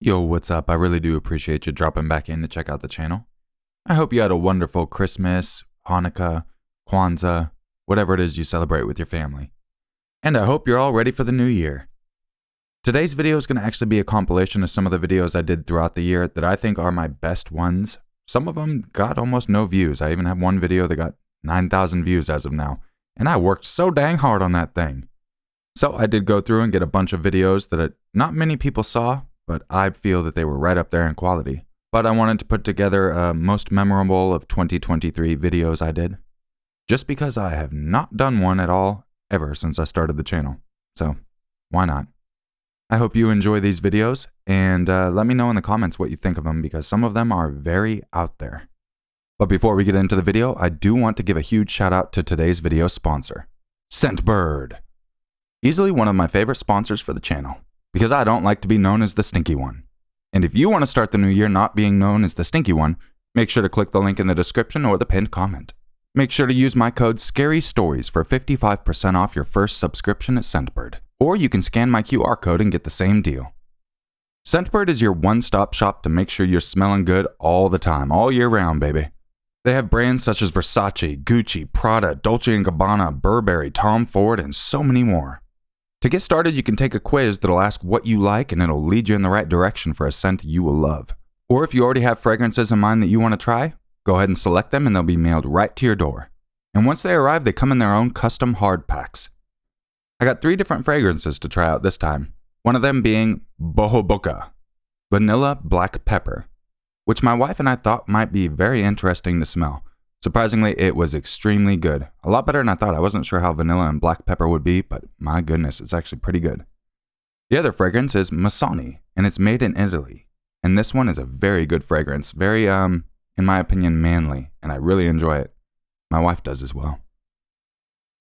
Yo, what's up? I really do appreciate you dropping back in to check out the channel. I hope you had a wonderful Christmas, Hanukkah, Kwanzaa, whatever it is you celebrate with your family. And I hope you're all ready for the new year. Today's video is going to actually be a compilation of some of the videos I did throughout the year that I think are my best ones. Some of them got almost no views. I even have one video that got 9,000 views as of now. And I worked so dang hard on that thing. So I did go through and get a bunch of videos that not many people saw, but I feel that they were right up there in quality. But I wanted to put together a most memorable of 2023 videos I did, just because I have not done one at all ever since I started the channel. So why not? I hope you enjoy these videos, and let me know in the comments what you think of them, because some of them are very out there. But before we get into the video, I do want to give a huge shout out to today's video sponsor, Scentbird. Easily one of my favorite sponsors for the channel, because I don't like to be known as the stinky one. And if you want to start the new year not being known as the stinky one, make sure to click the link in the description or the pinned comment. Make sure to use my code SCARYSTORIES for 55% off your first subscription at Scentbird. Or you can scan my QR code and get the same deal. Scentbird is your one-stop shop to make sure you're smelling good all the time, all year round, baby. They have brands such as Versace, Gucci, Prada, Dolce & Gabbana, Burberry, Tom Ford, and so many more. To get started, you can take a quiz that'll ask what you like, and it'll lead you in the right direction for a scent you will love. Or if you already have fragrances in mind that you want to try, go ahead and select them and they'll be mailed right to your door. And once they arrive, they come in their own custom hard packs. I got 3 different fragrances to try out this time, one of them being Boho Boca, Vanilla Black Pepper, which my wife and I thought might be very interesting to smell. Surprisingly, it was extremely good. A lot better than I thought. I wasn't sure how vanilla and black pepper would be, but my goodness, it's actually pretty good. The other fragrance is Missoni, and it's made in Italy. And this one is a very good fragrance. Very, in my opinion, manly, and I really enjoy it. My wife does as well.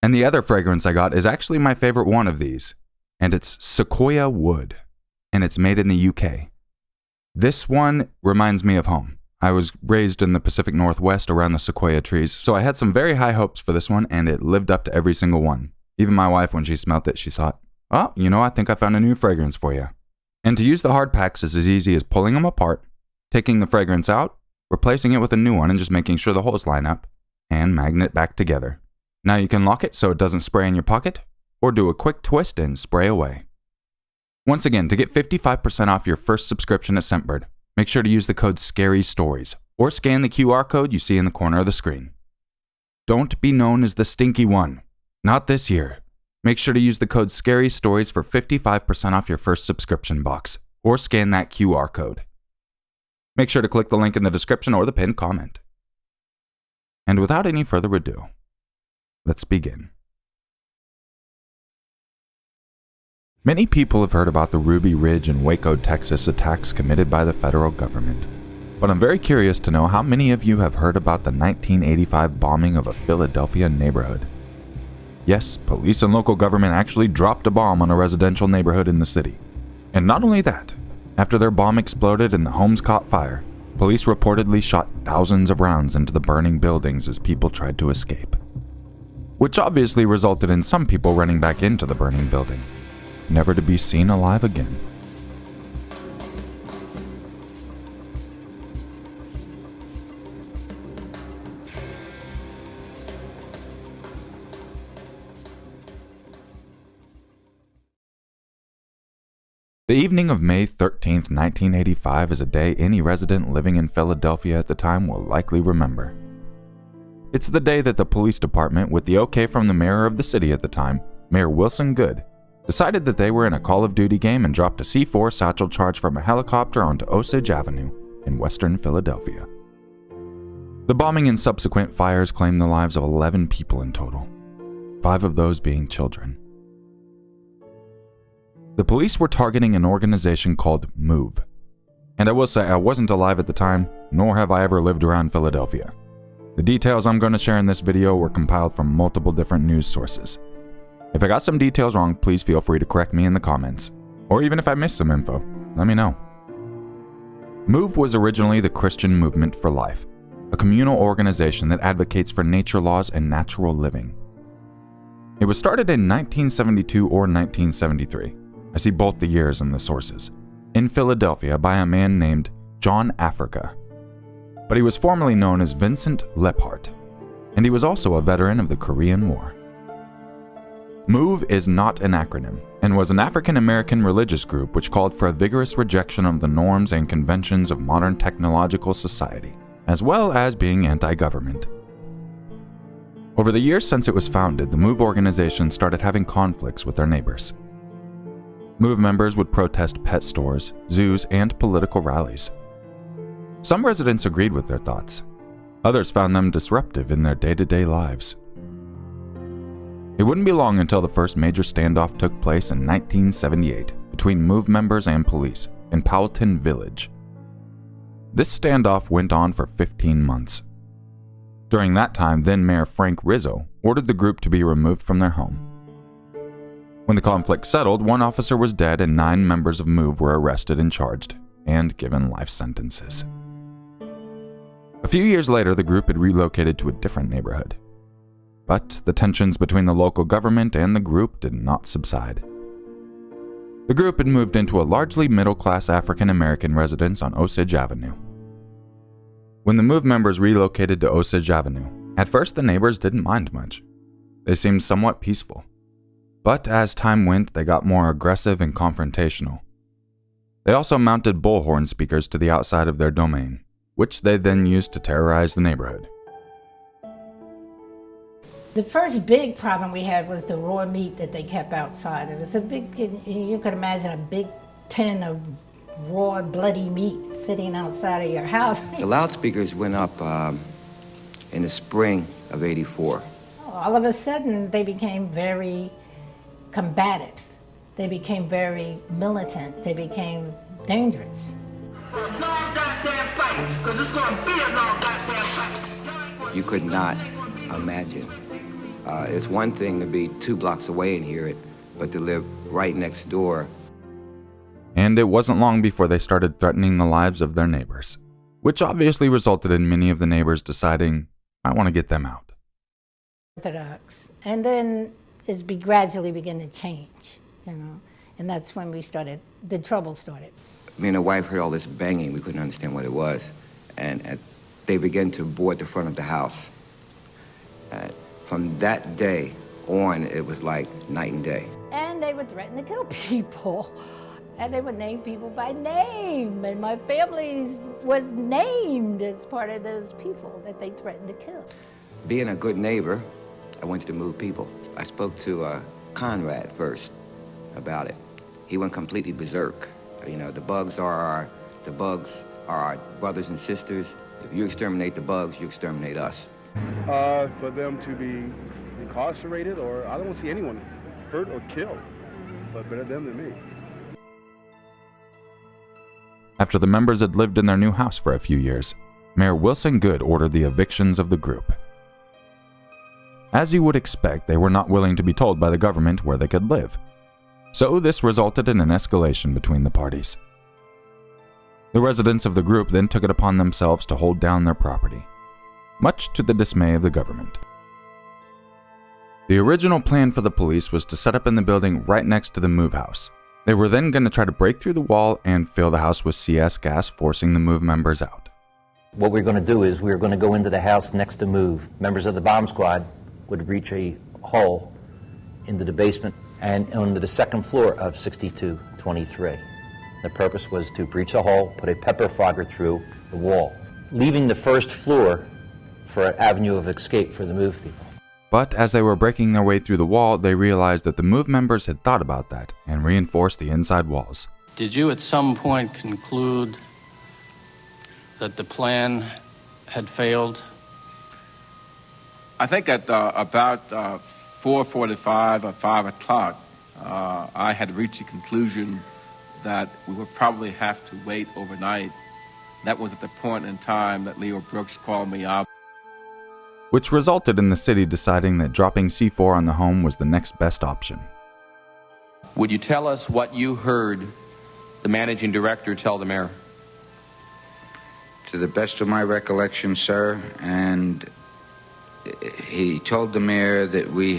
And the other fragrance I got is actually my favorite one of these, and it's Sequoia Wood, and it's made in the UK. This one reminds me of home. I was raised in the Pacific Northwest around the sequoia trees, so I had some very high hopes for this one, and it lived up to every single one. Even my wife, when she smelt it, she thought, oh, I think I found a new fragrance for you. And to use the hard packs is as easy as pulling them apart, taking the fragrance out, replacing it with a new one, and just making sure the holes line up, and magnet back together. Now you can lock it so it doesn't spray in your pocket, or do a quick twist and spray away. Once again, to get 55% off your first subscription at Scentbird, make sure to use the code SCARYSTORIES or scan the QR code you see in the corner of the screen. Don't be known as the stinky one. Not this year. Make sure to use the code SCARYSTORIES for 55% off your first subscription box or scan that QR code. Make sure to click the link in the description or the pinned comment. And without any further ado, let's begin. Many people have heard about the Ruby Ridge and Waco, Texas attacks committed by the federal government. But I'm very curious to know how many of you have heard about the 1985 bombing of a Philadelphia neighborhood. Yes, police and local government actually dropped a bomb on a residential neighborhood in the city. And not only that, after their bomb exploded and the homes caught fire, police reportedly shot thousands of rounds into the burning buildings as people tried to escape. Which obviously resulted in some people running back into the burning building, never to be seen alive again. The evening of May 13th, 1985 is a day any resident living in Philadelphia at the time will likely remember. It's the day that the police department, with the okay from the mayor of the city at the time, Mayor Wilson Goode, decided that they were in a Call of Duty game and dropped a C4 satchel charge from a helicopter onto Osage Avenue in western Philadelphia. The bombing and subsequent fires claimed the lives of 11 people in total, 5 of those being children. The police were targeting an organization called MOVE. And I will say I wasn't alive at the time, nor have I ever lived around Philadelphia. The details I'm going to share in this video were compiled from multiple different news sources. If I got some details wrong, please feel free to correct me in the comments. Or even if I missed some info, let me know. MOVE was originally the Christian Movement for Life, a communal organization that advocates for nature laws and natural living. It was started in 1972 or 1973. I see both the years in the sources. in Philadelphia by a man named John Africa. But he was formerly known as Vincent Lephart, and he was also a veteran of the Korean War. MOVE is not an acronym, and was an African-American religious group which called for a vigorous rejection of the norms and conventions of modern technological society, as well as being anti-government. Over the years since it was founded, the MOVE organization started having conflicts with their neighbors. MOVE members would protest pet stores, zoos, and political rallies. Some residents agreed with their thoughts. Others found them disruptive in their day-to-day lives. It wouldn't be long until the first major standoff took place in 1978 between MOVE members and police in Powelton Village. This standoff went on for 15 months. During that time, then Mayor Frank Rizzo ordered the group to be removed from their home. When the conflict settled, one officer was dead and 9 members of MOVE were arrested and charged, and given life sentences. A few years later, the group had relocated to a different neighborhood. But the tensions between the local government and the group did not subside. The group had moved into a largely middle-class African-American residence on Osage Avenue. When the MOVE members relocated to Osage Avenue, at first the neighbors didn't mind much. They seemed somewhat peaceful. But as time went, they got more aggressive and confrontational. They also mounted bullhorn speakers to the outside of their domain, which they then used to terrorize the neighborhood. The first big problem we had was the raw meat that they kept outside. It was a big, you could imagine a big tin of raw, bloody meat sitting outside of your house. The loudspeakers went up in the spring of '84. All of a sudden, they became very combative. They became very militant. They became dangerous. You could not imagine. It's one thing to be 2 blocks away and hear it, but to live right next door. And it wasn't long before they started threatening the lives of their neighbors, which obviously resulted in many of the neighbors deciding, I want to get them out. Orthodox. And then it gradually began to change, and that's when the trouble started. Me and the wife heard all this banging. We couldn't understand what it was. And they began to board the front of the house. From that day on, it was like night and day. And they would threaten to kill people. And they would name people by name. And my family was named as part of those people that they threatened to kill. Being a good neighbor, I wanted to move people. I spoke to Conrad first about it. He went completely berserk. The bugs are our brothers and sisters. If you exterminate the bugs, you exterminate us. For them to be incarcerated, or I don't want to see anyone hurt or killed, but better them than me. After the members had lived in their new house for a few years, Mayor Wilson Goode ordered the evictions of the group. As you would expect, they were not willing to be told by the government where they could live. So this resulted in an escalation between the parties. The residents of the group then took it upon themselves to hold down their property, much to the dismay of the government. The original plan for the police was to set up in the building right next to the MOVE house. They were then going to try to break through the wall and fill the house with CS gas, forcing the MOVE members out. What we're going to do is we're going to go into the house next to MOVE. Members of the bomb squad would reach a hole into the basement and onto the second floor of 6223. The purpose was to breach a hole, put a pepper fogger through the wall, leaving the first floor for an avenue of escape for the MOVE people. But as they were breaking their way through the wall, they realized that the MOVE members had thought about that and reinforced the inside walls. Did you at some point conclude that the plan had failed? I think at about 4:45 or 5 o'clock, I had reached a conclusion that we would probably have to wait overnight. That was at the point in time that Leo Brooks called me out. Which resulted in the city deciding that dropping C4 on the home was the next best option. Would you tell us what you heard the managing director tell the mayor? To the best of my recollection, sir, and he told the mayor that we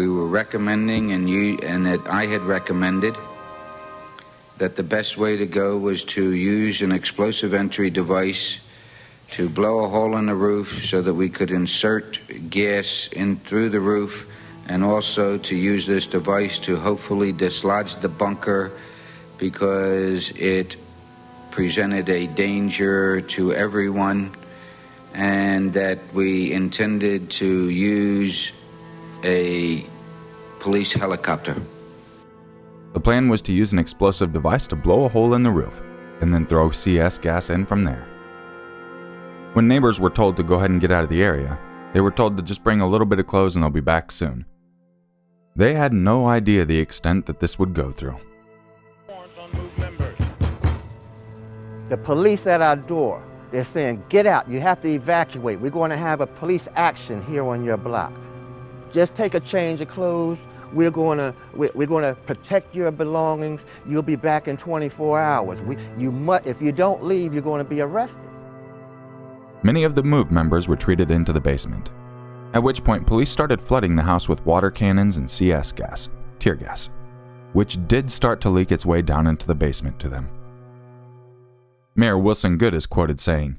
were recommending and that I had recommended that the best way to go was to use an explosive entry device to blow a hole in the roof so that we could insert gas in through the roof, and also to use this device to hopefully dislodge the bunker because it presented a danger to everyone, and that we intended to use a police helicopter. The plan was to use an explosive device to blow a hole in the roof and then throw CS gas in from there. When neighbors were told to go ahead and get out of the area, they were told to just bring a little bit of clothes and they'll be back soon. They had no idea the extent that this would go through. The police at our door, they're saying, get out, you have to evacuate. We're going to have a police action here on your block. Just take a change of clothes. We're going to protect your belongings. You'll be back in 24 hours. If you don't leave, you're going to be arrested. Many of the MOVE members retreated into the basement, at which point police started flooding the house with water cannons and CS gas, tear gas, which did start to leak its way down into the basement to them. Mayor Wilson Good is quoted saying,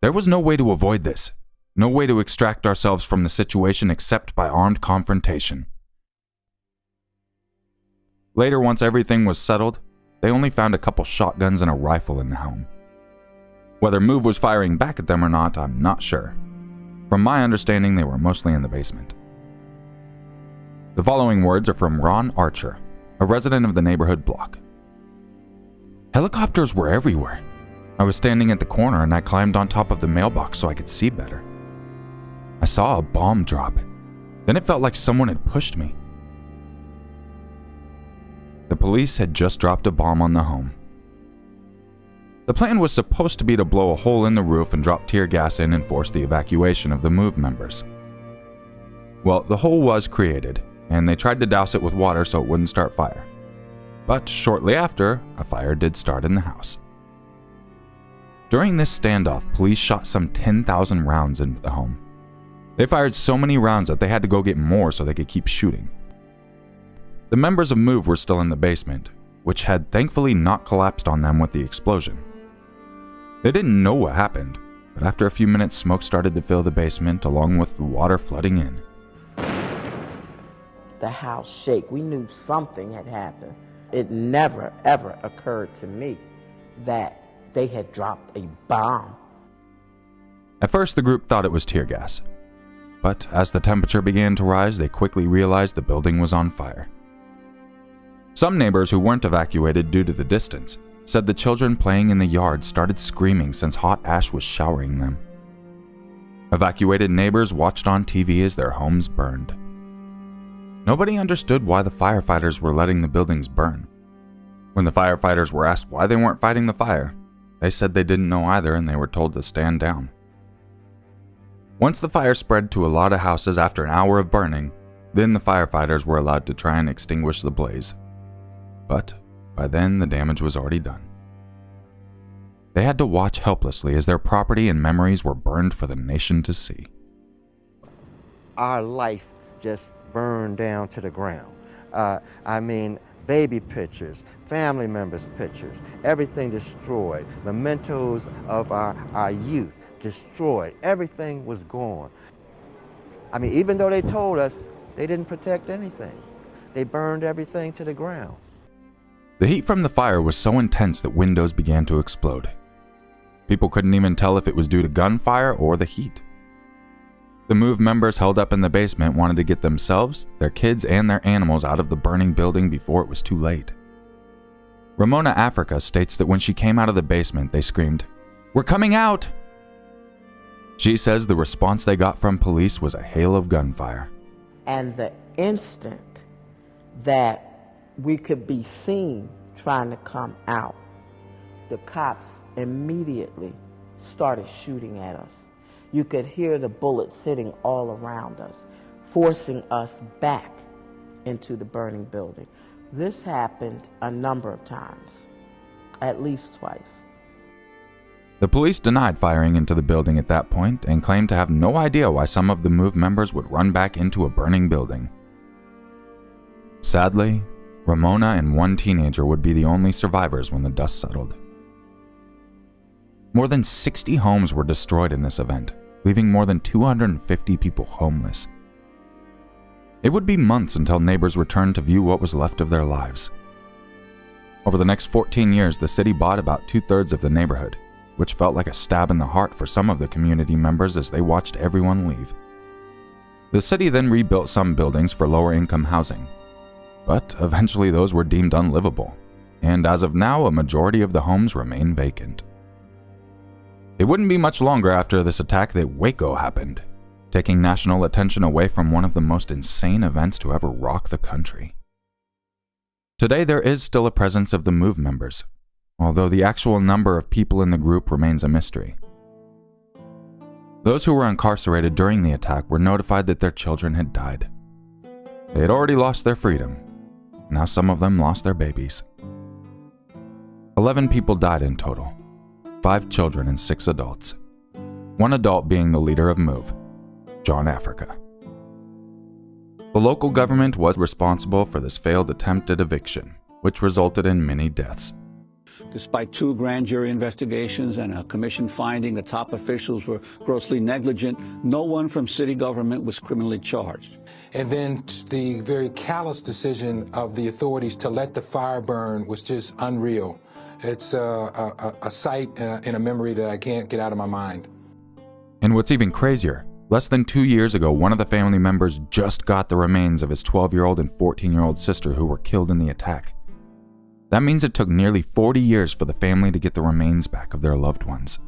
"There was no way to avoid this, no way to extract ourselves from the situation except by armed confrontation." Later, once everything was settled, they only found a couple shotguns and a rifle in the home. Whether MOVE was firing back at them or not, I'm not sure. From my understanding, they were mostly in the basement. The following words are from Ron Archer, a resident of the neighborhood block. "Helicopters were everywhere. I was standing at the corner and I climbed on top of the mailbox so I could see better. I saw a bomb drop. Then it felt like someone had pushed me." The police had just dropped a bomb on the home. The plan was supposed to be to blow a hole in the roof and drop tear gas in and force the evacuation of the MOVE members. Well, the hole was created, and they tried to douse it with water so it wouldn't start fire. But shortly after, a fire did start in the house. During this standoff, police shot some 10,000 rounds into the home. They fired so many rounds that they had to go get more so they could keep shooting. The members of MOVE were still in the basement, which had thankfully not collapsed on them with the explosion. They didn't know what happened, but after a few minutes, smoke started to fill the basement along with the water flooding in. The house shake. We knew something had happened. It never, ever occurred to me that they had dropped a bomb. At first, the group thought it was tear gas, but as the temperature began to rise, they quickly realized the building was on fire. Some neighbors who weren't evacuated due to the distance said the children playing in the yard started screaming since hot ash was showering them. Evacuated neighbors watched on TV as their homes burned. Nobody understood why the firefighters were letting the buildings burn. When the firefighters were asked why they weren't fighting the fire, they said they didn't know either and they were told to stand down. Once the fire spread to a lot of houses after an hour of burning, then the firefighters were allowed to try and extinguish the blaze. But by then, the damage was already done. They had to watch helplessly as their property and memories were burned for the nation to see. Our life just burned down to the ground. Baby pictures, family members' pictures, everything destroyed. Mementos of our youth destroyed. Everything was gone. Even though they told us, they didn't protect anything. They burned everything to the ground. The heat from the fire was so intense that windows began to explode. People couldn't even tell if it was due to gunfire or the heat. The MOVE members held up in the basement wanted to get themselves, their kids, and their animals out of the burning building before it was too late. Ramona Africa states that when she came out of the basement, they screamed, "We're coming out!" She says the response they got from police was a hail of gunfire. And the instant that we could be seen trying to come out, the cops immediately started shooting at us. You could hear the bullets hitting all around us, forcing us back into the burning building. This happened a number of times, at least twice. The police denied firing into the building at that point and claimed to have no idea why some of the MOVE members would run back into a burning building. Sadly, Ramona and one teenager would be the only survivors when the dust settled. More than 60 homes were destroyed in this event, leaving more than 250 people homeless. It would be months until neighbors returned to view what was left of their lives. Over the next 14 years, the city bought about 2/3 of the neighborhood, which felt like a stab in the heart for some of the community members as they watched everyone leave. The city then rebuilt some buildings for lower-income housing, but eventually those were deemed unlivable, and as of now, a majority of the homes remain vacant. It wouldn't be much longer after this attack that Waco happened, taking national attention away from one of the most insane events to ever rock the country. Today, there is still a presence of the MOVE members, although the actual number of people in the group remains a mystery. Those who were incarcerated during the attack were notified that their children had died. They had already lost their freedom. Now some of them lost their babies. 11 people died in total, 5 children and 6 adults. One adult being the leader of MOVE, John Africa. The local government was responsible for this failed attempted eviction, which resulted in many deaths. Despite 2 grand jury investigations and a commission finding the top officials were grossly negligent, no one from city government was criminally charged. And then the very callous decision of the authorities to let the fire burn was just unreal. It's a sight and a memory that I can't get out of my mind. And what's even crazier, less than 2 years ago, one of the family members just got the remains of his 12-year-old and 14-year-old sister who were killed in the attack. That means it took nearly 40 years for the family to get the remains back of their loved ones.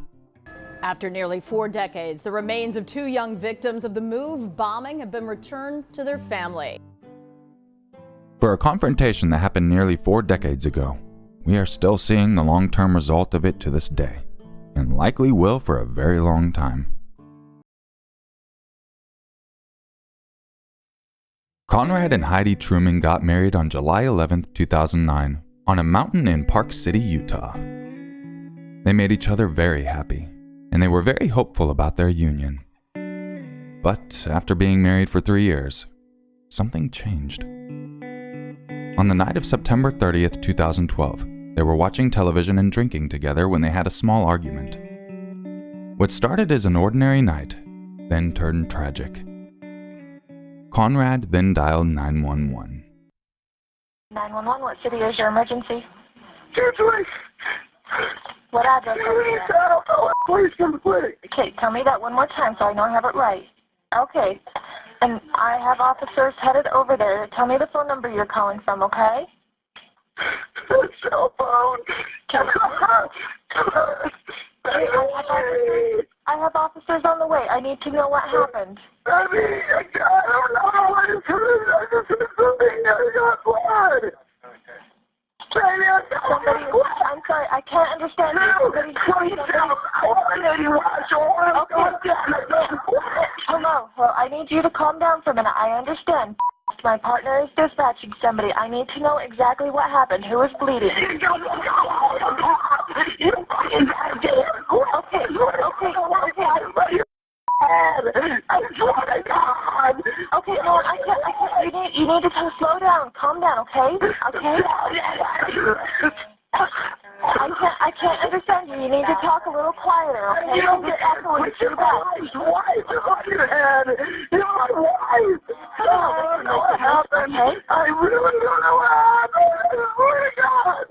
After nearly 4 decades, the remains of 2 young victims of the MOVE bombing have been returned to their family. For a confrontation that happened nearly 4 decades ago, we are still seeing the long-term result of it to this day, and likely will for a very long time. Conrad and Heidi Truman got married on July 11, 2009, on a mountain in Park City, Utah. They made each other very happy, and they were very hopeful about their union. But after being married for 3 years, something changed. On the night of September 30th, 2012, they were watching television and drinking together when they had a small argument. What started as an ordinary night then turned tragic. Conrad then dialed 911. 911, what city is your emergency? Dirci! What address? Please come quick. Okay, tell me that one more time so I know I have it right. Okay. And I have officers headed over there. Tell me the phone number you're calling from, okay? Cell phone. I have officers on the way. I need to know what happened. I don't know what is happening. I just heard something. I got blood. Somebody, I'm sorry, I can't understand you. Hello, I need you to calm down for a minute. I understand. My partner is dispatching somebody. I need to know exactly what happened. Who is bleeding? Okay, no, I can't. You need to slow down. Calm down, okay? Okay? I can't understand you. You need to talk a little quieter, okay? This echo is too bad. Okay? I really don't know what happened. I swear to God.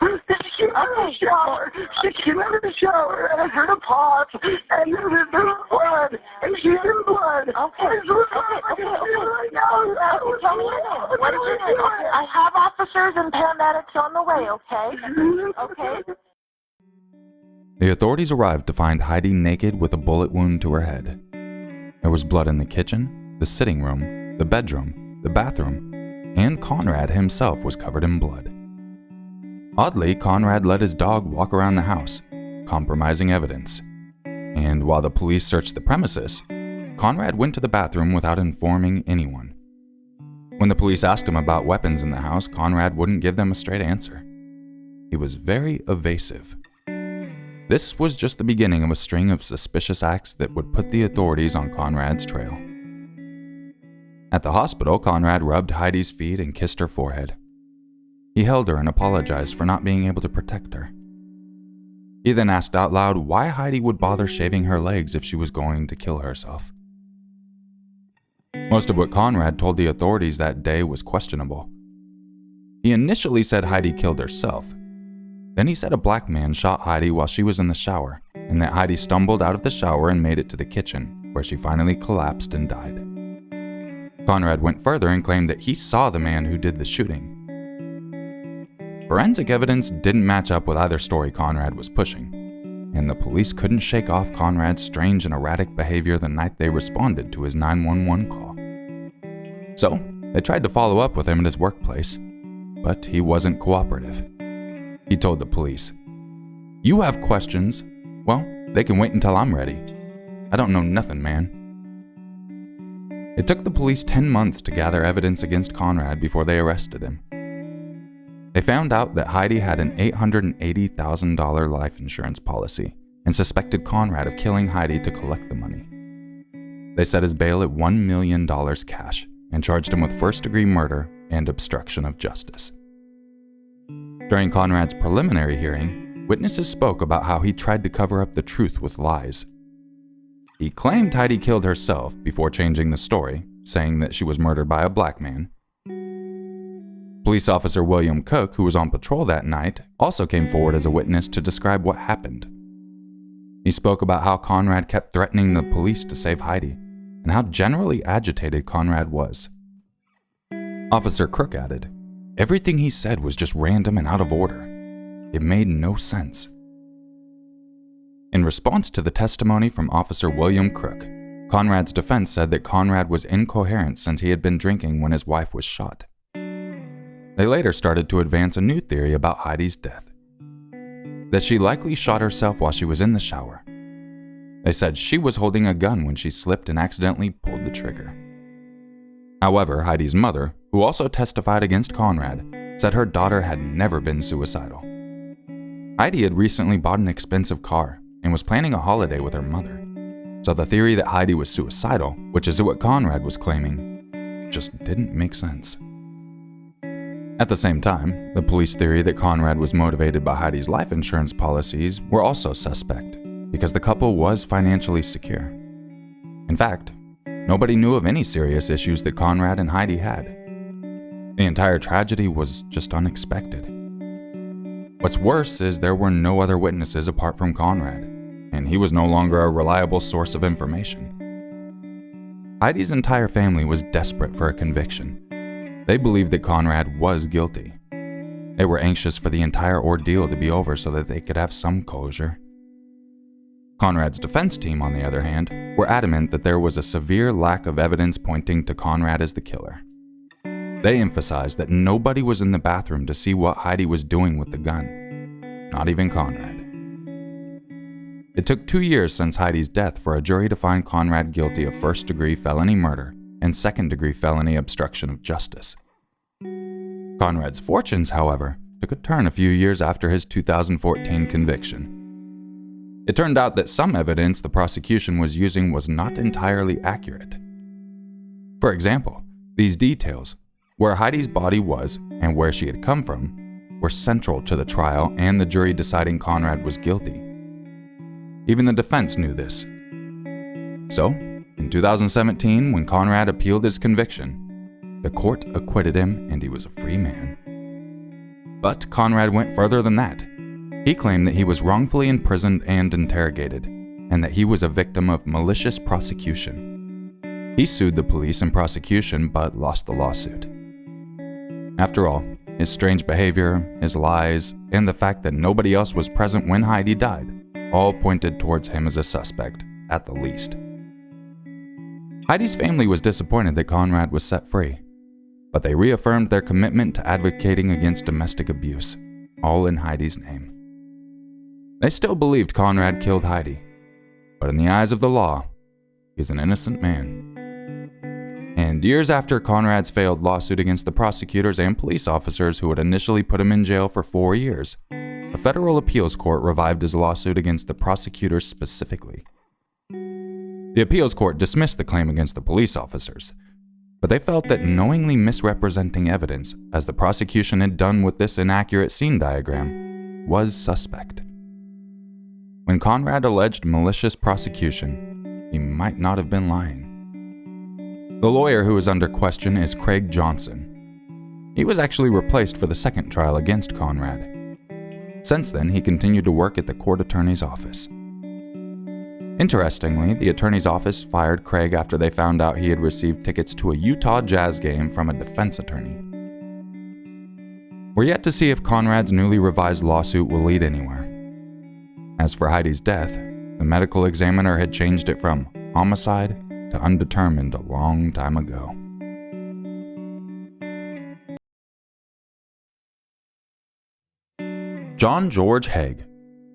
She came out of the shower. She came out of the shower and I heard a pause and there was blood and she had blood. Okay. Right now. Tell me your name. What is your name? Okay. I have officers and paramedics on the way, okay? Okay. The authorities arrived to find Heidi naked with a bullet wound to her head. There was blood in the kitchen, the sitting room, the bedroom, the bathroom, and Conrad himself was covered in blood. Oddly, Conrad let his dog walk around the house, compromising evidence. And while the police searched the premises, Conrad went to the bathroom without informing anyone. When the police asked him about weapons in the house, Conrad wouldn't give them a straight answer. He was very evasive. This was just the beginning of a string of suspicious acts that would put the authorities on Conrad's trail. At the hospital, Conrad rubbed Heidi's feet and kissed her forehead. He held her and apologized for not being able to protect her. He then asked out loud why Heidi would bother shaving her legs if she was going to kill herself. Most of what Conrad told the authorities that day was questionable. He initially said Heidi killed herself. Then he said a black man shot Heidi while she was in the shower, and that Heidi stumbled out of the shower and made it to the kitchen, where she finally collapsed and died. Conrad went further and claimed that he saw the man who did the shooting. Forensic evidence didn't match up with either story Conrad was pushing, and the police couldn't shake off Conrad's strange and erratic behavior the night they responded to his 911 call. So, they tried to follow up with him at his workplace, but he wasn't cooperative. He told the police, "You have questions? Well, they can wait until I'm ready. I don't know nothing, man." It took the police 10 months to gather evidence against Conrad before they arrested him. They found out that Heidi had an $880,000 life insurance policy and suspected Conrad of killing Heidi to collect the money. They set his bail at $1 million cash and charged him with first-degree murder and obstruction of justice. During Conrad's preliminary hearing, witnesses spoke about how he tried to cover up the truth with lies. He claimed Heidi killed herself before changing the story, saying that she was murdered by a black man. Police officer William Cook, who was on patrol that night, also came forward as a witness to describe what happened. He spoke about how Conrad kept threatening the police to save Heidi, and how generally agitated Conrad was. Officer Crook added, "Everything he said was just random and out of order. It made no sense." In response to the testimony from Officer William Crook, Conrad's defense said that Conrad was incoherent since he had been drinking when his wife was shot. They later started to advance a new theory about Heidi's death, that she likely shot herself while she was in the shower. They said she was holding a gun when she slipped and accidentally pulled the trigger. However, Heidi's mother, who also testified against Conrad, said her daughter had never been suicidal. Heidi had recently bought an expensive car and was planning a holiday with her mother, so the theory that Heidi was suicidal, which is what Conrad was claiming, just didn't make sense. At the same time, the police theory that Conrad was motivated by Heidi's life insurance policies were also suspect, because the couple was financially secure. In fact, nobody knew of any serious issues that Conrad and Heidi had. The entire tragedy was just unexpected. What's worse is there were no other witnesses apart from Conrad, and he was no longer a reliable source of information. Heidi's entire family was desperate for a conviction. They believed that Conrad was guilty. They were anxious for the entire ordeal to be over so that they could have some closure. Conrad's defense team, on the other hand, were adamant that there was a severe lack of evidence pointing to Conrad as the killer. They emphasized that nobody was in the bathroom to see what Heidi was doing with the gun, not even Conrad. It took 2 years since Heidi's death for a jury to find Conrad guilty of first-degree felony murder and second-degree felony obstruction of justice. Conrad's fortunes, however, took a turn a few years after his 2014 conviction. It turned out that some evidence the prosecution was using was not entirely accurate. For example, these details, where Heidi's body was and where she had come from, were central to the trial and the jury deciding Conrad was guilty. Even the defense knew this. So, in 2017, when Conrad appealed his conviction, the court acquitted him and he was a free man. But Conrad went further than that. He claimed that he was wrongfully imprisoned and interrogated, and that he was a victim of malicious prosecution. He sued the police and prosecution but lost the lawsuit. After all, his strange behavior, his lies, and the fact that nobody else was present when Heidi died all pointed towards him as a suspect, at the least. Heidi's family was disappointed that Conrad was set free, but they reaffirmed their commitment to advocating against domestic abuse, all in Heidi's name. They still believed Conrad killed Heidi, but in the eyes of the law, he's an innocent man. And years after Conrad's failed lawsuit against the prosecutors and police officers who had initially put him in jail for 4 years, a federal appeals court revived his lawsuit against the prosecutors specifically. The appeals court dismissed the claim against the police officers, but they felt that knowingly misrepresenting evidence, as the prosecution had done with this inaccurate scene diagram, was suspect. When Conrad alleged malicious prosecution, he might not have been lying. The lawyer who is under question is Craig Johnson. He was actually replaced for the second trial against Conrad. Since then, he continued to work at the court attorney's office. Interestingly, the attorney's office fired Craig after they found out he had received tickets to a Utah Jazz game from a defense attorney. We're yet to see if Conrad's newly revised lawsuit will lead anywhere. As for Heidi's death, the medical examiner had changed it from homicide to undetermined a long time ago. John George Haig,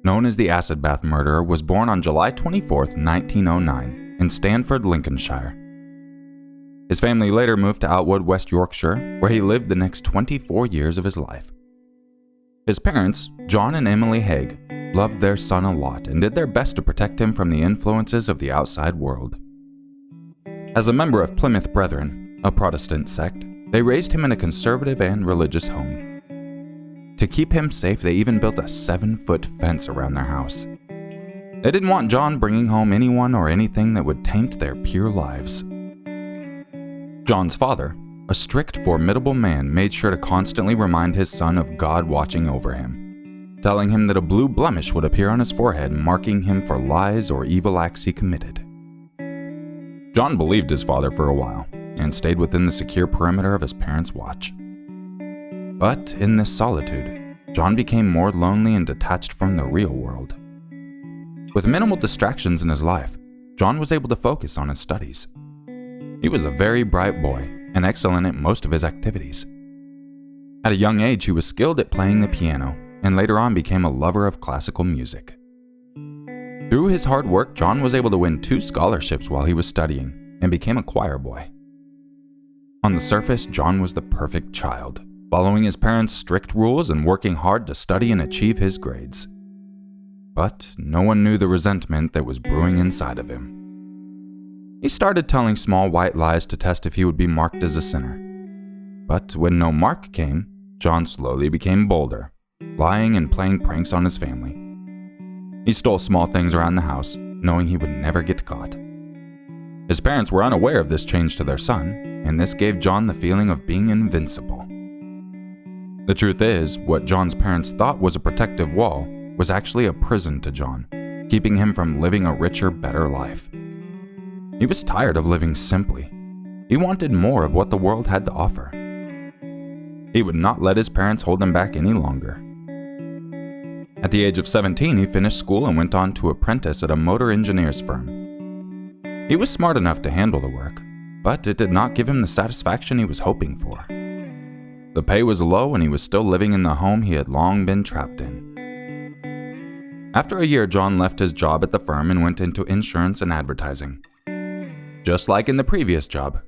known as the acid bath murderer, was born on July 24, 1909, in Stanford, Lincolnshire. His family later moved to Outwood, West Yorkshire, where he lived the next 24 years of his life. His parents, John and Emily Haig, loved their son a lot and did their best to protect him from the influences of the outside world. As a member of Plymouth Brethren, a Protestant sect, they raised him in a conservative and religious home. To keep him safe, they even built a 7-foot fence around their house. They didn't want John bringing home anyone or anything that would taint their pure lives. John's father, a strict, formidable man, made sure to constantly remind his son of God watching over him, telling him that a blue blemish would appear on his forehead, marking him for lies or evil acts he committed. John believed his father for a while, and stayed within the secure perimeter of his parents' watch. But in this solitude, John became more lonely and detached from the real world. With minimal distractions in his life, John was able to focus on his studies. He was a very bright boy and excellent at most of his activities. At a young age, he was skilled at playing the piano and later on became a lover of classical music. Through his hard work, John was able to win 2 scholarships while he was studying and became a choir boy. On the surface, John was the perfect child, following his parents' strict rules and working hard to study and achieve his grades. But no one knew the resentment that was brewing inside of him. He started telling small white lies to test if he would be marked as a sinner. But when no mark came, John slowly became bolder, lying and playing pranks on his family. He stole small things around the house, knowing he would never get caught. His parents were unaware of this change to their son, and this gave John the feeling of being invincible. The truth is, what John's parents thought was a protective wall was actually a prison to John, keeping him from living a richer, better life. He was tired of living simply. He wanted more of what the world had to offer. He would not let his parents hold him back any longer. At the age of 17, he finished school and went on to apprentice at a motor engineer's firm. He was smart enough to handle the work, but it did not give him the satisfaction he was hoping for. The pay was low and he was still living in the home he had long been trapped in. After a year, John left his job at the firm and went into insurance and advertising. Just like in the previous job,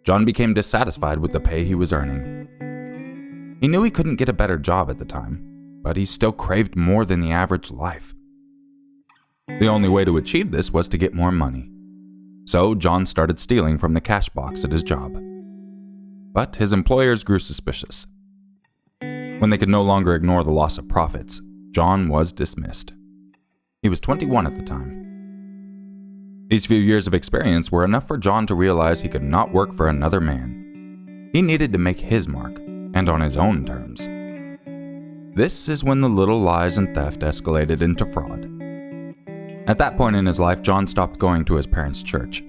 John became dissatisfied with the pay he was earning. He knew he couldn't get a better job at the time, but he still craved more than the average life. The only way to achieve this was to get more money. So John started stealing from the cash box at his job. But his employers grew suspicious. When they could no longer ignore the loss of profits, John was dismissed. He was 21 at the time. These few years of experience were enough for John to realize he could not work for another man. He needed to make his mark, and on his own terms. This is when the little lies and theft escalated into fraud. At that point in his life, John stopped going to his parents' church.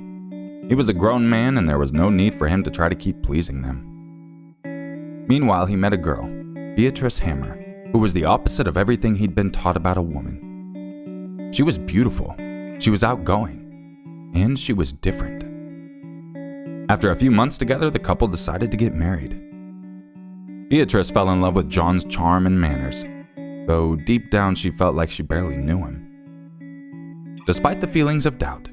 He was a grown man and there was no need for him to try to keep pleasing them. Meanwhile, he met a girl, Beatrice Hammer, who was the opposite of everything he'd been taught about a woman. She was beautiful, she was outgoing, and she was different. After a few months together, the couple decided to get married. Beatrice fell in love with John's charm and manners, though deep down she felt like she barely knew him. Despite the feelings of doubt,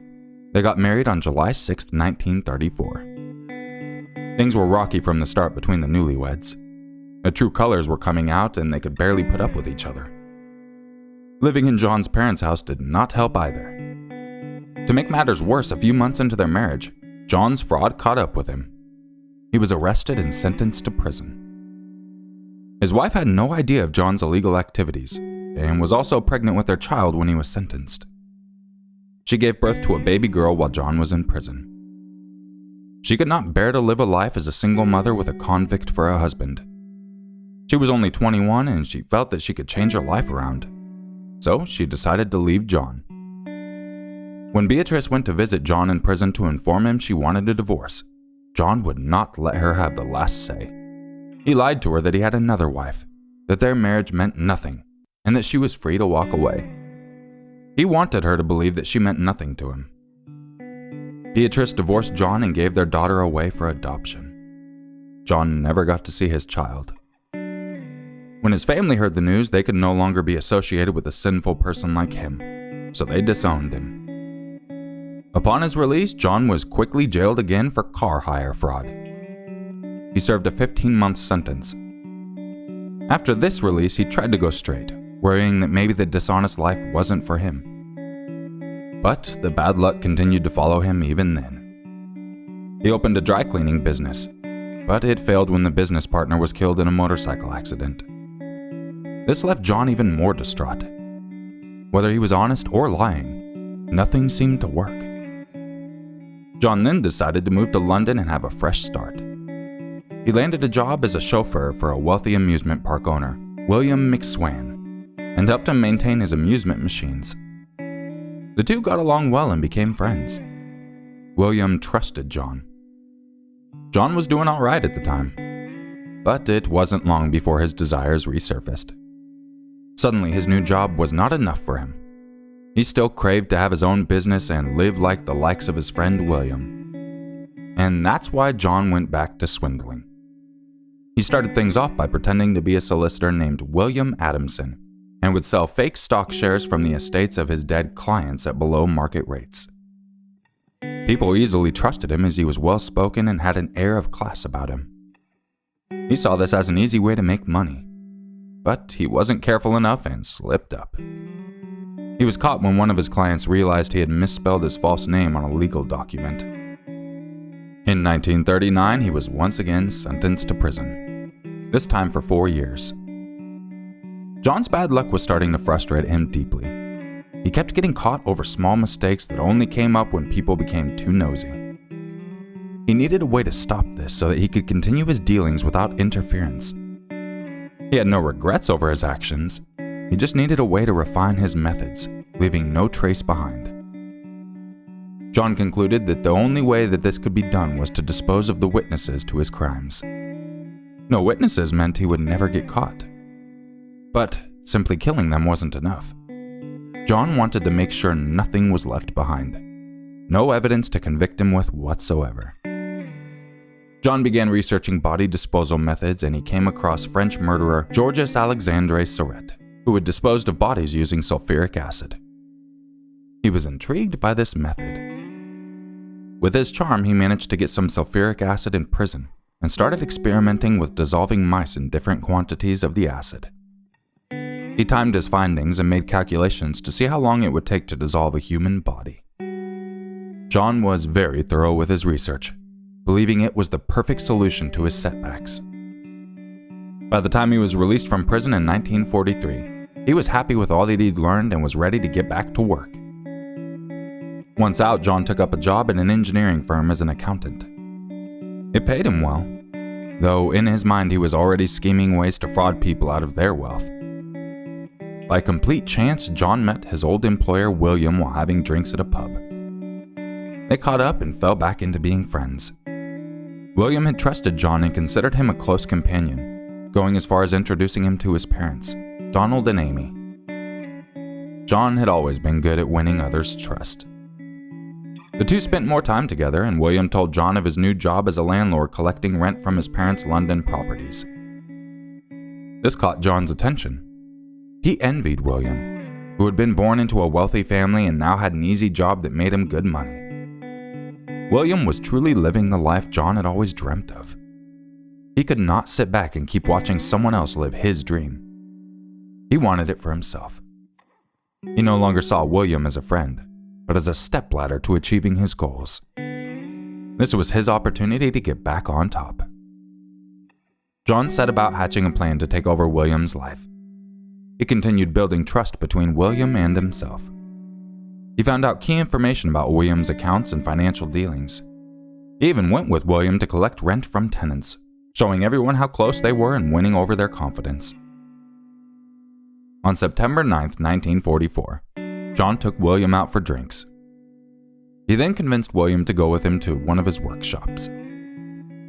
they got married on July 6, 1934. Things were rocky from the start between the newlyweds. Their true colors were coming out and they could barely put up with each other. Living in John's parents' house did not help either. To make matters worse, a few months into their marriage, John's fraud caught up with him. he was arrested and sentenced to prison. His wife had no idea of John's illegal activities and was also pregnant with their child when he was sentenced. She gave birth to a baby girl while John was in prison. She could not bear to live a life as a single mother with a convict for a husband. She was only 21 and she felt that she could change her life around. So she decided to leave John. When Beatrice went to visit John in prison to inform him she wanted a divorce, John would not let her have the last say. He lied to her that he had another wife, that their marriage meant nothing, and that she was free to walk away. He wanted her to believe that she meant nothing to him. Beatrice divorced John and gave their daughter away for adoption. John never got to see his child. When his family heard the news, they could no longer be associated with a sinful person like him, so they disowned him. Upon his release, John was quickly jailed again for car hire fraud. He served a 15-month sentence. After this release, he tried to go straight, worrying that maybe the dishonest life wasn't for him. But the bad luck continued to follow him even then. He opened a dry cleaning business, but it failed when the business partner was killed in a motorcycle accident. This left John even more distraught. Whether he was honest or lying, nothing seemed to work. John then decided to move to London and have a fresh start. He landed a job as a chauffeur for a wealthy amusement park owner, William McSwan, and helped him maintain his amusement machines. The two got along well and became friends. William trusted John. John was doing all right at the time, but it wasn't long before his desires resurfaced. Suddenly, his new job was not enough for him. He still craved to have his own business and live like the likes of his friend William. And that's why John went back to swindling. He started things off by pretending to be a solicitor named William Adamson and would sell fake stock shares from the estates of his dead clients at below market rates. People easily trusted him as he was well-spoken and had an air of class about him. He saw this as an easy way to make money, but he wasn't careful enough and slipped up. He was caught when one of his clients realized he had misspelled his false name on a legal document. In 1939, he was once again sentenced to prison, this time for 4 years. John's bad luck was starting to frustrate him deeply. He kept getting caught over small mistakes that only came up when people became too nosy. He needed a way to stop this so that he could continue his dealings without interference. He had no regrets over his actions. He just needed a way to refine his methods, leaving no trace behind. John concluded that the only way that this could be done was to dispose of the witnesses to his crimes. No witnesses meant he would never get caught. But simply killing them wasn't enough. John wanted to make sure nothing was left behind. No evidence to convict him with whatsoever. John began researching body disposal methods and he came across French murderer Georges Alexandre Sauret, who had disposed of bodies using sulfuric acid. He was intrigued by this method. With his charm, he managed to get some sulfuric acid in prison and started experimenting with dissolving mice in different quantities of the acid. He timed his findings and made calculations to see how long it would take to dissolve a human body. John was very thorough with his research, believing it was the perfect solution to his setbacks. By the time he was released from prison in 1943, he was happy with all that he'd learned and was ready to get back to work. Once out, John took up a job at an engineering firm as an accountant. It paid him well, though in his mind he was already scheming ways to fraud people out of their wealth. By complete chance, John met his old employer William while having drinks at a pub. They caught up and fell back into being friends. William had trusted John and considered him a close companion, going as far as introducing him to his parents, Donald and Amy. John had always been good at winning others' trust. The two spent more time together, and William told John of his new job as a landlord collecting rent from his parents' London properties. This caught John's attention. He envied William, who had been born into a wealthy family and now had an easy job that made him good money. William was truly living the life John had always dreamt of. He could not sit back and keep watching someone else live his dream. He wanted it for himself. He no longer saw William as a friend, but as a stepladder to achieving his goals. This was his opportunity to get back on top. John set about hatching a plan to take over William's life. He continued building trust between William and himself. He found out key information about William's accounts and financial dealings. He even went with William to collect rent from tenants, showing everyone how close they were and winning over their confidence. On September 9, 1944, John took William out for drinks. He then convinced William to go with him to one of his workshops.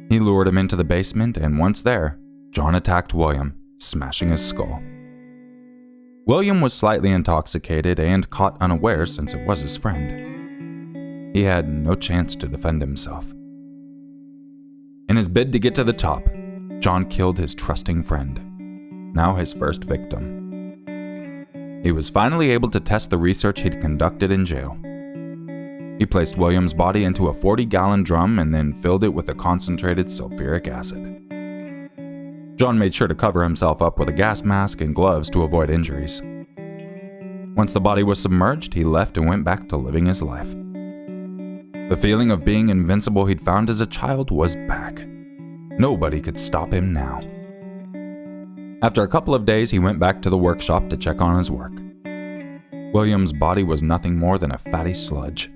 He lured him into the basement, and once there, John attacked William, smashing his skull. William was slightly intoxicated and caught unaware since it was his friend. He had no chance to defend himself. In his bid to get to the top, John killed his trusting friend, now his first victim. He was finally able to test the research he'd conducted in jail. He placed William's body into a 40-gallon drum and then filled it with a concentrated sulfuric acid. John made sure to cover himself up with a gas mask and gloves to avoid injuries. Once the body was submerged, he left and went back to living his life. The feeling of being invincible he'd found as a child was back. Nobody could stop him now. After a couple of days, he went back to the workshop to check on his work. William's body was nothing more than a fatty sludge.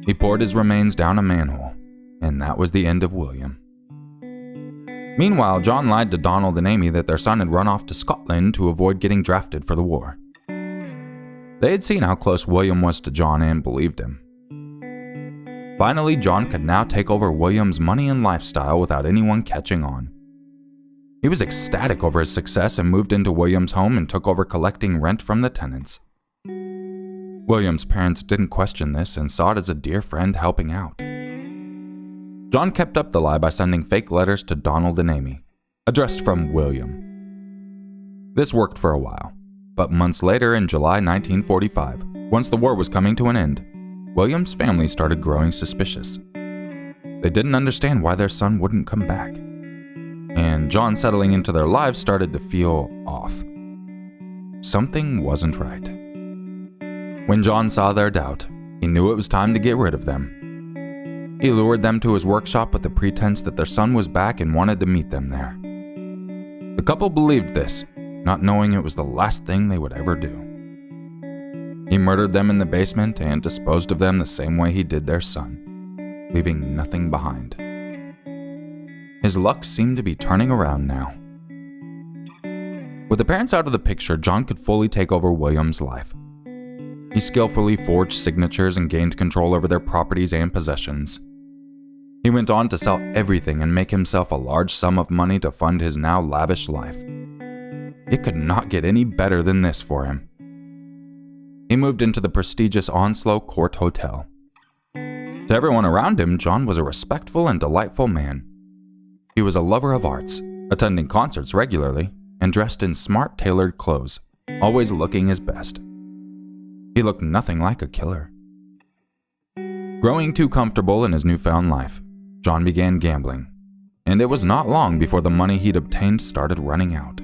He poured his remains down a manhole, and that was the end of William. Meanwhile, John lied to Donald and Amy that their son had run off to Scotland to avoid getting drafted for the war. They had seen how close William was to John and believed him. Finally, John could now take over William's money and lifestyle without anyone catching on. He was ecstatic over his success and moved into William's home and took over collecting rent from the tenants. William's parents didn't question this and saw it as a dear friend helping out. John kept up the lie by sending fake letters to Donald and Amy, addressed from William. This worked for a while, but months later in July 1945, once the war was coming to an end, William's family started growing suspicious. They didn't understand why their son wouldn't come back. And John settling into their lives started to feel off. Something wasn't right. When John saw their doubt, he knew it was time to get rid of them. He lured them to his workshop with the pretense that their son was back and wanted to meet them there. The couple believed this, not knowing it was the last thing they would ever do. He murdered them in the basement and disposed of them the same way he did their son, leaving nothing behind. His luck seemed to be turning around now. With the parents out of the picture, John could fully take over William's life. He skillfully forged signatures and gained control over their properties and possessions. He went on to sell everything and make himself a large sum of money to fund his now lavish life. It could not get any better than this for him. He moved into the prestigious Onslow Court Hotel. To everyone around him, John was a respectful and delightful man. He was a lover of arts, attending concerts regularly, and dressed in smart tailored clothes, always looking his best. He looked nothing like a killer. Growing too comfortable in his newfound life, John began gambling, and it was not long before the money he'd obtained started running out.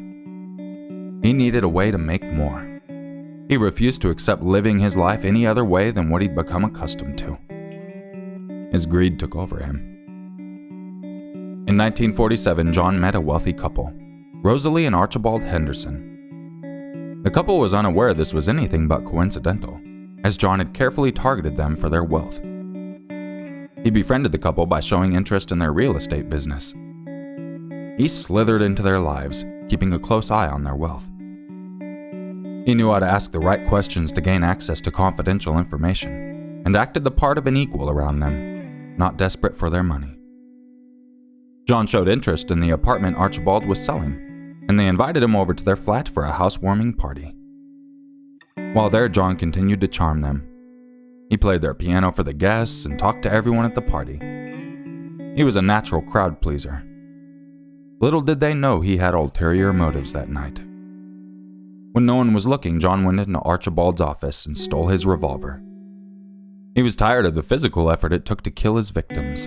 He needed a way to make more. He refused to accept living his life any other way than what he'd become accustomed to. His greed took over him. In 1947, John met a wealthy couple, Rosalie and Archibald Henderson. The couple was unaware this was anything but coincidental, as John had carefully targeted them for their wealth. He befriended the couple by showing interest in their real estate business. He slithered into their lives, keeping a close eye on their wealth. He knew how to ask the right questions to gain access to confidential information, and acted the part of an equal around them, not desperate for their money. John showed interest in the apartment Archibald was selling, and they invited him over to their flat for a housewarming party. While there, John continued to charm them. He played their piano for the guests and talked to everyone at the party. He was a natural crowd pleaser. Little did they know he had ulterior motives that night. When no one was looking, John went into Archibald's office and stole his revolver. He was tired of the physical effort it took to kill his victims.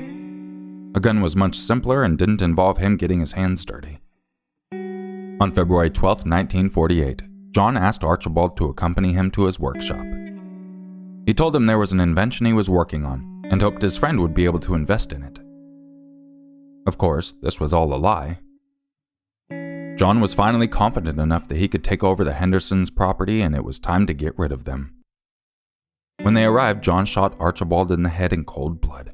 A gun was much simpler and didn't involve him getting his hands dirty. On February 12, 1948, John asked Archibald to accompany him to his workshop. He told him there was an invention he was working on and hoped his friend would be able to invest in it. Of course, this was all a lie. John was finally confident enough that he could take over the Hendersons' property, and it was time to get rid of them. When they arrived, John shot Archibald in the head in cold blood.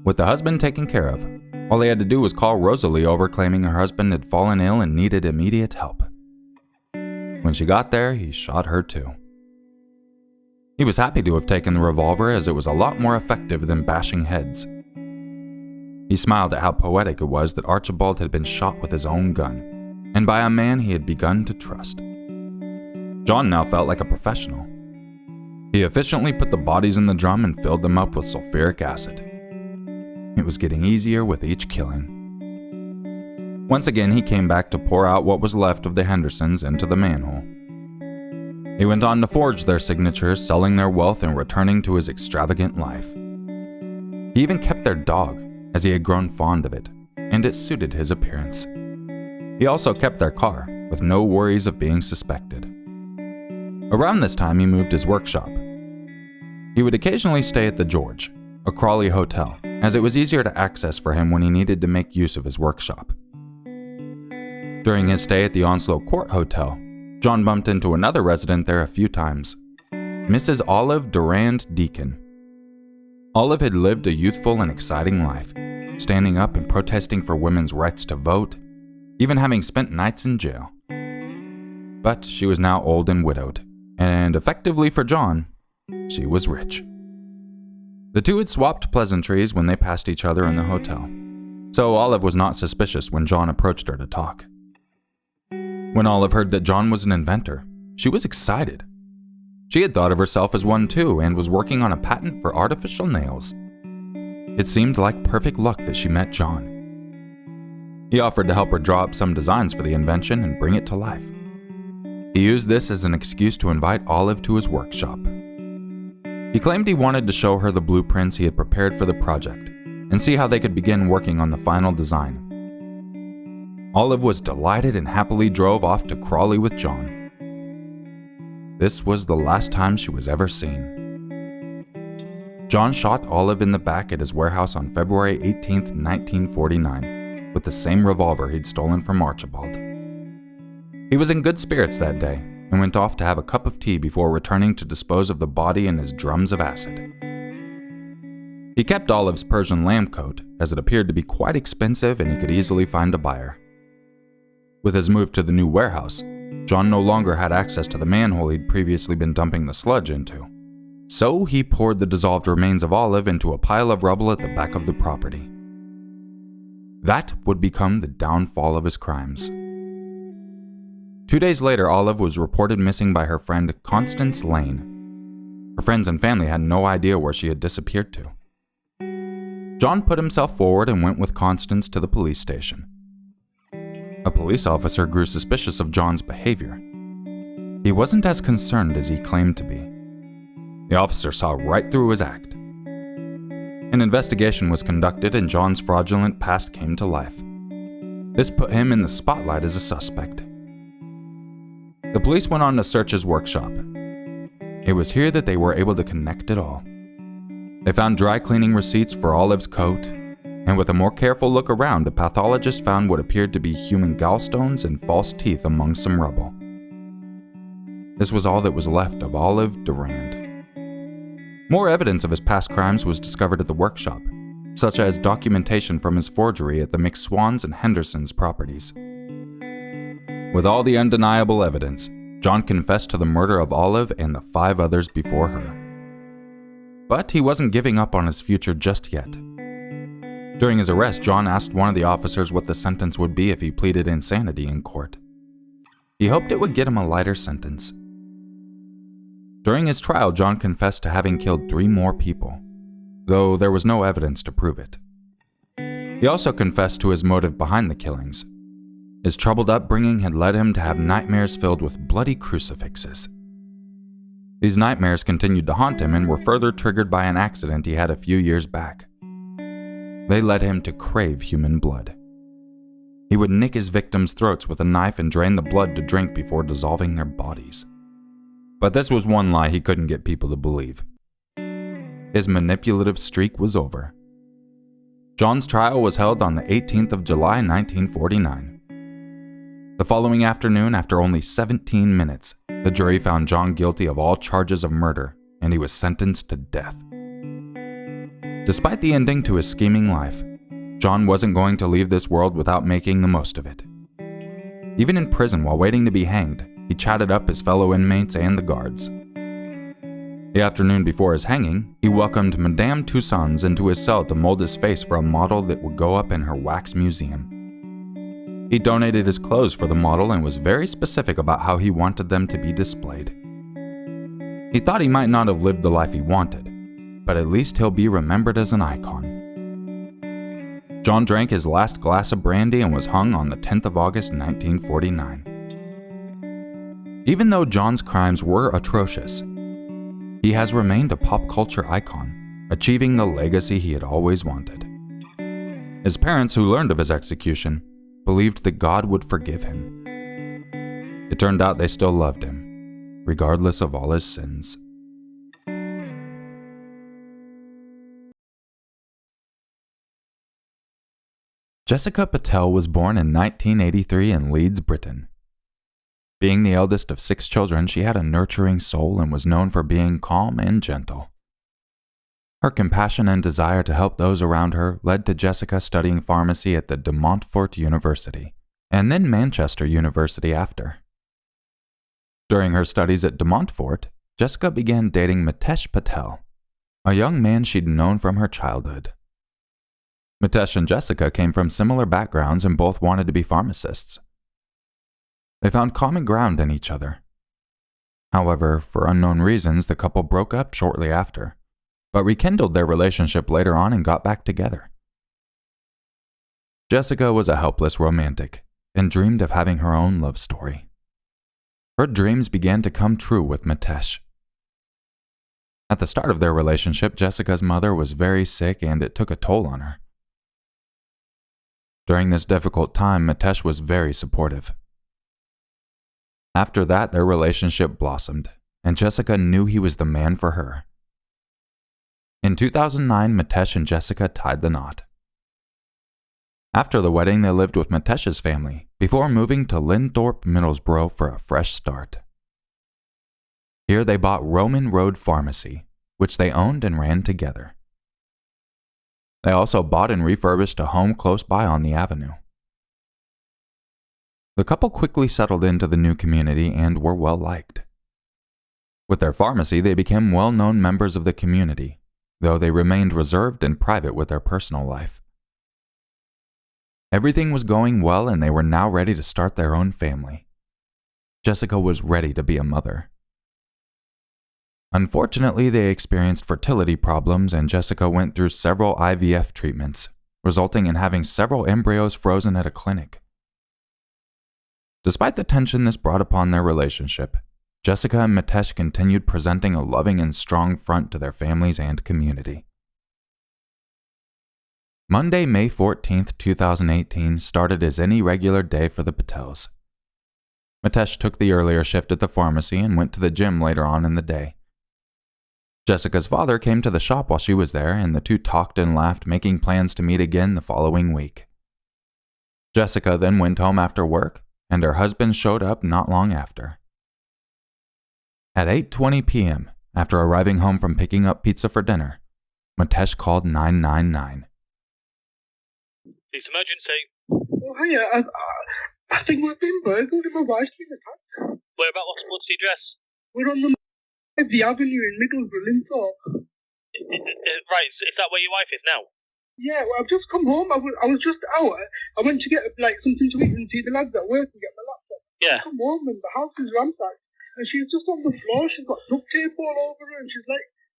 With the husband taken care of, all he had to do was call Rosalie over, claiming her husband had fallen ill and needed immediate help. When she got there, he shot her too. He was happy to have taken the revolver, as it was a lot more effective than bashing heads. He smiled at how poetic it was that Archibald had been shot with his own gun, and by a man he had begun to trust. John now felt like a professional. He efficiently put the bodies in the drum and filled them up with sulfuric acid. It was getting easier with each killing. Once again, he came back to pour out what was left of the Hendersons into the manhole. He went on to forge their signatures, selling their wealth and returning to his extravagant life. He even kept their dog, as he had grown fond of it, and it suited his appearance. He also kept their car, with no worries of being suspected. Around this time, he moved his workshop. He would occasionally stay at the George, a Crawley hotel, as it was easier to access for him when he needed to make use of his workshop. During his stay at the Onslow Court Hotel, John bumped into another resident there a few times, Mrs. Olive Durand Deacon. Olive had lived a youthful and exciting life, standing up and protesting for women's rights to vote, even having spent nights in jail. But she was now old and widowed, and effectively for John, she was rich. The two had swapped pleasantries when they passed each other in the hotel, so Olive was not suspicious when John approached her to talk. When Olive heard that John was an inventor, she was excited. She had thought of herself as one too, and was working on a patent for artificial nails. It seemed like perfect luck that she met John. He offered to help her draw up some designs for the invention and bring it to life. He used this as an excuse to invite Olive to his workshop. He claimed he wanted to show her the blueprints he had prepared for the project and see how they could begin working on the final design. Olive was delighted and happily drove off to Crawley with John. This was the last time she was ever seen. John shot Olive in the back at his warehouse on February 18, 1949, with the same revolver he'd stolen from Archibald. He was in good spirits that day and went off to have a cup of tea before returning to dispose of the body in his drums of acid. He kept Olive's Persian lamb coat, as it appeared to be quite expensive and he could easily find a buyer. With his move to the new warehouse, John no longer had access to the manhole he'd previously been dumping the sludge into. So he poured the dissolved remains of Olive into a pile of rubble at the back of the property. That would become the downfall of his crimes. 2 days later, Olive was reported missing by her friend Constance Lane. Her friends and family had no idea where she had disappeared to. John put himself forward and went with Constance to the police station. A police officer grew suspicious of John's behavior. He wasn't as concerned as he claimed to be. The officer saw right through his act. An investigation was conducted and John's fraudulent past came to life. This put him in the spotlight as a suspect. The police went on to search his workshop. It was here that they were able to connect it all. They found dry cleaning receipts for Olive's coat, and with a more careful look around, a pathologist found what appeared to be human gallstones and false teeth among some rubble. This was all that was left of Olive Durand. More evidence of his past crimes was discovered at the workshop, such as documentation from his forgery at the McSwans and Hendersons properties. With all the undeniable evidence, John confessed to the murder of Olive and the 5 others before her. But he wasn't giving up on his future just yet. During his arrest, John asked one of the officers what the sentence would be if he pleaded insanity in court. He hoped it would get him a lighter sentence. During his trial, John confessed to having killed 3 more people, though there was no evidence to prove it. He also confessed to his motive behind the killings. His troubled upbringing had led him to have nightmares filled with bloody crucifixes. These nightmares continued to haunt him and were further triggered by an accident he had a few years back. They led him to crave human blood. He would nick his victims' throats with a knife and drain the blood to drink before dissolving their bodies. But this was one lie he couldn't get people to believe. His manipulative streak was over. John's trial was held on the 18th of July, 1949. The following afternoon, after only 17 minutes, the jury found John guilty of all charges of murder, and he was sentenced to death. Despite the ending to his scheming life, John wasn't going to leave this world without making the most of it. Even in prison while waiting to be hanged, he chatted up his fellow inmates and the guards. The afternoon before his hanging, he welcomed Madame Tussauds into his cell to mold his face for a model that would go up in her wax museum. He donated his clothes for the model and was very specific about how he wanted them to be displayed. He thought he might not have lived the life he wanted, but at least he'll be remembered as an icon. John drank his last glass of brandy and was hung on the 10th of August 1949. Even though John's crimes were atrocious, he has remained a pop culture icon, achieving the legacy he had always wanted. His parents, who learned of his execution, believed that God would forgive him. It turned out they still loved him, regardless of all his sins. Jessica Patel was born in 1983 in Leeds, Britain. Being the eldest of 6 children, she had a nurturing soul and was known for being calm and gentle. Her compassion and desire to help those around her led to Jessica studying pharmacy at the De Montfort University, and then Manchester University after. During her studies at De Montfort, Jessica began dating Mitesh Patel, a young man she'd known from her childhood. Mitesh and Jessica came from similar backgrounds and both wanted to be pharmacists. They found common ground in each other. However, for unknown reasons, the couple broke up shortly after, but rekindled their relationship later on and got back together. Jessica was a helpless romantic and dreamed of having her own love story. Her dreams began to come true with Mitesh. At the start of their relationship, Jessica's mother was very sick and it took a toll on her. During this difficult time, Mitesh was very supportive. After that, their relationship blossomed, and Jessica knew he was the man for her. In 2009, Mitesh and Jessica tied the knot. After the wedding, they lived with Mitesh's family before moving to Linthorpe, Middlesbrough for a fresh start. Here they bought Roman Road Pharmacy, which they owned and ran together. They also bought and refurbished a home close by on the avenue. The couple quickly settled into the new community and were well liked. With their pharmacy, they became well-known members of the community, though they remained reserved and private with their personal life. Everything was going well and they were now ready to start their own family. Jessica was ready to be a mother. Unfortunately, they experienced fertility problems and Jessica went through several IVF treatments, resulting in having several embryos frozen at a clinic. Despite the tension this brought upon their relationship, Jessica and Mitesh continued presenting a loving and strong front to their families and community. Monday, May 14, 2018 started as any regular day for the Patels. Mitesh took the earlier shift at the pharmacy and went to the gym later on in the day. Jessica's father came to the shop while she was there, and the two talked and laughed, making plans to meet again the following week. Jessica then went home after work, and her husband showed up not long after. At 8:20 p.m., after arriving home from picking up pizza for dinner, Mitesh called 999. It's emergency. Oh, hiya. I think we've been burgled and my wife's been attacked. What's the address? We're on the avenue in Middlesbrough, Linthorpe. Right, is that where your wife is now? Yeah, well, I've just come home. I was just out. I went to get something to eat and see the lads at work and get my laptop. Yeah. I come home and the house is ransacked. And she's just on the floor. She's got duct tape all over her and she's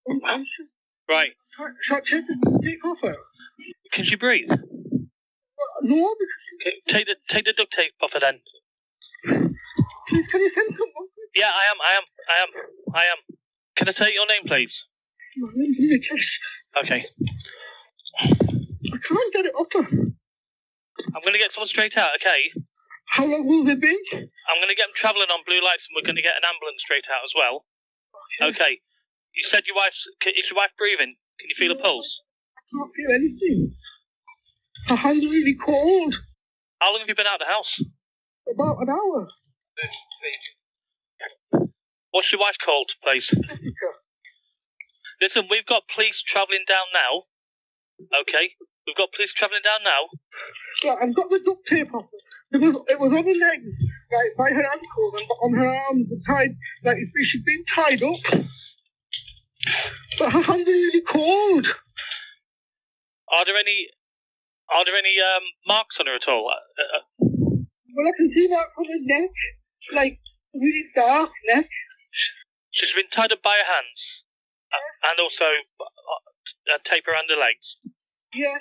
unconscious. Right. Shall I take off her? Can she breathe? No, because take the duct tape off her then. Please, can you send someone? Yeah, I am. Can I take your name, please? My name's Mcculloch. Okay. I can't get it up her. I'm going to get someone straight out, okay? How long will they be? I'm going to get them travelling on blue lights and we're going to get an ambulance straight out as well. Okay. You said is your wife breathing? Can you feel a pulse? I can't feel anything. Her hand's really cold. How long have you been out of the house? About an hour. What's your wife called, please? Jessica. Listen, we've got police travelling down now. Okay? We've got police travelling down now. Yeah, I've got the duct tape off it. Because it was on her legs, like by her ankles, and on her arms, tied, like she's been tied up. But her hands are really cold. Are there any marks on her at all? Well, I can see marks on her neck, like really dark neck. She's been tied up by her hands, and also tape around her legs. Yeah.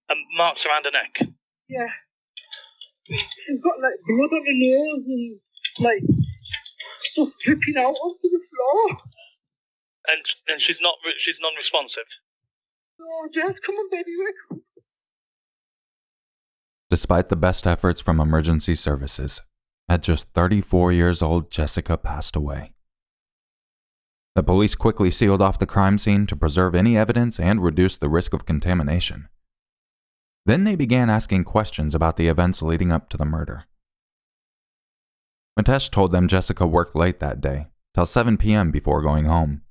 And marks around her neck. Yeah. She's got like blood on her nose and like stuff dripping out onto the floor. And she's non-responsive. Oh, Jess, come on, baby, Rick. Despite the best efforts from emergency services, at just 34 years old, Jessica passed away. The police quickly sealed off the crime scene to preserve any evidence and reduce the risk of contamination. Then they began asking questions about the events leading up to the murder. Mcculloch told them Jessica worked late that day, till 7 p.m. before going home.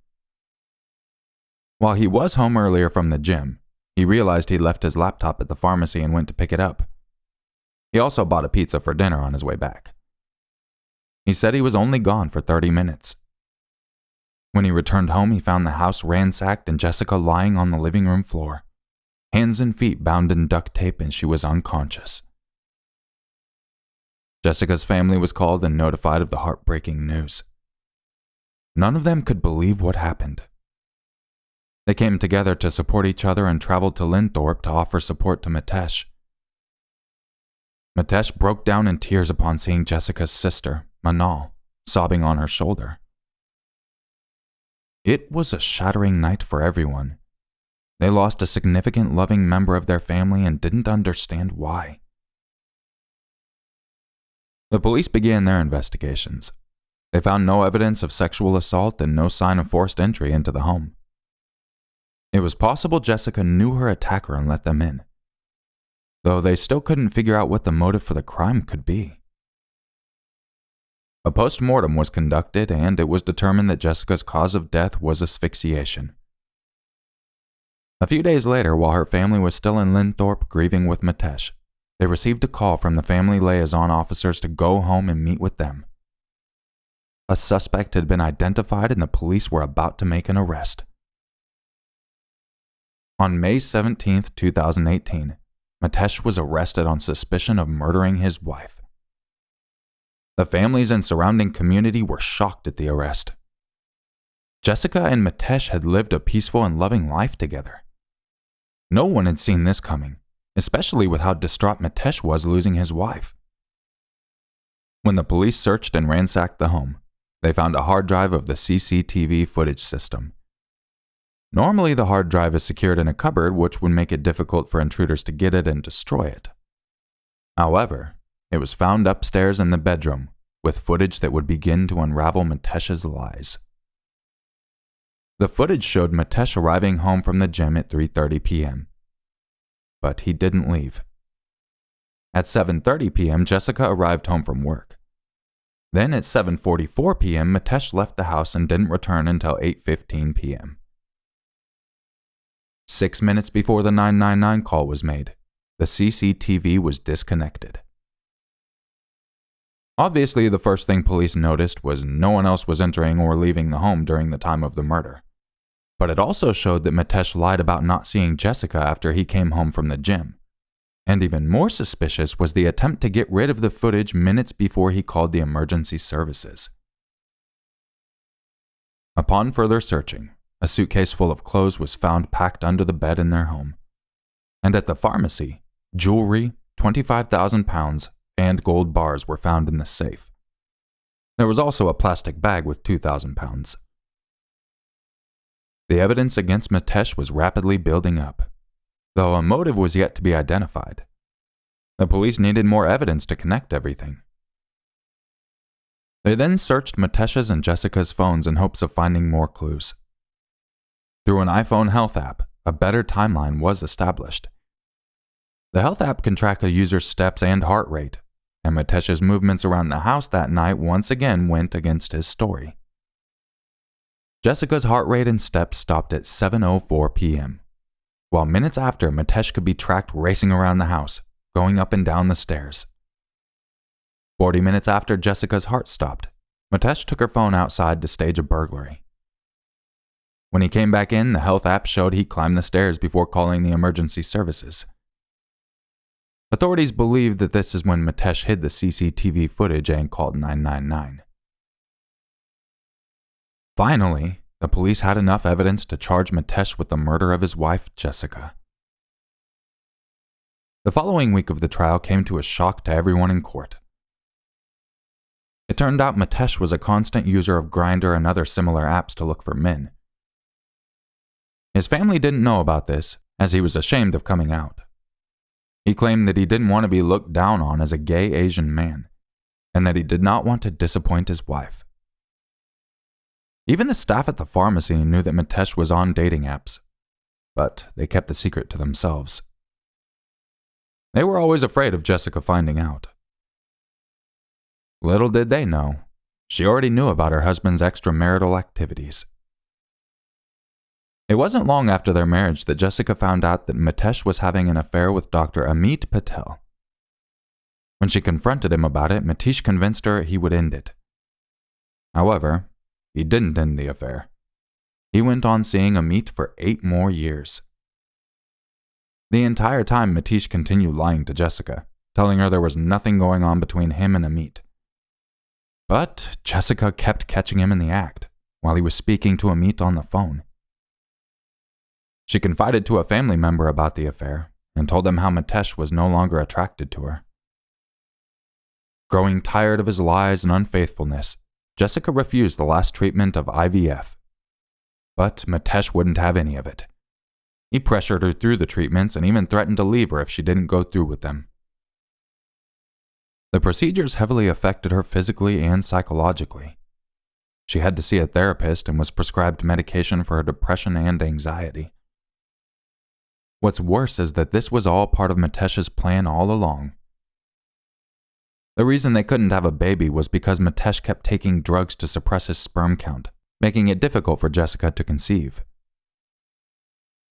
While he was home earlier from the gym, he realized he left his laptop at the pharmacy and went to pick it up. He also bought a pizza for dinner on his way back. He said he was only gone for 30 minutes. When he returned home, he found the house ransacked and Jessica lying on the living room floor, hands and feet bound in duct tape, and she was unconscious. Jessica's family was called and notified of the heartbreaking news. None of them could believe what happened. They came together to support each other and traveled to Linthorpe to offer support to Mcculloch. Mcculloch broke down in tears upon seeing Jessica's sister, Manal, sobbing on her shoulder. It was a shattering night for everyone. They lost a significant loving member of their family and didn't understand why. The police began their investigations. They found no evidence of sexual assault and no sign of forced entry into the home. It was possible Jessica knew her attacker and let them in, though they still couldn't figure out what the motive for the crime could be. A post-mortem was conducted, and it was determined that Jessica's cause of death was asphyxiation. A few days later, while her family was still in Linthorpe grieving with Mcculloch, they received a call from the family liaison officers to go home and meet with them. A suspect had been identified and the police were about to make an arrest. On May 17, 2018, Mcculloch was arrested on suspicion of murdering his wife. The families and surrounding community were shocked at the arrest. Jessica and Mcculloch had lived a peaceful and loving life together. No one had seen this coming, especially with how distraught Mcculloch was losing his wife. When the police searched and ransacked the home, they found a hard drive of the CCTV footage system. Normally, the hard drive is secured in a cupboard, which would make it difficult for intruders to get it and destroy it. However, it was found upstairs in the bedroom, with footage that would begin to unravel Mcculloch's lies. The footage showed Mcculloch arriving home from the gym at 3:30 p.m. But he didn't leave. At 7:30 p.m., Jessica arrived home from work. Then at 7:44 p.m., Mcculloch left the house and didn't return until 8:15 p.m. 6 minutes before the 999 call was made, the CCTV was disconnected. Obviously, the first thing police noticed was no one else was entering or leaving the home during the time of the murder. But it also showed that Mcculloch lied about not seeing Jessica after he came home from the gym. And even more suspicious was the attempt to get rid of the footage minutes before he called the emergency services. Upon further searching, a suitcase full of clothes was found packed under the bed in their home. And at the pharmacy, jewelry, 25,000 pounds, and gold bars were found in the safe. There was also a plastic bag with 2,000 pounds. The evidence against Mcculloch was rapidly building up, though a motive was yet to be identified. The police needed more evidence to connect everything. They then searched Mcculloch's and Jessica's phones in hopes of finding more clues. Through an iPhone health app, a better timeline was established. The health app can track a user's steps and heart rate, and Mitesh's movements around the house that night once again went against his story. Jessica's heart rate and steps stopped at 7:04 p.m., while minutes after, Mcculloch could be tracked racing around the house, going up and down the stairs. 40 minutes after Jessica's heart stopped, Mcculloch took her phone outside to stage a burglary. When he came back in, the health app showed he climbed the stairs before calling the emergency services. Authorities believe that this is when Mcculloch hid the CCTV footage and called 999. Finally, the police had enough evidence to charge Mcculloch with the murder of his wife, Jessica. The following week of the trial came to a shock to everyone in court. It turned out Mcculloch was a constant user of Grindr and other similar apps to look for men. His family didn't know about this, as he was ashamed of coming out. He claimed that he didn't want to be looked down on as a gay Asian man, and that he did not want to disappoint his wife. Even the staff at the pharmacy knew that Mcculloch was on dating apps, but they kept the secret to themselves. They were always afraid of Jessica finding out. Little did they know, she already knew about her husband's extramarital activities. It wasn't long after their marriage that Jessica found out that Mcculloch was having an affair with Dr. Amit Patel. When she confronted him about it, Mcculloch convinced her he would end it. However, he didn't end the affair. He went on seeing Amit for 8 more years. The entire time, Mcculloch continued lying to Jessica, telling her there was nothing going on between him and Amit. But Jessica kept catching him in the act, while he was speaking to Amit on the phone. She confided to a family member about the affair, and told them how Mcculloch was no longer attracted to her. Growing tired of his lies and unfaithfulness, Jessica refused the last treatment of IVF. But Mcculloch wouldn't have any of it. He pressured her through the treatments and even threatened to leave her if she didn't go through with them. The procedures heavily affected her physically and psychologically. She had to see a therapist and was prescribed medication for her depression and anxiety. What's worse is that this was all part of Mcculloch's plan all along. The reason they couldn't have a baby was because Mcculloch kept taking drugs to suppress his sperm count, making it difficult for Jessica to conceive.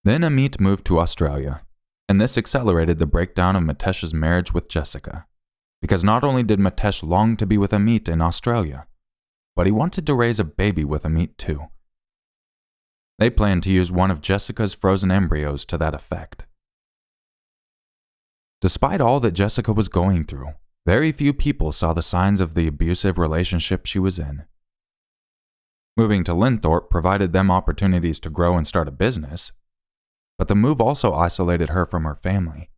Then Amit moved to Australia, and this accelerated the breakdown of Mcculloch's marriage with Jessica, because not only did Mcculloch long to be with Amit in Australia, but he wanted to raise a baby with Amit too. They planned to use one of Jessica's frozen embryos to that effect. Despite all that Jessica was going through, very few people saw the signs of the abusive relationship she was in. Moving to Linthorpe provided them opportunities to grow and start a business, but the move also isolated her from her family.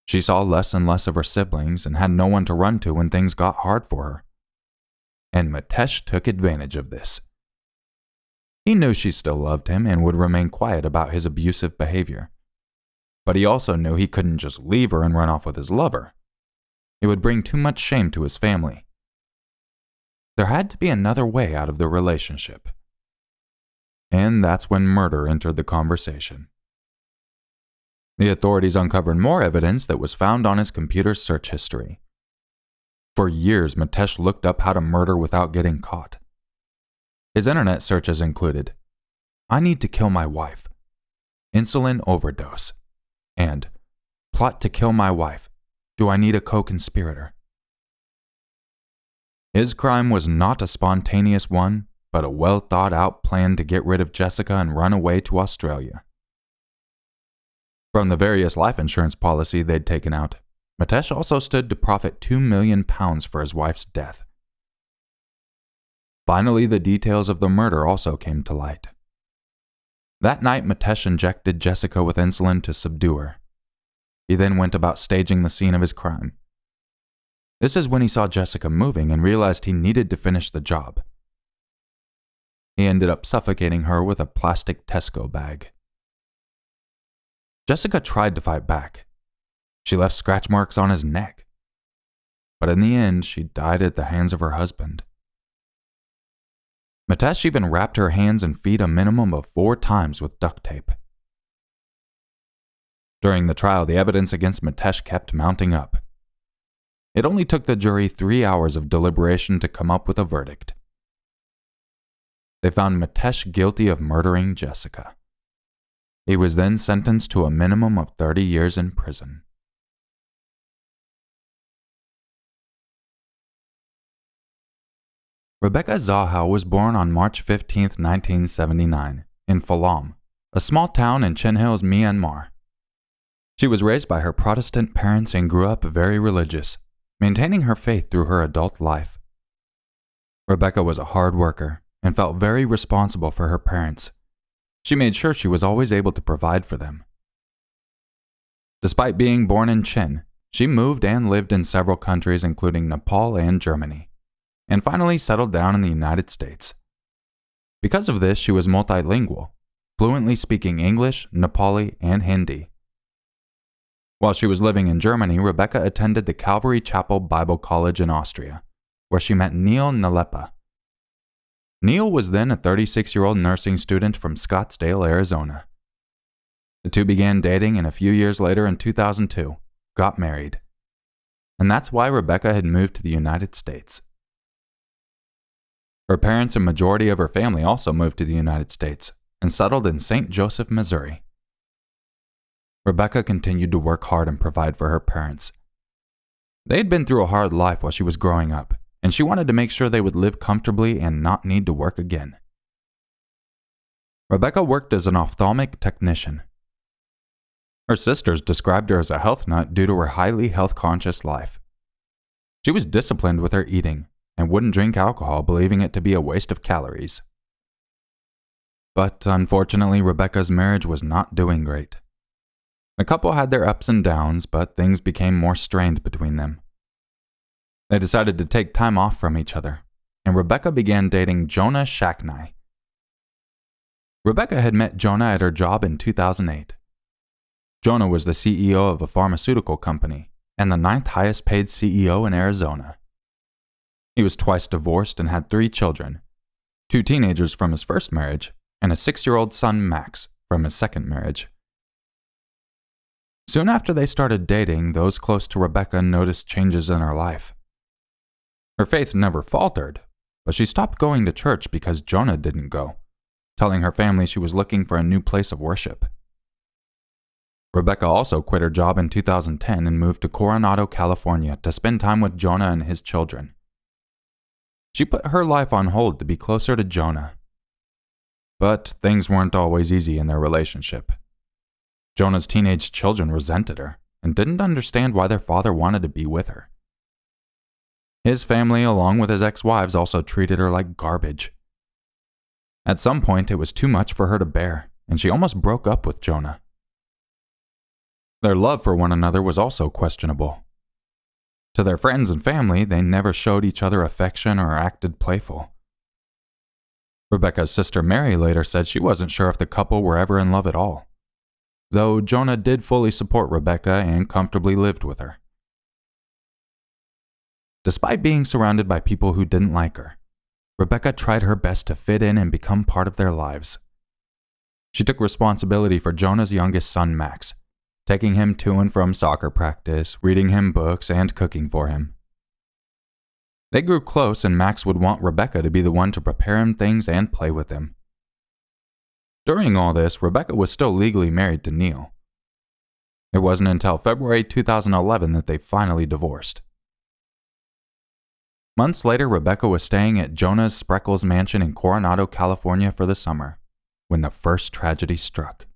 She saw less and less of her siblings and had no one to run to when things got hard for her. And Mcculloch took advantage of this. He knew she still loved him and would remain quiet about his abusive behavior. But he also knew he couldn't just leave her and run off with his lover. It would bring too much shame to his family. There had to be another way out of the relationship. And that's when murder entered the conversation. The authorities uncovered more evidence that was found on his computer's search history. For years, Mcculloch looked up how to murder without getting caught. His internet searches included, "I need to kill my wife," "insulin overdose," and "plot to kill my wife. Do I need a co-conspirator?" His crime was not a spontaneous one, but a well-thought-out plan to get rid of Jessica and run away to Australia. From the various life insurance policy they'd taken out, Mcculloch also stood to profit £2 million for his wife's death. Finally, the details of the murder also came to light. That night, Mcculloch injected Jessica with insulin to subdue her. He then went about staging the scene of his crime. This is when he saw Jessica moving and realized he needed to finish the job. He ended up suffocating her with a plastic Tesco bag. Jessica tried to fight back. She left scratch marks on his neck. But in the end, she died at the hands of her husband. Mcculloch even wrapped her hands and feet a minimum of 4 times with duct tape. During the trial, the evidence against Mcculloch kept mounting up. It only took the jury 3 hours of deliberation to come up with a verdict. They found Mcculloch guilty of murdering Jessica. He was then sentenced to a minimum of 30 years in prison. Rebecca Zaha was born on March 15, 1979, in Phalam, a small town in Chin Hills, Myanmar. She was raised by her Protestant parents and grew up very religious, maintaining her faith through her adult life. Rebecca was a hard worker and felt very responsible for her parents. She made sure she was always able to provide for them. Despite being born in Chin, she moved and lived in several countries including Nepal and Germany, and finally settled down in the United States. Because of this, she was multilingual, fluently speaking English, Nepali, and Hindi. While she was living in Germany, Rebecca attended the Calvary Chapel Bible College in Austria, where she met Neil Nalepa. Neil was then a 36-year-old nursing student from Scottsdale, Arizona. The two began dating and a few years later in 2002, got married. And that's why Rebecca had moved to the United States. Her parents and majority of her family also moved to the United States and settled in St. Joseph, Missouri. Rebecca continued to work hard and provide for her parents. They had been through a hard life while she was growing up, and she wanted to make sure they would live comfortably and not need to work again. Rebecca worked as an ophthalmic technician. Her sisters described her as a health nut due to her highly health-conscious life. She was disciplined with her eating and wouldn't drink alcohol, believing it to be a waste of calories. But unfortunately, Rebecca's marriage was not doing great. The couple had their ups and downs, but things became more strained between them. They decided to take time off from each other, and Rebecca began dating Jonah Shacknai. Rebecca had met Jonah at her job in 2008. Jonah was the CEO of a pharmaceutical company and the 9th highest paid CEO in Arizona. He was twice divorced and had 3 children, 2 teenagers from his first marriage and a 6-year-old son, Max, from his second marriage. Soon after they started dating, those close to Rebecca noticed changes in her life. Her faith never faltered, but she stopped going to church because Jonah didn't go, telling her family she was looking for a new place of worship. Rebecca also quit her job in 2010 and moved to Coronado, California to spend time with Jonah and his children. She put her life on hold to be closer to Jonah. But things weren't always easy in their relationship. Jonah's teenage children resented her and didn't understand why their father wanted to be with her. His family, along with his ex-wives, also treated her like garbage. At some point, it was too much for her to bear, and she almost broke up with Jonah. Their love for one another was also questionable. To their friends and family, they never showed each other affection or acted playful. Rebecca's sister Mary later said she wasn't sure if the couple were ever in love at all, though Jonah did fully support Rebecca and comfortably lived with her. Despite being surrounded by people who didn't like her, Rebecca tried her best to fit in and become part of their lives. She took responsibility for Jonah's youngest son, Max, taking him to and from soccer practice, reading him books, and cooking for him. They grew close, and Max would want Rebecca to be the one to prepare him things and play with him. During all this, Rebecca was still legally married to Neil. It wasn't until February 2011 that they finally divorced. Months later, Rebecca was staying at Jonah's Spreckles mansion in Coronado, California for the summer, when the first tragedy struck.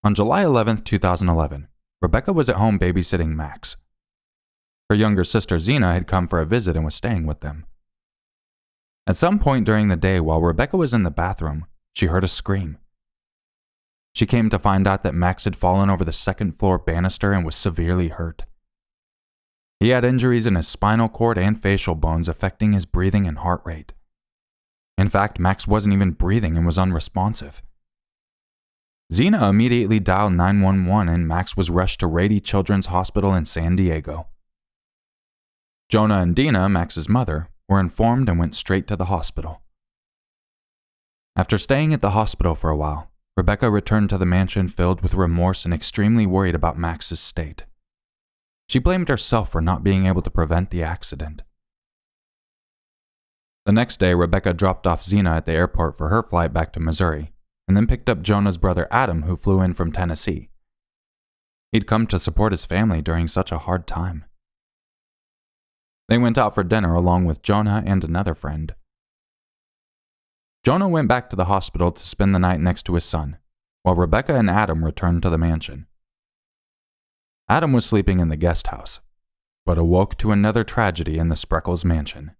On July 11, 2011, Rebecca was at home babysitting Max. Her younger sister Zena had come for a visit and was staying with them. At some point during the day while Rebecca was in the bathroom, she heard a scream. She came to find out that Max had fallen over the second-floor banister and was severely hurt. He had injuries in his spinal cord and facial bones affecting his breathing and heart rate. In fact, Max wasn't even breathing and was unresponsive. Zena immediately dialed 911 and Max was rushed to Rady Children's Hospital in San Diego. Jonah and Dina, Max's mother, were informed and went straight to the hospital. After staying at the hospital for a while, Rebecca returned to the mansion filled with remorse and extremely worried about Max's state. She blamed herself for not being able to prevent the accident. The next day, Rebecca dropped off Zena at the airport for her flight back to Missouri, and then picked up Jonah's brother Adam, who flew in from Tennessee. He'd come to support his family during such a hard time. They went out for dinner along with Jonah and another friend. Jonah went back to the hospital to spend the night next to his son, while Rebecca and Adam returned to the mansion. Adam was sleeping in the guest house, but awoke to another tragedy in the Spreckles mansion.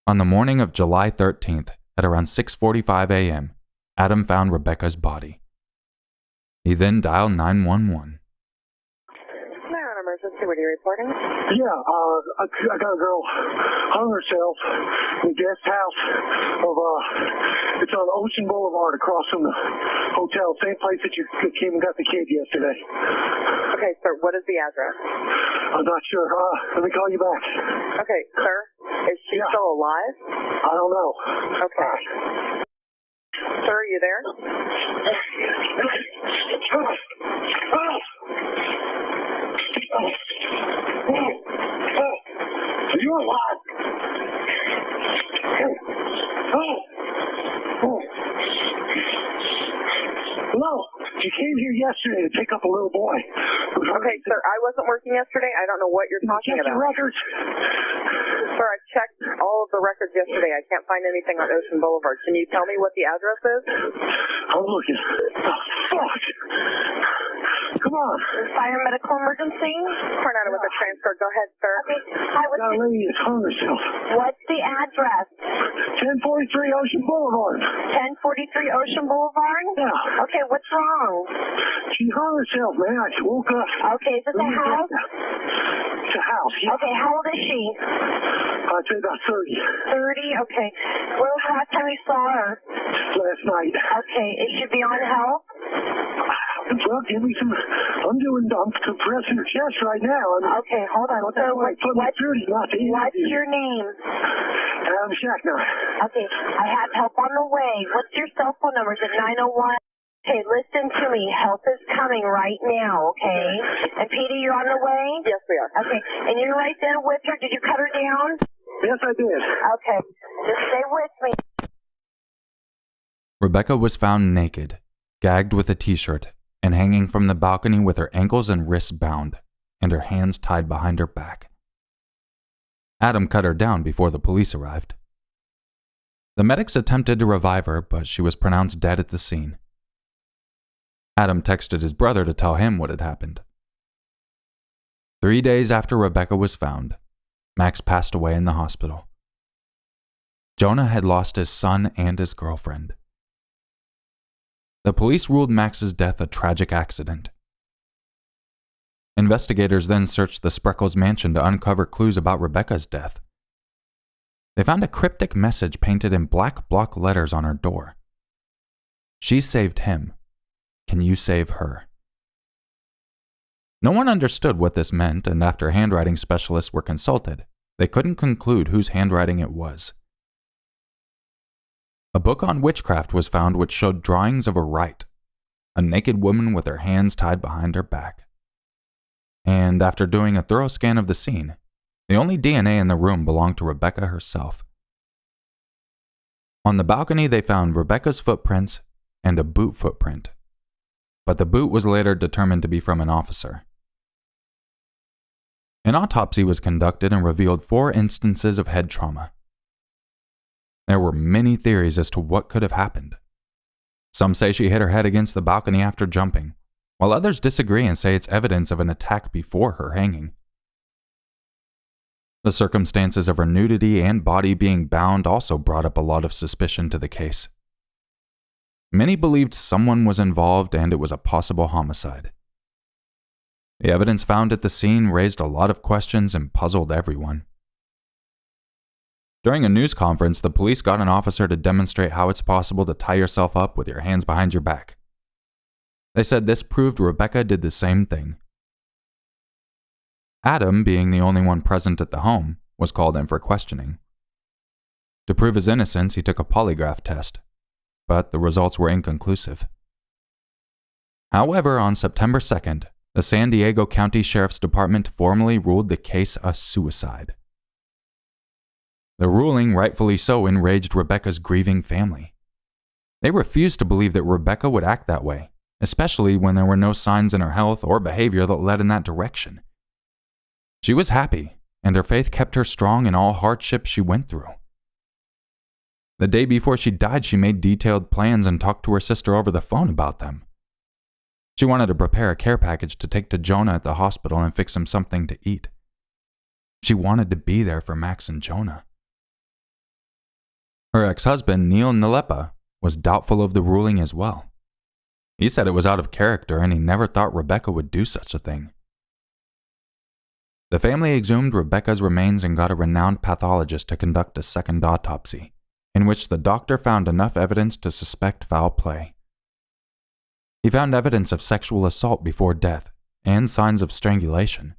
On the morning of July 13th, at around 6:45 a.m., Adam found Rebecca's body. He then dialed 911. Emergency, what are you reporting? Yeah, I got a girl hung herself in the guest house of, it's on Ocean Boulevard across from the hotel, same place that you came and got the kid yesterday. Okay, sir, what is the address? I'm not sure. Let me call you back. Okay, sir, is she still alive? I don't know. Okay. Sir, are you there? Are you alive? Hello? You came here yesterday to pick up a little boy. Okay, sir, I wasn't working yesterday. I don't know what you're talking about. Check your records. Sir, I checked all of the records yesterday. I can't find anything on Ocean Boulevard. Can you tell me what the address is? I'm looking. Oh, fuck. Come on. Fire medical emergency? Coronado with a transfer. Go ahead, sir. Okay. Hi, what's that lady is hung herself. What's the address? 1043 Ocean Boulevard. 1043 Ocean Boulevard? Yeah. Okay, what's wrong? She hung herself, man. I woke up. Okay, is this a house? It's a house. Yeah. Okay, how old is she? I'd say about 30. 30? Okay. When was the last time you saw her? Last night. Okay, is she beyond help? Well, give me some. I'm compressing her chest right now. Okay, hold on. What's your name? Adam Shackner. Okay, I have help on the way. What's your cell phone number? Is it 901? Okay, listen to me. Help is coming right now, okay? And Peter, you're on the way? Yes, we are. Okay, and you're right there with her. Did you cut her down? Yes, I did. Okay, just stay with me. Rebecca was found naked, gagged with a t-shirt, and hanging from the balcony with her ankles and wrists bound, and her hands tied behind her back. Adam cut her down before the police arrived. The medics attempted to revive her, but she was pronounced dead at the scene. Adam texted his brother to tell him what had happened. 3 days after Rebecca was found, Max passed away in the hospital. Jonah had lost his son and his girlfriend. The police ruled Max's death a tragic accident. Investigators then searched the Spreckles mansion to uncover clues about Rebecca's death. They found a cryptic message painted in black block letters on her door. She saved him. Can you save her? No one understood what this meant, and after handwriting specialists were consulted, they couldn't conclude whose handwriting it was. A book on witchcraft was found which showed drawings of a rite, a naked woman with her hands tied behind her back. And after doing a thorough scan of the scene, the only DNA in the room belonged to Rebecca herself. On the balcony, they found Rebecca's footprints and a boot footprint, but the boot was later determined to be from an officer. An autopsy was conducted and revealed 4 instances of head trauma. There were many theories as to what could have happened. Some say she hit her head against the balcony after jumping, while others disagree and say it's evidence of an attack before her hanging. The circumstances of her nudity and body being bound also brought up a lot of suspicion to the case. Many believed someone was involved and it was a possible homicide. The evidence found at the scene raised a lot of questions and puzzled everyone. During a news conference, the police got an officer to demonstrate how it's possible to tie yourself up with your hands behind your back. They said this proved Rebecca did the same thing. Adam, being the only one present at the home, was called in for questioning. To prove his innocence, he took a polygraph test, but the results were inconclusive. However, on September 2nd, the San Diego County Sheriff's Department formally ruled the case a suicide. The ruling, rightfully so, enraged Rebecca's grieving family. They refused to believe that Rebecca would act that way, especially when there were no signs in her health or behavior that led in that direction. She was happy, and her faith kept her strong in all hardships she went through. The day before she died, she made detailed plans and talked to her sister over the phone about them. She wanted to prepare a care package to take to Jonah at the hospital and fix him something to eat. She wanted to be there for Max and Jonah. Her ex-husband, Neil Nalepa, was doubtful of the ruling as well. He said it was out of character and he never thought Rebecca would do such a thing. The family exhumed Rebecca's remains and got a renowned pathologist to conduct a second autopsy, in which the doctor found enough evidence to suspect foul play. He found evidence of sexual assault before death and signs of strangulation.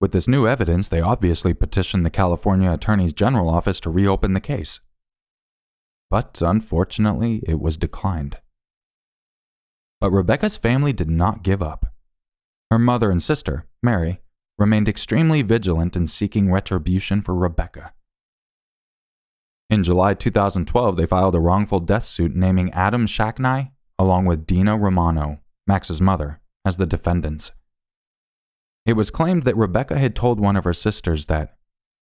With this new evidence, they obviously petitioned the California Attorney General's office to reopen the case. But unfortunately, it was declined. But Rebecca's family did not give up. Her mother and sister, Mary, remained extremely vigilant in seeking retribution for Rebecca. In July 2012, they filed a wrongful death suit naming Adam Shacknai, along with Dina Romano, Max's mother, as the defendants. It was claimed that Rebecca had told one of her sisters that,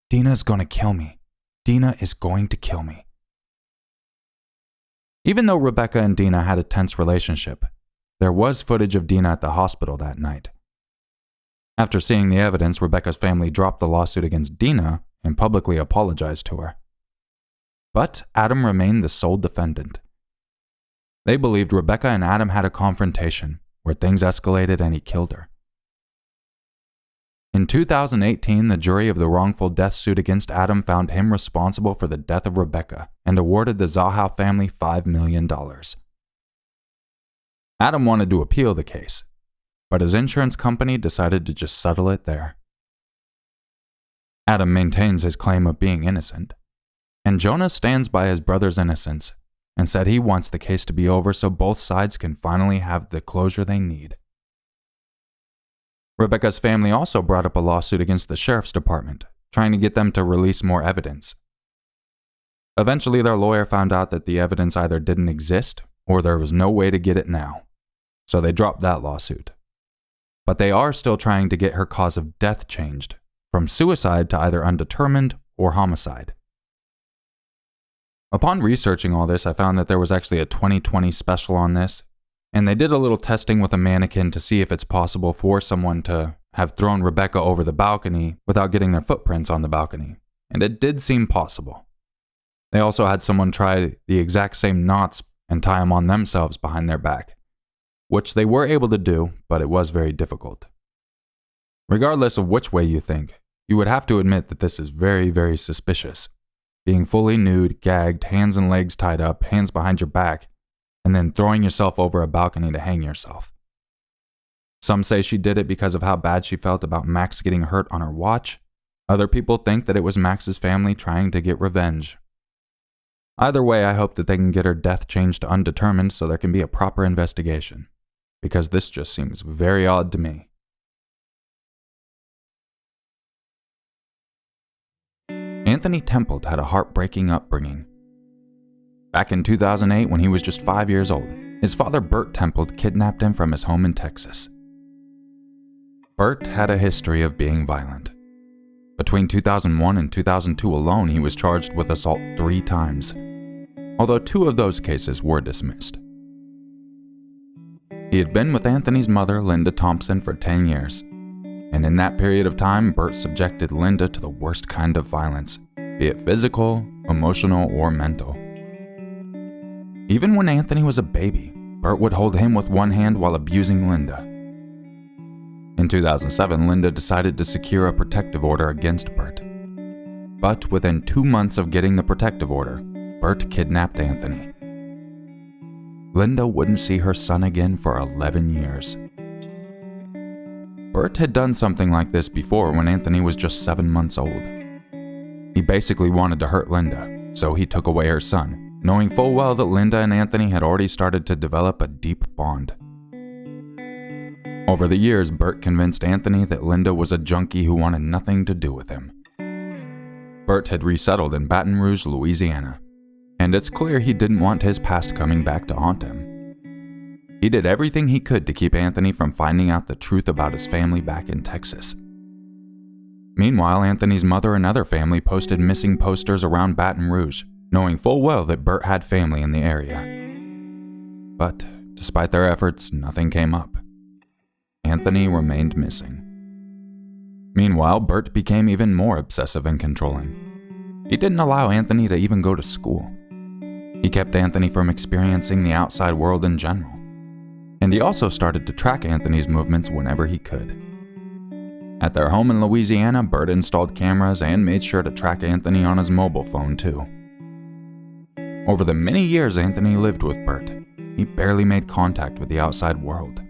"Dina's going to kill me. Dina is going to kill me." Even though Rebecca and Dina had a tense relationship, there was footage of Dina at the hospital that night. After seeing the evidence, Rebecca's family dropped the lawsuit against Dina and publicly apologized to her. But Adam remained the sole defendant. They believed Rebecca and Adam had a confrontation where things escalated and he killed her. In 2018, the jury of the wrongful death suit against Adam found him responsible for the death of Rebecca and awarded the Zaha family $5 million. Adam wanted to appeal the case, but his insurance company decided to just settle it there. Adam maintains his claim of being innocent, and Jonah stands by his brother's innocence and said he wants the case to be over so both sides can finally have the closure they need. Rebecca's family also brought up a lawsuit against the sheriff's department, trying to get them to release more evidence. Eventually, their lawyer found out that the evidence either didn't exist or there was no way to get it now, so they dropped that lawsuit. But they are still trying to get her cause of death changed from suicide to either undetermined or homicide. Upon researching all this, I found that there was actually a 2020 special on this, and they did a little testing with a mannequin to see if it's possible for someone to have thrown Rebecca over the balcony without getting their footprints on the balcony, and it did seem possible. They also had someone try the exact same knots and tie them on themselves behind their back, which they were able to do, but it was very difficult. Regardless of which way you think, you would have to admit that this is very, very suspicious. Being fully nude, gagged, hands and legs tied up, hands behind your back, and then throwing yourself over a balcony to hang yourself. Some say she did it because of how bad she felt about Max getting hurt on her watch. Other people think that it was Max's family trying to get revenge. Either way, I hope that they can get her death changed to undetermined so there can be a proper investigation, because this just seems very odd to me. Anthony Templet had a heartbreaking upbringing. Back in 2008, when he was just 5 years old, his father Bert Templet kidnapped him from his home in Texas. Bert had a history of being violent. Between 2001 and 2002 alone, he was charged with assault 3 times, although 2 of those cases were dismissed. He had been with Anthony's mother, Linda Thompson, for 10 years, and in that period of time, Bert subjected Linda to the worst kind of violence, be it physical, emotional, or mental. Even when Anthony was a baby, Bert would hold him with one hand while abusing Linda. In 2007, Linda decided to secure a protective order against Bert. But within 2 months of getting the protective order, Bert kidnapped Anthony. Linda wouldn't see her son again for 11 years. Bert had done something like this before when Anthony was just 7 months old. He basically wanted to hurt Linda, so he took away her son, knowing full well that Linda and Anthony had already started to develop a deep bond. Over the years, Bert convinced Anthony that Linda was a junkie who wanted nothing to do with him. Bert had resettled in Baton Rouge, Louisiana, and it's clear he didn't want his past coming back to haunt him. He did everything he could to keep Anthony from finding out the truth about his family back in Texas. Meanwhile, Anthony's mother and other family posted missing posters around Baton Rouge, knowing full well that Bert had family in the area. But despite their efforts, nothing came up. Anthony remained missing. Meanwhile, Bert became even more obsessive and controlling. He didn't allow Anthony to even go to school. He kept Anthony from experiencing the outside world in general. And he also started to track Anthony's movements whenever he could. At their home in Louisiana, Bert installed cameras and made sure to track Anthony on his mobile phone too. Over the many years Anthony lived with Bert, he barely made contact with the outside world.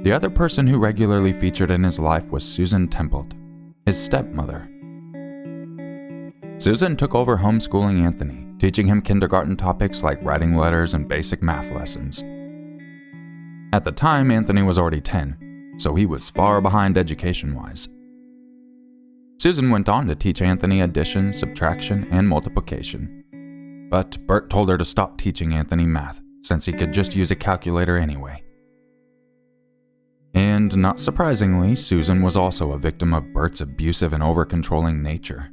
The other person who regularly featured in his life was Susan Tempelt, his stepmother. Susan took over homeschooling Anthony, teaching him kindergarten topics like writing letters and basic math lessons. At the time, Anthony was already 10, so he was far behind education-wise. Susan went on to teach Anthony addition, subtraction, and multiplication. But Bert told her to stop teaching Anthony math, since he could just use a calculator anyway. And not surprisingly, Susan was also a victim of Bert's abusive and over-controlling nature.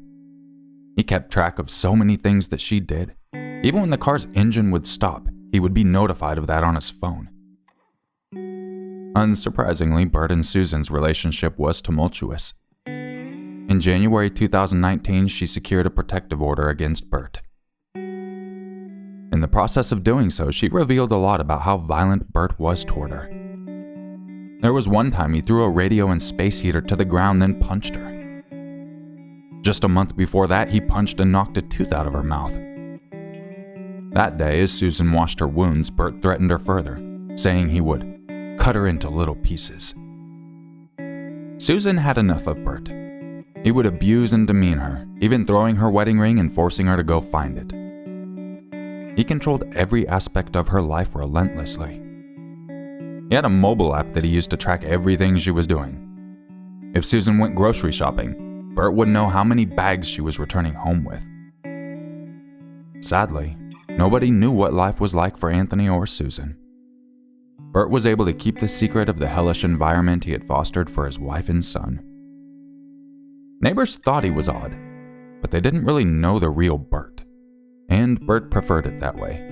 He kept track of so many things that she did. Even when the car's engine would stop, he would be notified of that on his phone. Unsurprisingly, Bert and Susan's relationship was tumultuous. In January 2019, she secured a protective order against Bert. In the process of doing so, she revealed a lot about how violent Bert was toward her. There was one time he threw a radio and space heater to the ground, then punched her. Just a month before that, he punched and knocked a tooth out of her mouth. That day, as Susan washed her wounds, Bert threatened her further, saying he would cut her into little pieces. Susan had enough of Bert. He would abuse and demean her, even throwing her wedding ring and forcing her to go find it. He controlled every aspect of her life relentlessly. He had a mobile app that he used to track everything she was doing. If Susan went grocery shopping, Bert would know how many bags she was returning home with. Sadly, nobody knew what life was like for Anthony or Susan. Bert was able to keep the secret of the hellish environment he had fostered for his wife and son. Neighbors thought he was odd, but they didn't really know the real Bert, and Bert preferred it that way.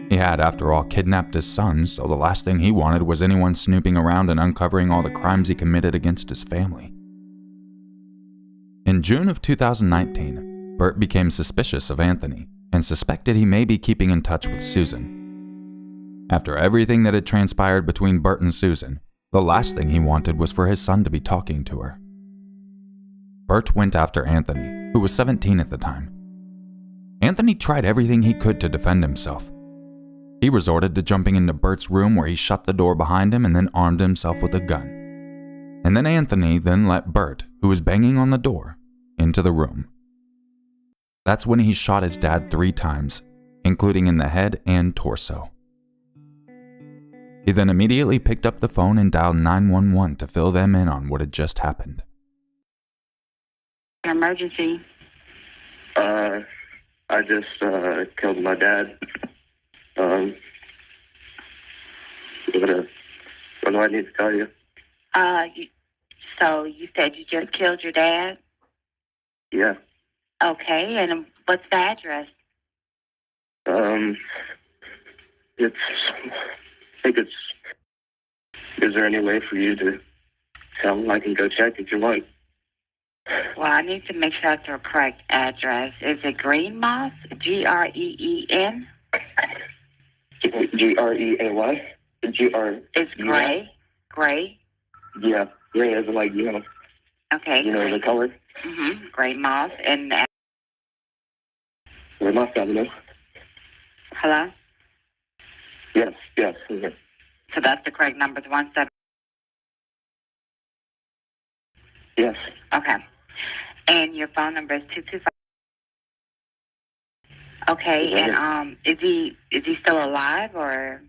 He had, after all, kidnapped his son, so the last thing he wanted was anyone snooping around and uncovering all the crimes he committed against his family. In June of 2019, Bert became suspicious of Anthony and suspected he may be keeping in touch with Susan. After everything that had transpired between Bert and Susan, the last thing he wanted was for his son to be talking to her. Bert went after Anthony, who was 17 at the time. Anthony tried everything he could to defend himself. He resorted to jumping into Bert's room where he shut the door behind him and then armed himself with a gun. And then Anthony let Bert, who was banging on the door, into the room. That's when he shot his dad 3 times, including in the head and torso. He then immediately picked up the phone and dialed 911 to fill them in on what had just happened. An emergency. I just killed my dad. What do I need to tell you? So you said you just killed your dad? Yeah. Okay, and what's the address? Is there any way for you to tell him? I can go check if you like. Well, I need to make sure that's the correct address. Is it Green Moss? Green? Grey? It's gray. Gray? Yeah, gray as in like, you know. Okay. You know the color? Mm-hmm. Gray Moss and... Gray Moss Avenue. Hello? Yes. Mm-hmm. So that's the correct number, 17... Yes. Okay. And your phone number is 225... Okay, and is he still alive, or?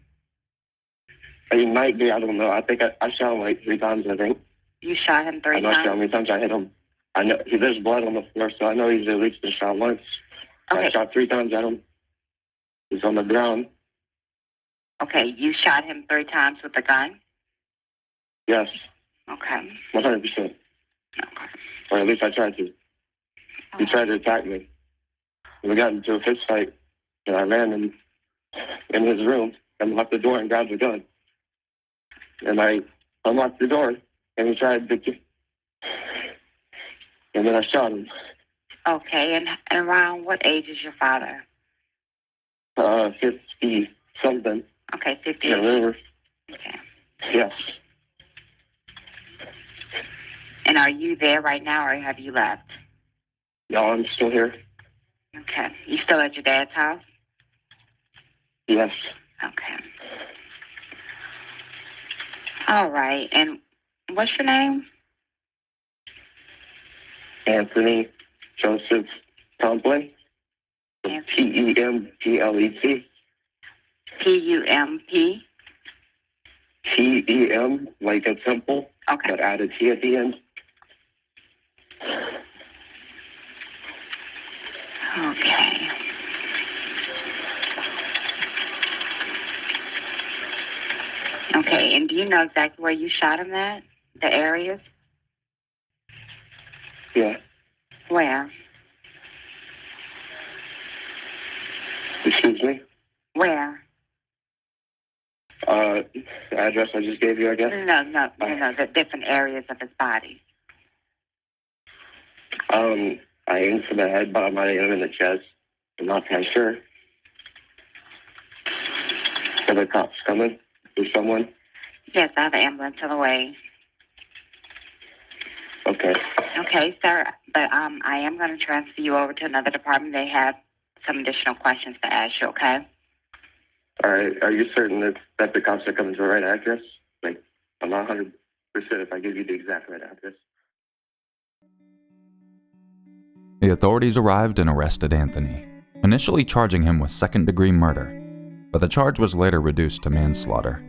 He might be, I don't know. I think I shot him like 3 times, I think. You shot him 3 I'm not times? sure how many times I hit him. I know there's blood on the floor, so I know he's at least been shot once. Okay. I shot 3 times at him. He's on the ground. Okay, you shot him 3 times with a gun? Yes. Okay. 100%. Okay. Or at least I tried to. He tried to attack me. We got into a fist fight, and I ran in his room and locked the door and grabbed the gun. And I unlocked the door, and he tried to... And then I shot him. Okay, and around what age is your father? 50-something. Okay, 50. Yeah, remember? Okay. Yes. And are you there right now, or have you left? No, I'm still here. Okay. You still at your dad's house? Yes. Okay. All right, and what's your name? Anthony Joseph Tomplin. P-E-M-G-L-E-T. P-U-M-P? T-E-M, like a temple, okay, but add a T at the end. Okay. Okay, and do you know exactly where you shot him at? The areas? Yeah. Where? Excuse me? Where? The address I just gave you, I guess? No, the different areas of his body. I aimed for the head, but I might have him in the chest. I'm not quite sure. Are the cops coming? Is someone? Yes, I have an ambulance on the way. Okay. Okay, sir, but I am going to transfer you over to another department. They have some additional questions to ask you, okay? All right. Are you certain that the cops are coming to the right address? Like, I'm not 100% if I give you the exact right address. The authorities arrived and arrested Anthony, initially charging him with second-degree murder, but the charge was later reduced to manslaughter.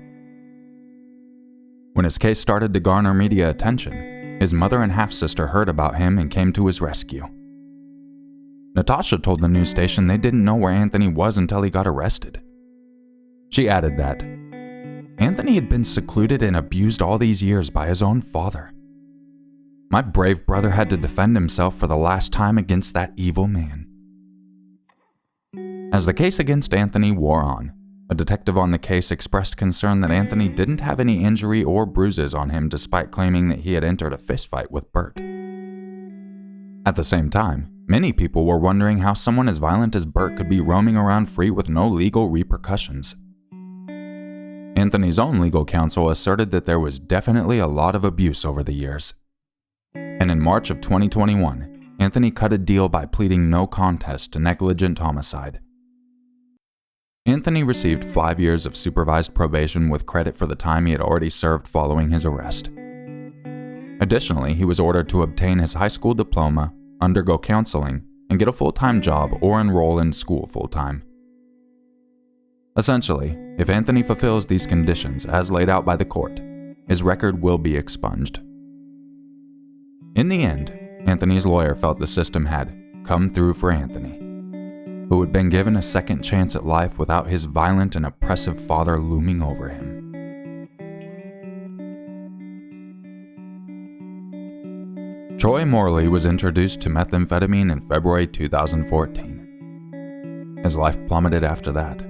When his case started to garner media attention, his mother and half-sister heard about him and came to his rescue. Natasha told the news station they didn't know where Anthony was until he got arrested. She added that Anthony had been secluded and abused all these years by his own father. My brave brother had to defend himself for the last time against that evil man. As the case against Anthony wore on, a detective on the case expressed concern that Anthony didn't have any injury or bruises on him despite claiming that he had entered a fistfight with Bert. At the same time, many people were wondering how someone as violent as Bert could be roaming around free with no legal repercussions. Anthony's own legal counsel asserted that there was definitely a lot of abuse over the years. And in March of 2021, Anthony cut a deal by pleading no contest to negligent homicide. Anthony received 5 years of supervised probation with credit for the time he had already served following his arrest. Additionally, he was ordered to obtain his high school diploma, undergo counseling, and get a full-time job or enroll in school full-time. Essentially, if Anthony fulfills these conditions as laid out by the court, his record will be expunged. In the end, Anthony's lawyer felt the system had come through for Anthony, who had been given a second chance at life without his violent and oppressive father looming over him. Troy Morley was introduced to methamphetamine in February 2014. His life plummeted after that.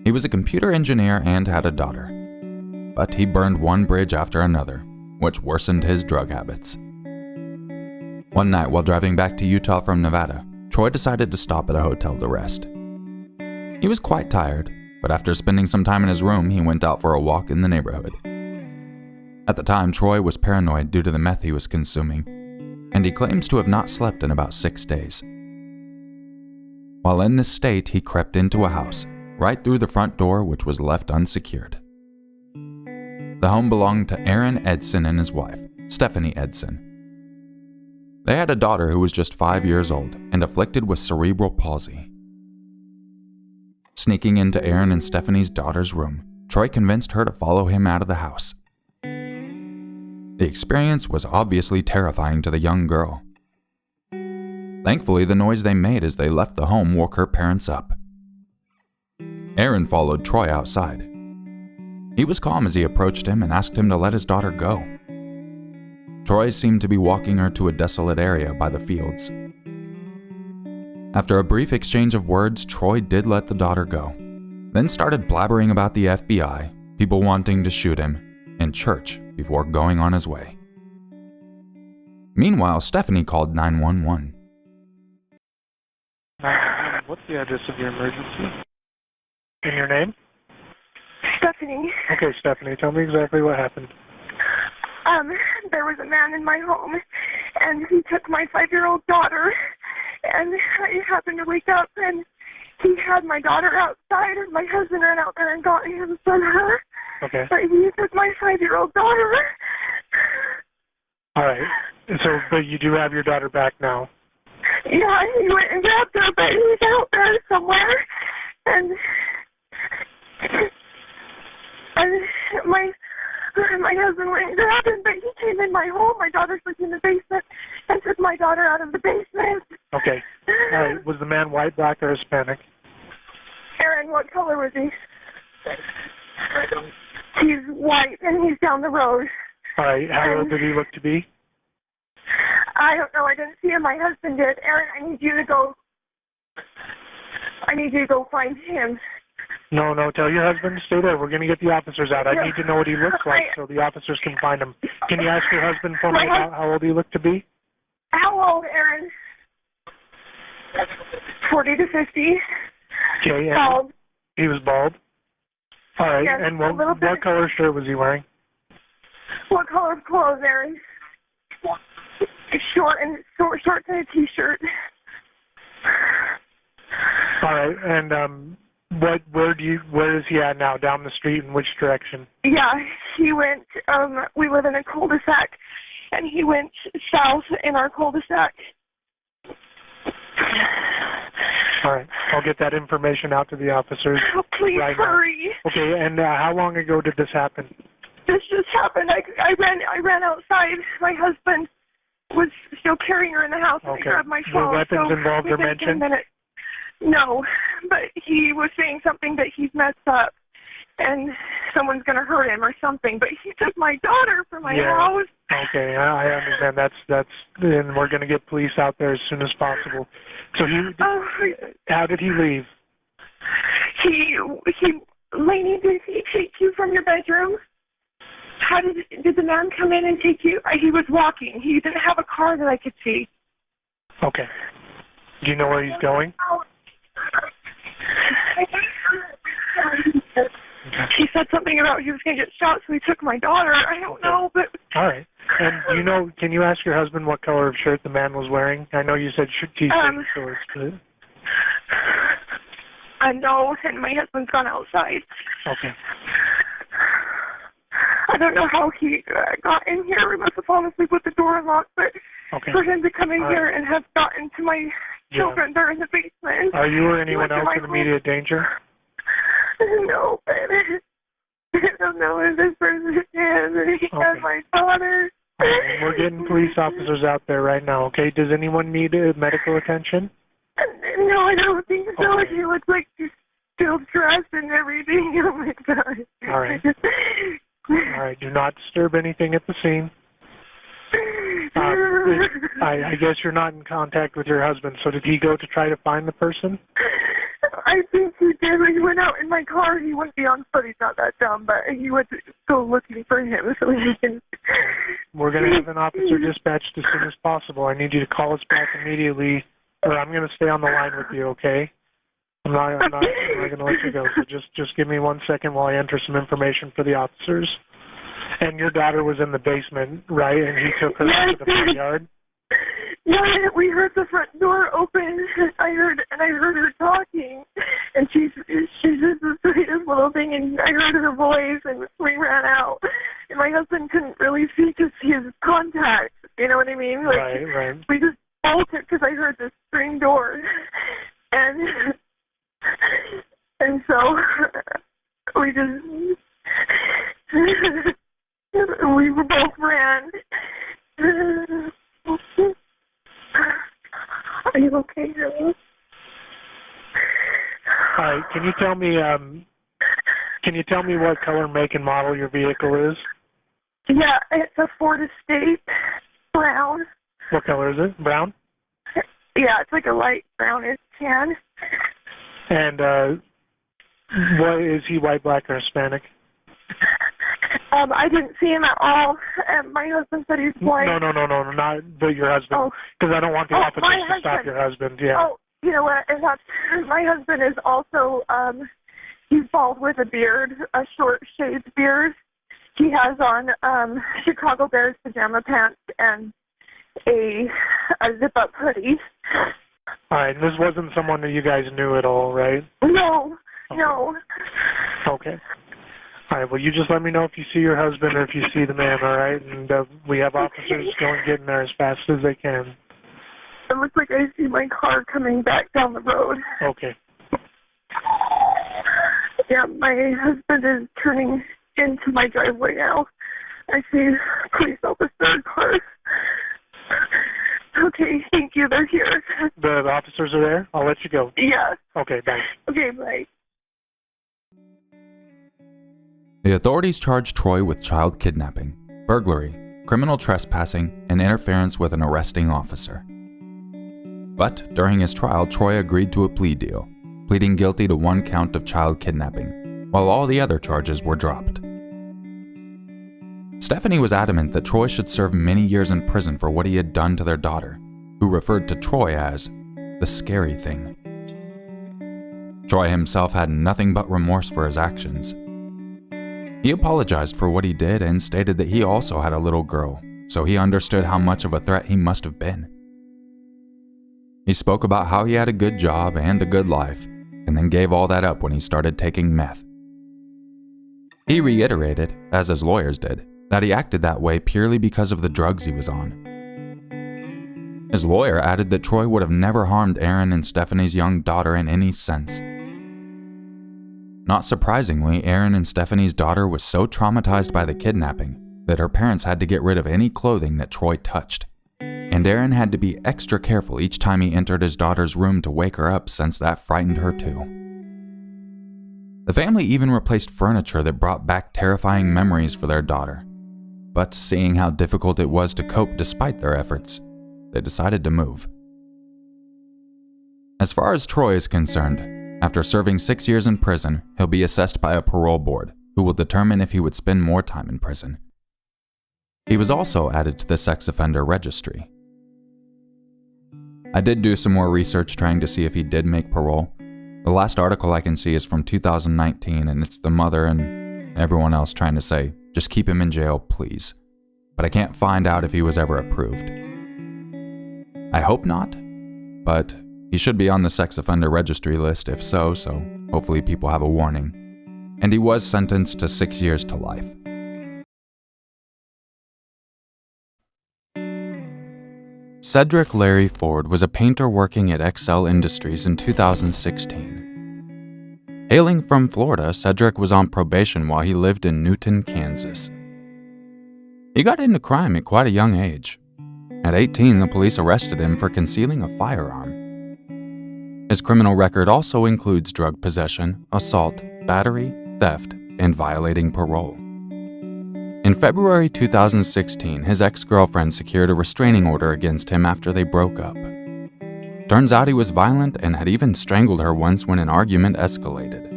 He was a computer engineer and had a daughter, but he burned one bridge after another, which worsened his drug habits. One night while driving back to Utah from Nevada, Troy decided to stop at a hotel to rest. He was quite tired, but after spending some time in his room, he went out for a walk in the neighborhood. At the time, Troy was paranoid due to the meth he was consuming, and he claims to have not slept in about 6 days. While in this state, he crept into a house, right through the front door, which was left unsecured. The home belonged to Aaron Edson and his wife, Stephanie Edson. They had a daughter who was just 5 years old and afflicted with cerebral palsy. Sneaking into Aaron and Stephanie's daughter's room, Troy convinced her to follow him out of the house. The experience was obviously terrifying to the young girl. Thankfully, the noise they made as they left the home woke her parents up. Aaron followed Troy outside. He was calm as he approached him and asked him to let his daughter go. Troy seemed to be walking her to a desolate area by the fields. After a brief exchange of words, Troy did let the daughter go, then started blabbering about the FBI, people wanting to shoot him, and church before going on his way. Meanwhile, Stephanie called 911. What's the address of your emergency? And your name? Stephanie. Okay, Stephanie, tell me exactly what happened. There was a man in my home, and he took my 5-year-old daughter, and I happened to wake up, and he had my daughter outside, and my husband ran out there and got him from her. Okay. But he took my 5-year-old daughter. All right. So, but you do have your daughter back now. Yeah, he went and grabbed her, but he's out there somewhere, and my husband went and grabbed him, but he came in my home. My daughter's like in the basement, and took my daughter out of the basement. Okay. All right. Was the man white, black, or Hispanic? Aaron, what color was he? He's white, and he's down the road. All right. How old did he look to be? I don't know. I didn't see him. My husband did. Aaron, I need you to go find him. No, tell your husband to stay there. We're going to get the officers out. I need to know what he looks like so the officers can find him. Can you ask your husband for me how old he looked to be? How old, Aaron? 40 to 50. Okay, and bald. He was bald? All right, yes, and what color shirt was he wearing? What color of clothes, Aaron? Shorts and a t-shirt. All right, and where is he at now? Down the street, in which direction? Yeah, he went, we live in a cul-de-sac, and he went south in our cul-de-sac. All right, I'll get that information out to the officers. Oh, please right hurry. Now. Okay, and how long ago did this happen? This just happened. I ran outside. My husband was still carrying her in the house, and I grabbed my phone. Were weapons involved or mentioned? No, but he was saying something that he's messed up, and someone's going to hurt him or something. But he took my daughter from my house. Okay, I understand. That's, and we're going to get police out there as soon as possible. So how did he leave? Lainey, did he take you from your bedroom? How did the man come in and take you? He was walking. He didn't have a car that I could see. Okay. Do you know where he's going? He said something about he was going to get shot, so he took my daughter. I don't know, but... All right. And can you ask your husband what color of shirt the man was wearing? I know you said t-shirt shorts, but... I know, and my husband's gone outside. Okay. I don't know how he got in here. We must have fallen asleep with the door unlocked, but for him to come in here and have gotten to my children, they're in the basement. Are you or anyone else in immediate danger? No, but I don't know if this person is, and he has my daughter. We're getting police officers out there right now, okay? Does anyone need medical attention? No, I don't think so. He looks like he's still dressed and everything. Oh, my God. All right. All right, do not disturb anything at the scene. I guess you're not in contact with your husband, so did he go to try to find the person? I think he did. When he went out in my car, he wouldn't be on foot. He's not that dumb, but he went to go looking for him so he can... We're going to have an officer dispatched as soon as possible. I need you to call us back immediately, or I'm going to stay on the line with you, okay? I'm not going to let you go. So just give me 1 second while I enter some information for the officers. And your daughter was in the basement, right? And he took her to the front yard? Yeah, we heard the front door open. I heard her talking, and she's just the sweetest little thing. And I heard her voice, and we ran out. And my husband couldn't really see because his contacts. You know what I mean? Like, right. We just bolted because I heard the screen door, and so we just All right, can you tell me what color, make, and model your vehicle is? Yeah, it's a Ford Escape, brown. What color is it? Brown? Yeah, it's like a light brownish tan. And what is he, white, black, or Hispanic? I didn't see him at all. My husband said he's white. No, not your husband. Because I don't want the officers to stop your husband. Yeah. Oh, you know what? And that's, my husband is also, he's bald with a beard, a short shaved beard. He has on Chicago Bears pajama pants and a zip-up hoodie. All right, this wasn't someone that you guys knew at all, right? No. Okay. All right, well, you just let me know if you see your husband or if you see the man, all right? And we have officers getting there as fast as they can. It looks like I see my car coming back down the road. Okay. Yeah, my husband is turning into my driveway now. I see police officer cars. Okay, thank you. They're here. The officers are there? I'll let you go. Yeah. Okay, bye. Okay, bye. The authorities charged Troy with child kidnapping, burglary, criminal trespassing, and interference with an arresting officer. But during his trial, Troy agreed to a plea deal, pleading guilty to 1 count of child kidnapping, while all the other charges were dropped. Stephanie was adamant that Troy should serve many years in prison for what he had done to their daughter, who referred to Troy as the scary thing. Troy himself had nothing but remorse for his actions. He apologized for what he did and stated that he also had a little girl, so he understood how much of a threat he must have been. He spoke about how he had a good job and a good life, and then gave all that up when he started taking meth. He reiterated, as his lawyers did, that he acted that way purely because of the drugs he was on. His lawyer added that Troy would have never harmed Aaron and Stephanie's young daughter in any sense. Not surprisingly, Aaron and Stephanie's daughter was so traumatized by the kidnapping that her parents had to get rid of any clothing that Troy touched, and Aaron had to be extra careful each time he entered his daughter's room to wake her up, since that frightened her too. The family even replaced furniture that brought back terrifying memories for their daughter, but seeing how difficult it was to cope despite their efforts, they decided to move. As far as Troy is concerned, after serving 6 years in prison, he'll be assessed by a parole board, who will determine if he would spend more time in prison. He was also added to the sex offender registry. I did do some more research trying to see if he did make parole. The last article I can see is from 2019, and it's the mother and everyone else trying to say, just keep him in jail, please. But I can't find out if he was ever approved. I hope not, but he should be on the sex offender registry list if so hopefully people have a warning. And he was sentenced to 6 years to life. Cedric Larry Ford was a painter working at Excel Industries in 2016. Hailing from Florida, Cedric was on probation while he lived in Newton, Kansas. He got into crime at quite a young age. At 18, the police arrested him for concealing a firearm. His criminal record also includes drug possession, assault, battery, theft, and violating parole. In February 2016, his ex-girlfriend secured a restraining order against him after they broke up. Turns out he was violent and had even strangled her once when an argument escalated.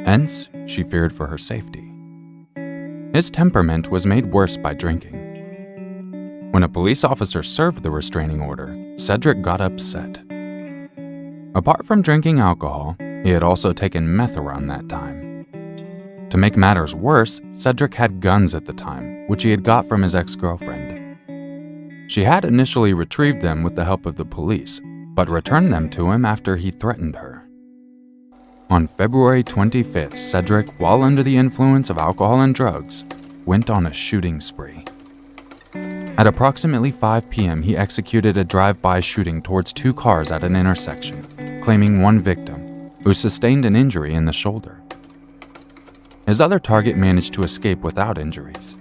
Hence, she feared for her safety. His temperament was made worse by drinking. When a police officer served the restraining order, Cedric got upset. Apart from drinking alcohol, he had also taken meth around that time. To make matters worse, Cedric had guns at the time, which he had got from his ex-girlfriend. She had initially retrieved them with the help of the police, but returned them to him after he threatened her. On February 25th, Cedric, while under the influence of alcohol and drugs, went on a shooting spree. At approximately 5 p.m., he executed a drive-by shooting towards 2 cars at an intersection, claiming one victim, who sustained an injury in the shoulder. His other target managed to escape without injuries.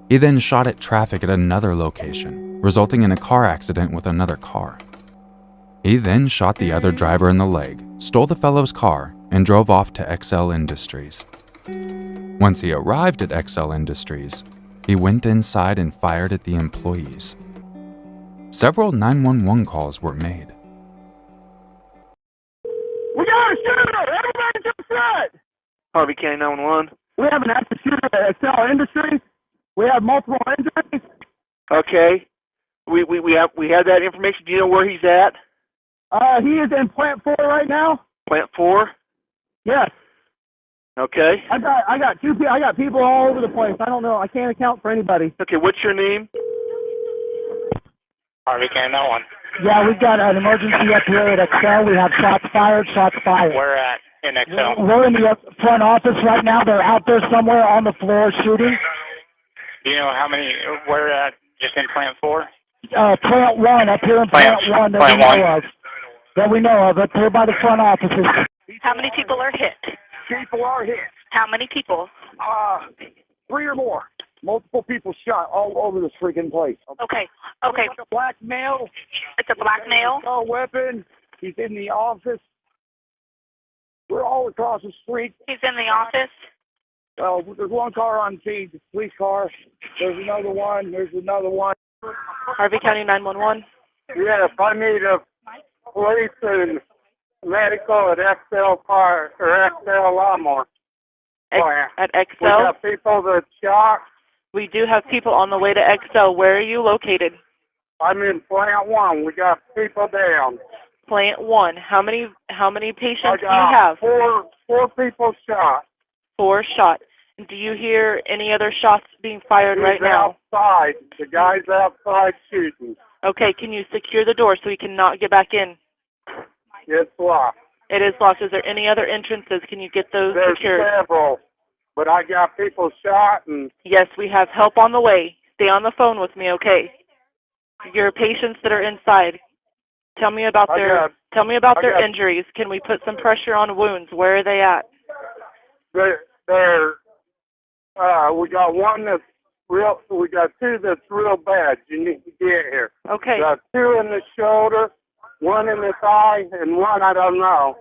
He then shot at traffic at another location, resulting in a car accident with another car. He then shot the other driver in the leg, stole the fellow's car, and drove off to XL Industries. Once he arrived at XL Industries, he went inside and fired at the employees. Several 911 calls were made. We got a shooter! Everybody to the side! Harvey County 911. We have an active shooter at Excel Industries. We have multiple injuries. Okay. We have that information. Do you know where he's at? He is in Plant 4 right now. Plant 4? Yes. Okay. I got people all over the place. I don't know. I can't account for anybody. Okay, what's your name? Harvey County 911. Yeah, we've got an emergency up here at Excel. We have shots fired. Where at in Excel? We're in the front office right now. They're out there somewhere on the floor shooting. Do you know how many, where at, just in Plant 4? Plant 1, up here in Plant 1 that we know of, up here by the front offices. How many people are hit? People are hit. How many people? 3 or more. Multiple people shot all over this freaking place. Okay. It's a black male. It's a black male? A weapon. He's in the office. We're all across the street. He's in the office? Well, there's one car on scene, the police car. There's another one. Harvey County 911. Yes, I need a police and medical at XL Car or XL Lawnmower. At XL? We got people that shot. We do have people on the way to XL. Where are you located? I'm in Plant 1. We got people down. Plant 1. How many patients do you have? Four people shot. 4 shot. Do you hear any other shots being fired right now? Outside. The guy's outside shooting. Okay, can you secure the door so he cannot get back in? It's locked. It is locked. Is there any other entrances? Can you get those secured? There's several, but I got people shot and... Yes, we have help on the way. Stay on the phone with me, okay? Your patients that are inside. Tell me about their injuries. Can we put some pressure on wounds? Where are they at? We got one that's real. We got 2 that's real bad. You need to get here. Okay. We got 2 in the shoulder, 1 in the thigh, and 1 I don't know.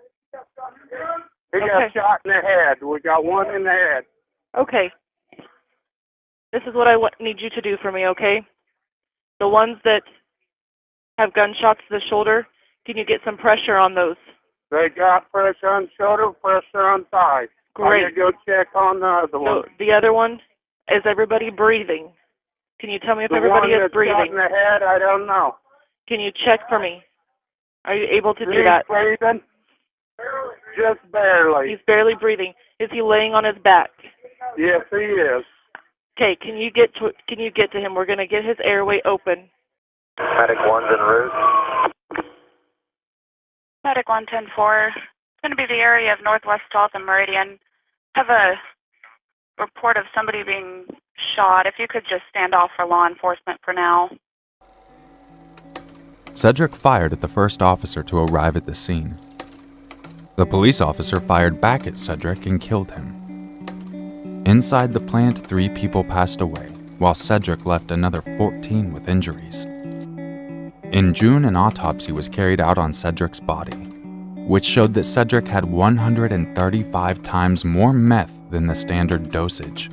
He got shot in the head. We got 1 in the head. Okay. This is what I need you to do for me, okay? The ones that have gunshots to the shoulder, can you get some pressure on those? They got pressure on shoulder, pressure on thigh. Great. I'm going to go check on the other one. So the other one, is everybody breathing? Can you tell me if everybody is breathing? The one that's shot in the head, I don't know. Can you check for me? Are you able to do that? He's breathing. Just barely. He's barely breathing. Is he laying on his back? Yes, he is. Okay, can you get to him? We're going to get his airway open. Medic 1's en route. Medic 110-4. It's going to be the area of Northwest 12th and Meridian. Have a report of somebody being shot. If you could just stand off for law enforcement for now. Cedric fired at the first officer to arrive at the scene. The police officer fired back at Cedric and killed him. Inside the plant, 3 people passed away, while Cedric left another 14 with injuries. In June, an autopsy was carried out on Cedric's body, which showed that Cedric had 135 times more meth than the standard dosage.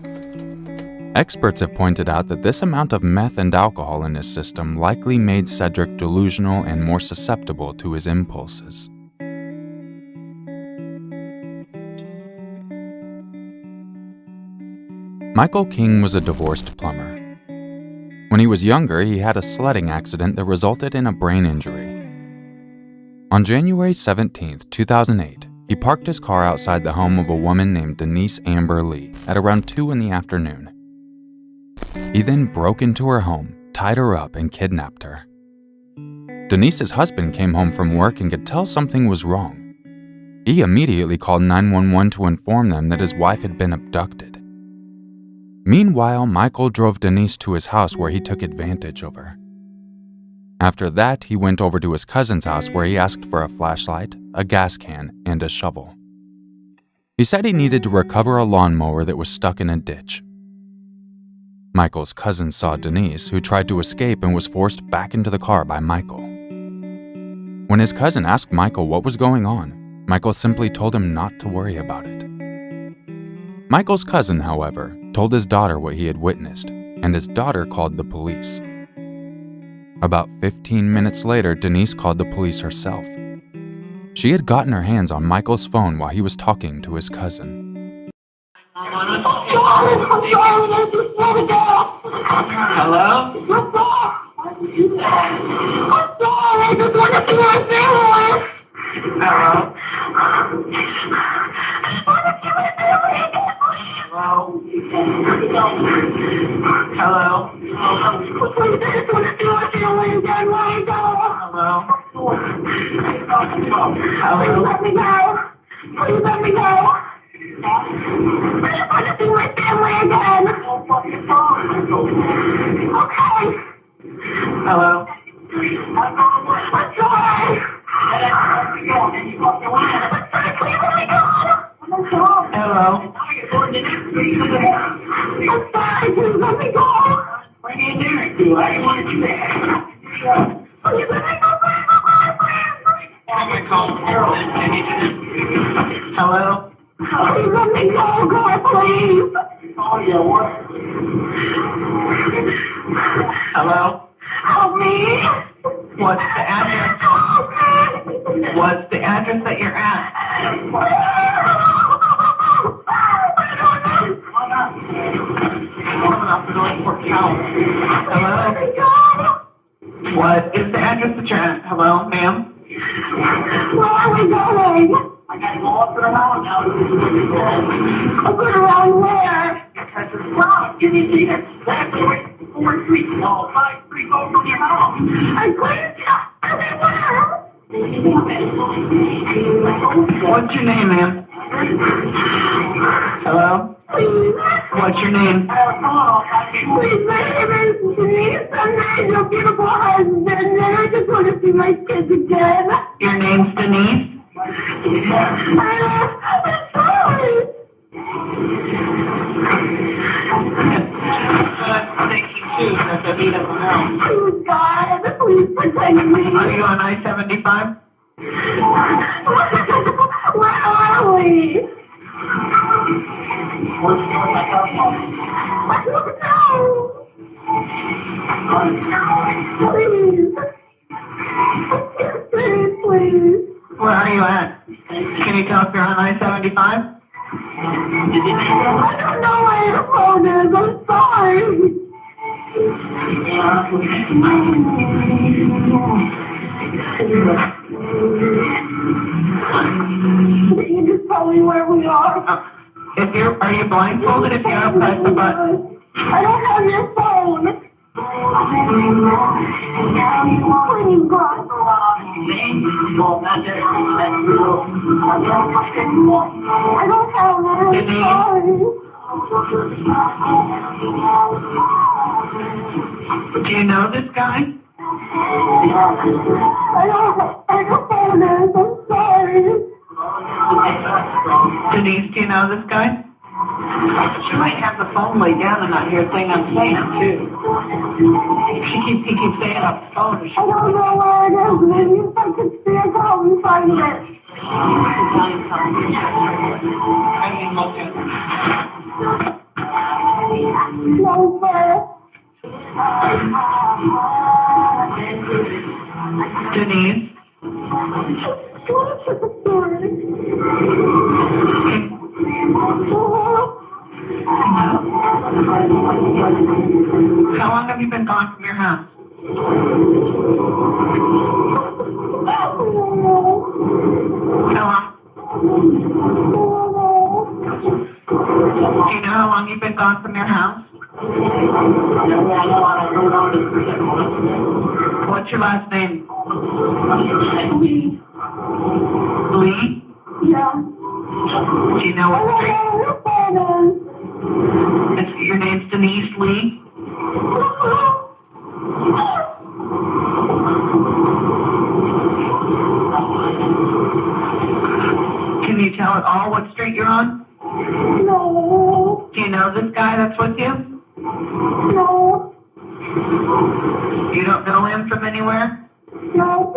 Experts have pointed out that this amount of meth and alcohol in his system likely made Cedric delusional and more susceptible to his impulses. Michael King was a divorced plumber. When he was younger, he had a sledding accident that resulted in a brain injury. On January 17, 2008, he parked his car outside the home of a woman named Denise Amber Lee at around 2 in the afternoon. He then broke into her home, tied her up, and kidnapped her. Denise's husband came home from work and could tell something was wrong. He immediately called 911 to inform them that his wife had been abducted. Meanwhile, Michael drove Denise to his house where he took advantage of her. After that, he went over to his cousin's house where he asked for a flashlight, a gas can, and a shovel. He said he needed to recover a lawnmower that was stuck in a ditch. Michael's cousin saw Denise, who tried to escape and was forced back into the car by Michael. When his cousin asked Michael what was going on, Michael simply told him not to worry about it. Michael's cousin, however, told his daughter what he had witnessed, and his daughter called the police. About 15 minutes later, Denise called the police herself. She had gotten her hands on Michael's phone while he was talking to his cousin. Hello? Hello? Hello? Let me go. Please let me go. I want to see my family again. Okay. Hello? I'm sorry. Please let me go. Hello? I'm sorry. Please let me go. Bring me in there. I don't want to do that. Please let me go. Hello? Please let me go, God, please. Hello? Help me. What's the address? What's the address that you're at? Hello? What is the address that you're at? Hello, ma'am? Where are we going? I gotta go up to the mountain now. Up and around where? Wow, can you see it? That's where 4 streets, 5 streets over from your house. I couldn't everywhere. What's your name, ma'am? Hello? Please. What's your name? Please, my name is Denise. I'm your beautiful husband, and I just want to see my kids again. Your name's Denise? I'm sorry. Thank you, too, because he doesn't know. Please, God, please protect me. Are you on I-75? Where are we? Please. Please. Where are you at? Can you tell if you're on I-75? I don't know where your phone is. I'm sorry. Can you just tell me where we are? Are you blindfolded if you don't press the button? I don't have your phone. Please, God. I don't have it. Sorry. Do you know this guy? I don't phone is. I'm sorry. Denise, do you know this guy? She might have the phone laid down and not hear a thing I'm saying, too. He keeps saying on the phone. I don't know where it is. Maybe if I could see it, help me find it. No, sir. Denise? How long have you been gone from your house? How long? Do you know how long you've been gone from your house? What's your last name? Lee. Lee? Yeah. Do you know what street? Your name's Denise Lee? Can you tell at all what street you're on? No. Do you know this guy that's with you? No. You don't know him from anywhere? No.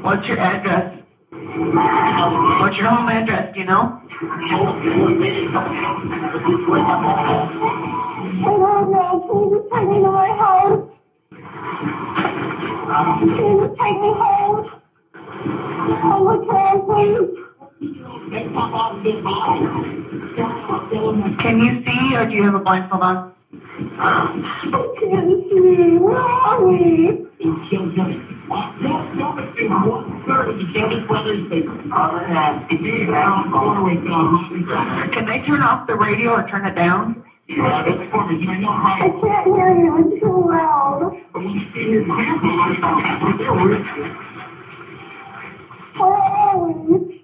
What's your address? What's your home address, do you know? I don't know. Please just take me to my house. Please just take me home. I'm okay, please. Can you see, or do you have a blindfold on? I can't see. Where are we? Can they turn off the radio or turn it down? I can't hear you. It's too loud. Where are we?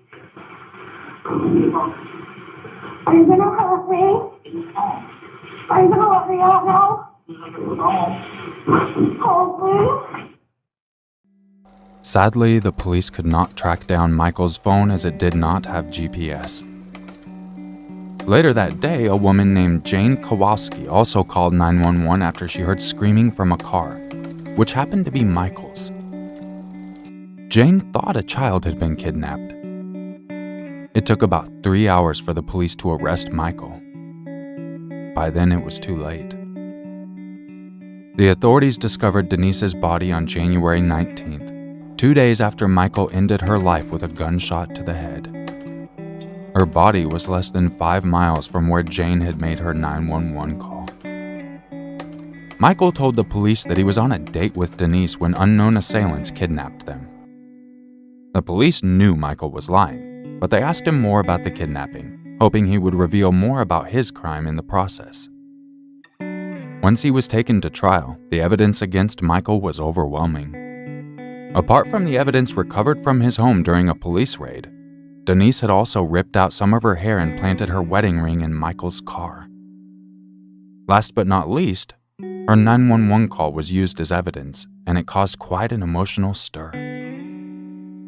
Are you gonna hurt me? Are you gonna let me out now? Oh, please. Sadly, the police could not track down Michael's phone as it did not have GPS. Later that day, a woman named Jane Kowalski also called 911 after she heard screaming from a car, which happened to be Michael's. Jane thought a child had been kidnapped. It took about 3 hours for the police to arrest Michael. By then, it was too late. The authorities discovered Denise's body on January 19th, 2 days after Michael ended her life with a gunshot to the head. Her body was less than 5 miles from where Jane had made her 911 call. Michael told the police that he was on a date with Denise when unknown assailants kidnapped them. The police knew Michael was lying, but they asked him more about the kidnapping, hoping he would reveal more about his crime in the process. Once he was taken to trial, the evidence against Michael was overwhelming. Apart from the evidence recovered from his home during a police raid, Denise had also ripped out some of her hair and planted her wedding ring in Michael's car. Last but not least, her 911 call was used as evidence, and it caused quite an emotional stir.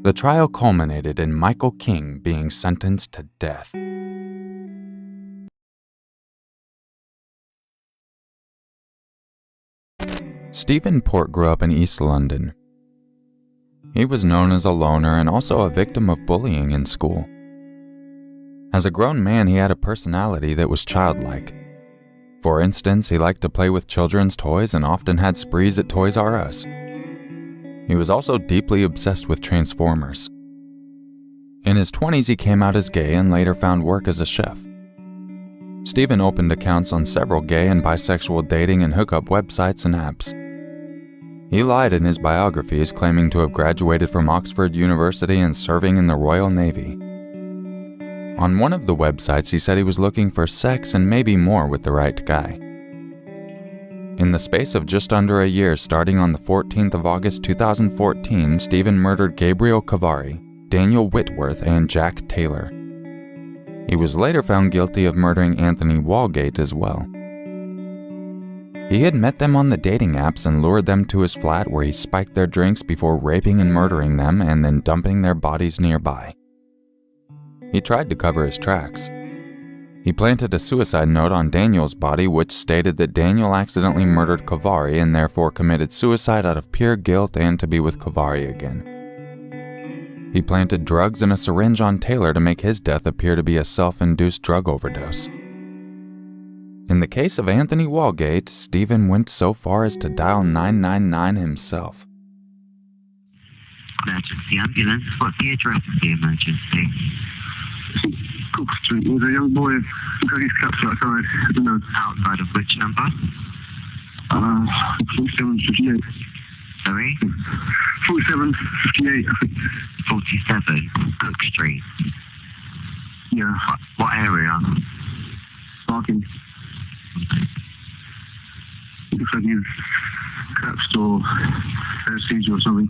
The trial culminated in Michael King being sentenced to death. Stephen Port grew up in East London. He was known as a loner and also a victim of bullying in school. As a grown man, he had a personality that was childlike. For instance, he liked to play with children's toys and often had sprees at Toys R Us. He was also deeply obsessed with Transformers. In his 20s, he came out as gay and later found work as a chef. Stephen opened accounts on several gay and bisexual dating and hookup websites and apps. He lied in his biographies, claiming to have graduated from Oxford University and serving in the Royal Navy. On one of the websites, he said he was looking for sex and maybe more with the right guy. In the space of just under a year, starting on the 14th of August 2014, Stephen murdered Gabriel Cavari, Daniel Whitworth, and Jack Taylor. He was later found guilty of murdering Anthony Walgate as well. He had met them on the dating apps and lured them to his flat where he spiked their drinks before raping and murdering them and then dumping their bodies nearby. He tried to cover his tracks. He planted a suicide note on Daniel's body which stated that Daniel accidentally murdered Cavari and therefore committed suicide out of pure guilt and to be with Cavari again. He planted drugs in a syringe on Taylor to make his death appear to be a self-induced drug overdose. In the case of Anthony Walgate, Stephen went so far as to dial 999 himself. Emergency ambulance, what's the address of the emergency? Cook Street, there's a young boy got his cups outside. Outside of which number? 4758. Sorry? 4758, I think. 47, Cook Street. Yeah. What area? Barking. Looks like he's collapsed or had a seizure or something.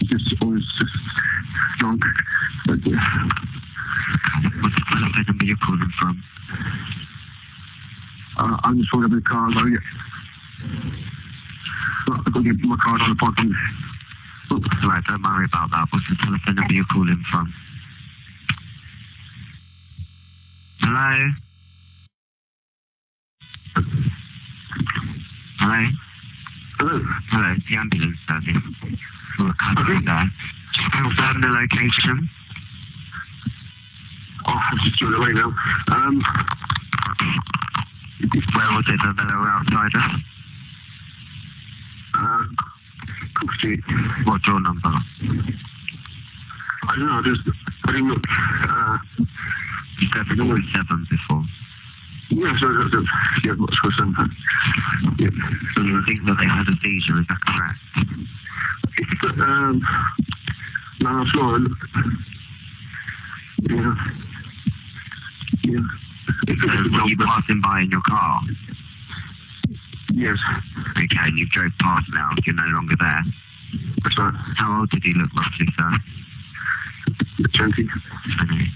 Just always just drunk. But, What's the telephone number you're calling from? I'm just pulling up in the car. I've got to get my card on the parking. Alright, don't worry about that. What's the telephone number you're calling from? Hello? Hello? Hello, it's the ambulance service. We're covering there. Just confirm the location. Oh, I'm just doing it right now. Where was it that they were outside us? Cook Street. What's your number? I don't know, I didn't look. You said 47 before. Yeah, what's for some? Yeah. So you think that they had a seizure, is that correct? No, I'm flying. Yeah. Were you passing by in your car? Yes. Okay, and you drove past now, you're no longer there. That's right. How old did he look roughly, sir? 20. 20.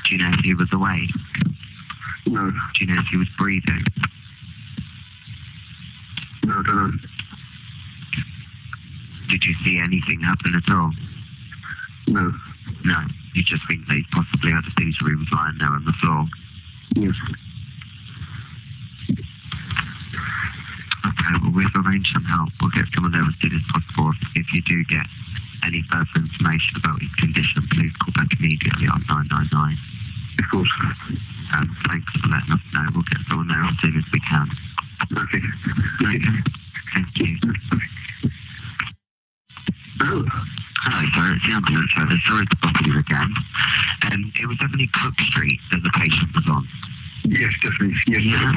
Do you know if he was awake? No. Do you know if he was breathing? No, I don't know. Did you see anything happen at all? No. No. You just think that he possibly had a seizure, he was lying there on the floor? Yes. Okay, well, we've arranged some help. We'll get someone there as soon as possible. If you do get any further information about his condition, please call back immediately on 999. Of course. Thanks for letting us know. We'll get someone there as soon as we can. Okay. Thank you. Hello. Hello, sir. It's the ambulance service. Sorry to bother you again. It was definitely Cook Street that the patient was on. Yes, definitely. Yes, Yeah.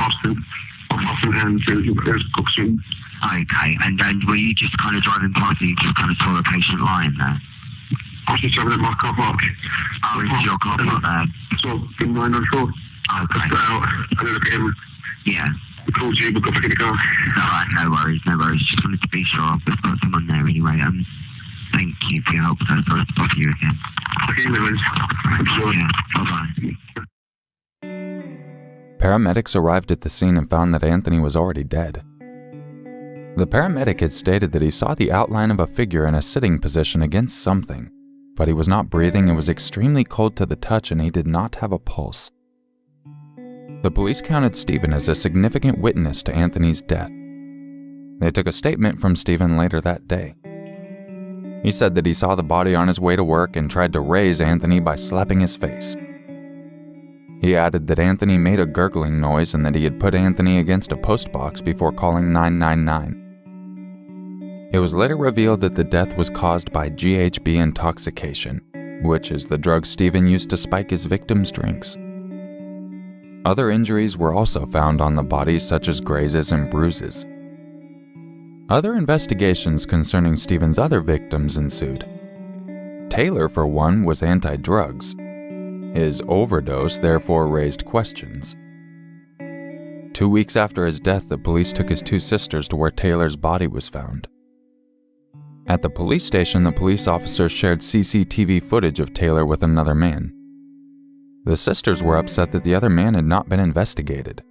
Boston and there's Cook Street. Okay, and were you just kind of driving past and you just kind of saw the patient lying there? I was just driving at my car park. Oh, it's your car park there? So, in 994. Okay. I got out, I look at him. Yeah. I called you, but got back in the car. Alright, no worries. Just wanted to be sure. We've got someone there anyway. Thank you for your help, sir. Sorry to bother you again. Okay, no worries. Sure. Yeah, bye-bye. Paramedics arrived at the scene and found that Anthony was already dead. The paramedic had stated that he saw the outline of a figure in a sitting position against something, but he was not breathing and was extremely cold to the touch and he did not have a pulse. The police counted Stephen as a significant witness to Anthony's death. They took a statement from Stephen later that day. He said that he saw the body on his way to work and tried to raise Anthony by slapping his face. He added that Anthony made a gurgling noise and that he had put Anthony against a post box before calling 999. It was later revealed that the death was caused by GHB intoxication, which is the drug Stephen used to spike his victims' drinks. Other injuries were also found on the body, such as grazes and bruises. Other investigations concerning Stephen's other victims ensued. Taylor, for one, was anti-drugs. His overdose therefore raised questions. 2 weeks after his death, the police took his two sisters to where Taylor's body was found. At the police station, the police officers shared CCTV footage of Taylor with another man. The sisters were upset that the other man had not been investigated.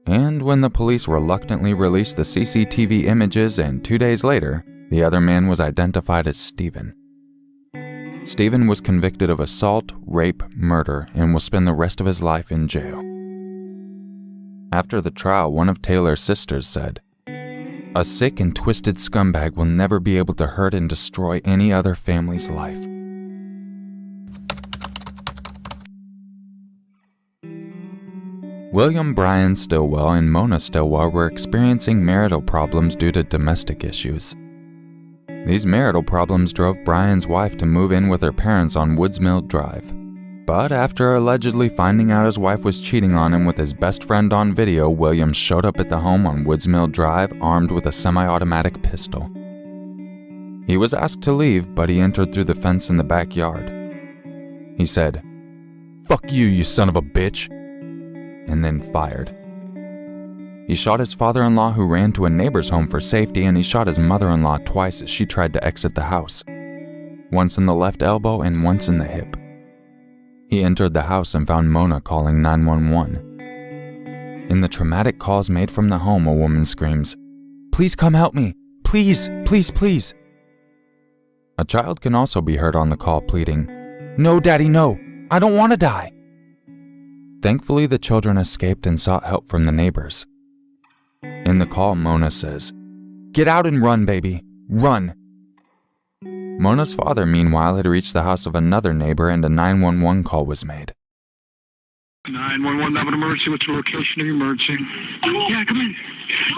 And when the police reluctantly released the CCTV images and 2 days later, the other man was identified as Stephen. Stephen was convicted of assault, rape, murder, and will spend the rest of his life in jail. After the trial, one of Taylor's sisters said, "A sick and twisted scumbag will never be able to hurt and destroy any other family's life." William Bryan Stillwell and Mona Stillwell were experiencing marital problems due to domestic issues. These marital problems drove Bryan's wife to move in with her parents on Woods Mill Drive. But after allegedly finding out his wife was cheating on him with his best friend on video, William showed up at the home on Woods Mill Drive armed with a semi-automatic pistol. He was asked to leave, but he entered through the fence in the backyard. He said, "Fuck you, you son of a bitch," and then fired. He shot his father-in-law, who ran to a neighbor's home for safety, and he shot his mother-in-law twice as she tried to exit the house, once in the left elbow and once in the hip. He entered the house and found Mona calling 911. In the traumatic calls made from the home, a woman screams, "Please come help me! Please, please, please!" A child can also be heard on the call pleading, "No, Daddy, no! I don't want to die!" Thankfully, the children escaped and sought help from the neighbors. In the call, Mona says, Get out and run, baby. Run. Mona's father, meanwhile, had reached the house of another neighbor and a 911 call was made. 911, have an emergency. What's the location of your emergency? Yeah, come in.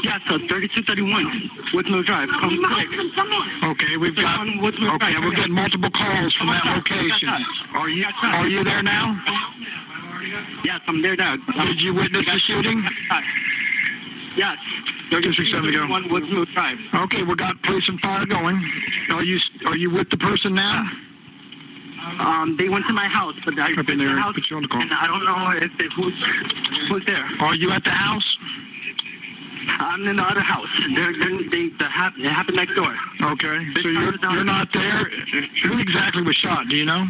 Yeah, so 3231 Woodmill Drive. Come quick. Okay, we're getting multiple calls from that location. Are you there now? Yes, I'm there now. Did you witness the shooting? Yes. 3231 Woodmill Drive. Okay, we got police and fire going. Are you with the person now? They went to my house, but I put you on the call. And I don't know if who's there. Are you at the house? I'm in the other house. It happened next door. Okay, so you're not there. Who exactly was shot? Do you know?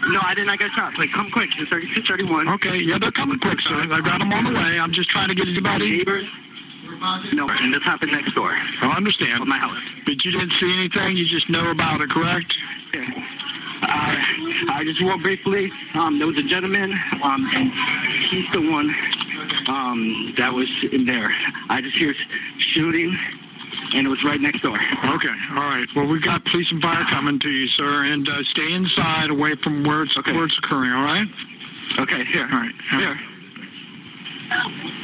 No, I did not get shot. Like, come quick. It's 3231. Okay, yeah, they're coming quick, sir. I got them on the way. I'm just trying to get anybody. Neighbors. No, and this happened next door. I understand. At my house. But you didn't see anything. You just know about it, correct? Yeah. I just walked briefly. There was a gentleman, and he's the one that was in there. I just hear shooting, and it was right next door. Okay, all right. Well, we've got police and fire coming to you, sir, and stay inside, away from where it's occurring. All right? Okay, here. All right. Here.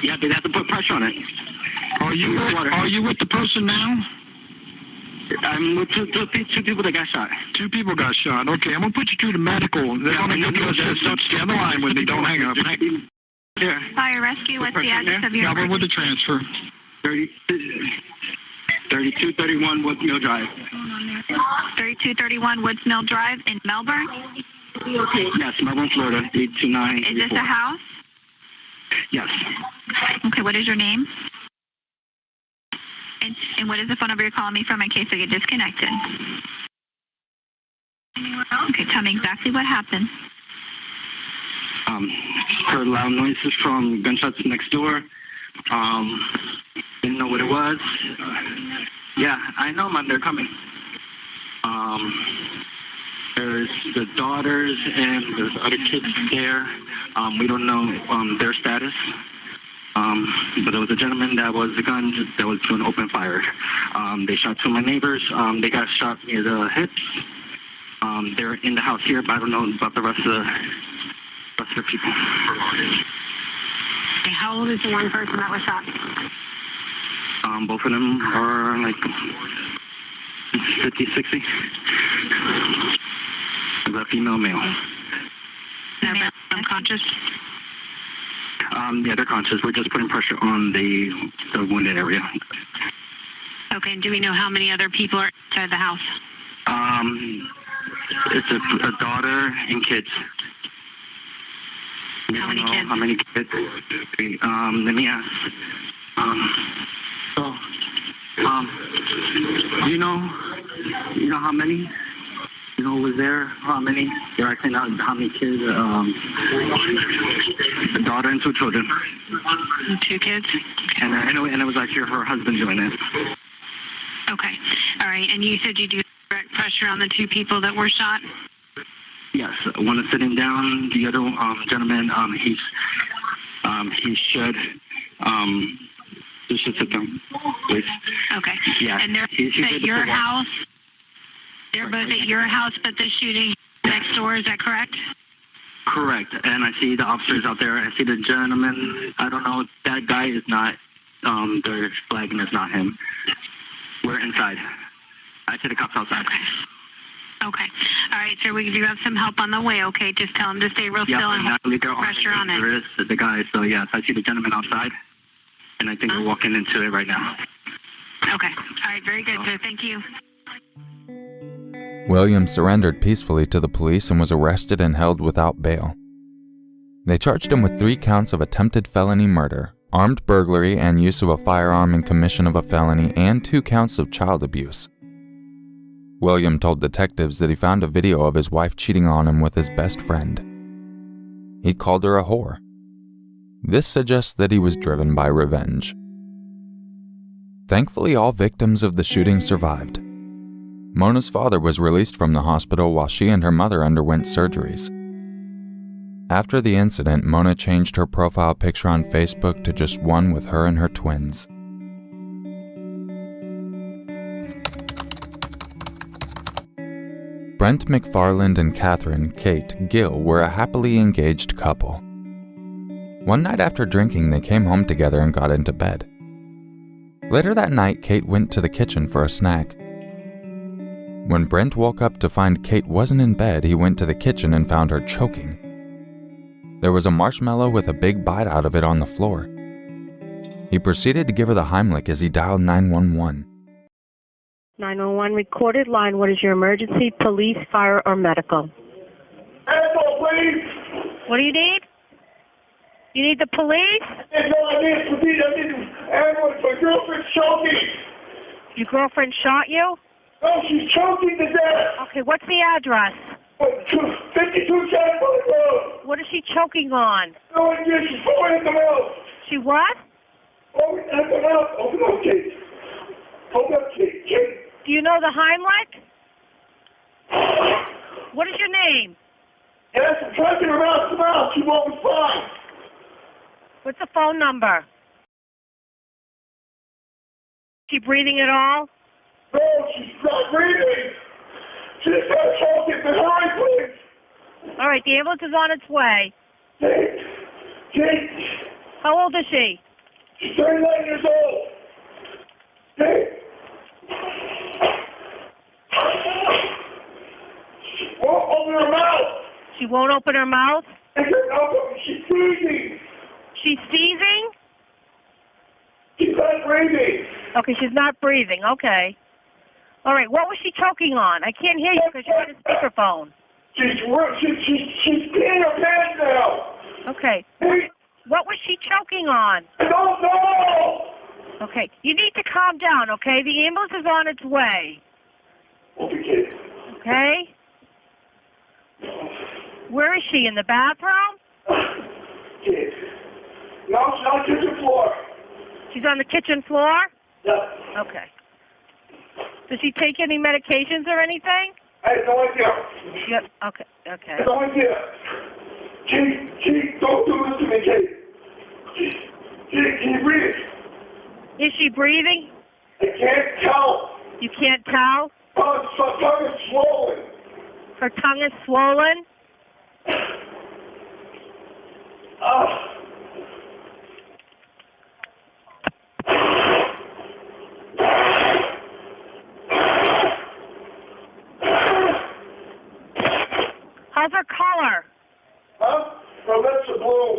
Yeah, they have to put pressure on it. Are you with the person now? I'm with two people that got shot. 2 people got shot. Okay, I'm going to put you through to medical. They're going to give you assistance. Stay on the line with me. Don't hang up. Here. Fire rescue, what's the address of your emergency? With the transfer. 3231 Woods Mill Drive. 3231 Woods Mill Drive in Melbourne? Yes, Melbourne, Florida, 829. Is this a house? Yes. Okay, what is your name? And what is the phone number you're calling me from in case I get disconnected? Okay, tell me exactly what happened. Heard loud noises from gunshots next door. Didn't know what it was. Yeah, I know, man, they're coming. There's the daughters and there's other kids there. We don't know their status. But there was a gentleman that was a gun that was doing open fire. They shot 2 of my neighbors. They got shot near the hips. They're in the house here, but I don't know about the rest of the people. Okay, how old is the one person that was shot? Both of them are like 50, 60. The female, male. The male unconscious? Yeah, they're conscious. We're just putting pressure on the wounded area. Okay, and do we know how many other people are inside the house? It's a daughter and kids. How many kids? How many kids? Let me ask. You know how many? You know who was there? How many? You're asking how many kids? A daughter and 2 children. 2 kids? And it was actually her husband doing it. Okay. All right. And you said you do direct pressure on the 2 people that were shot? Yes. One is sitting down. The other gentleman, he should sit down, please. Okay. Yeah. And they're at your house? They're both at your house, but the shooting next door, is that correct? Correct. And I see the officers out there. I see the gentleman. I don't know. That guy is not, they're flagging is not him. We're inside. I see the cops outside. Okay. All right, so we do have some help on the way, okay? Just tell them to stay real still and put pressure on it. There is the guy. So, yes, I see the gentleman outside. And I think we're walking into it right now. Okay. All right, very good, sir. Thank you. William surrendered peacefully to the police and was arrested and held without bail. They charged him with 3 counts of attempted felony murder, armed burglary and use of a firearm in commission of a felony, and 2 counts of child abuse. William told detectives that he found a video of his wife cheating on him with his best friend. He called her a whore. This suggests that he was driven by revenge. Thankfully, all victims of the shooting survived. Mona's father was released from the hospital while she and her mother underwent surgeries. After the incident, Mona changed her profile picture on Facebook to just one with her and her twins. Brent McFarland and Catherine Kate Gill were a happily engaged couple. One night after drinking, they came home together and got into bed. Later that night, Kate went to the kitchen for a snack. When Brent woke up to find Kate wasn't in bed, he went to the kitchen and found her choking. There was a marshmallow with a big bite out of it on the floor. He proceeded to give her the Heimlich as he dialed 911. 911 recorded line. What is your emergency? Police, fire, or medical? Medical, please. What do you need? You need the police? No, I need ambulance. My girlfriend's choking. Your girlfriend shot you? No, she's choking to death. Okay, what's the address? 52 Chapel Road. What is she choking on? No idea. She's falling at the mouth. She what? Oh, at the mouth. Open up, Kate. Open up, Kate. Kate. Do you know the Heimlich? What is your name? Yes, I'm trying to get her mouth to mouth. She won't respond. What's the phone number? She breathing at all? No, she's not breathing. She's got choking. Behind, please. All right, the ambulance is on its way. Kate. How old is she? She's 39 years old. Kate. She won't open her mouth. She won't open her mouth? She's seizing. She's seizing? She's not breathing. Okay, she's not breathing. Okay. All right, what was she choking on? I can't hear you because you're on a speakerphone. She's peeing her pants now. Okay. What was she choking on? I don't know. Okay, you need to calm down, okay? The ambulance is on its way. Okay. Okay? Where is she, in the bathroom? Kid. No, she's on the kitchen floor. She's on the kitchen floor? Yeah. Okay. Does she take any medications or anything? I have no idea. Yep. Okay. Okay. I have no idea. Kate, don't do this to me, Kate. Kate, can you breathe? Is she breathing? I can't tell. You can't tell? Her tongue is swollen. Her tongue is swollen? How's her color? Huh? Her lips are blue.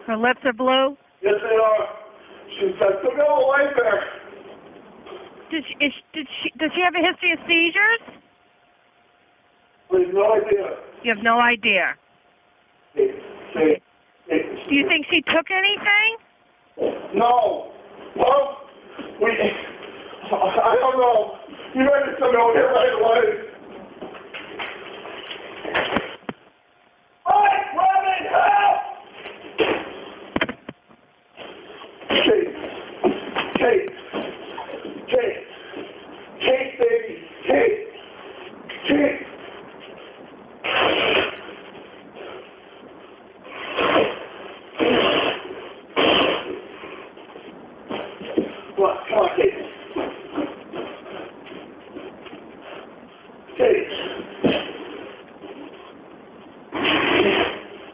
Her lips are blue? Yes, they are. She's got some little light there. Does she have a history of seizures? I have no idea. You have no idea. Do you think she took anything? No. Well, I don't know. You better come over here right away. Robin, help! Kate, baby, Kate. Come on, Kate. Kate.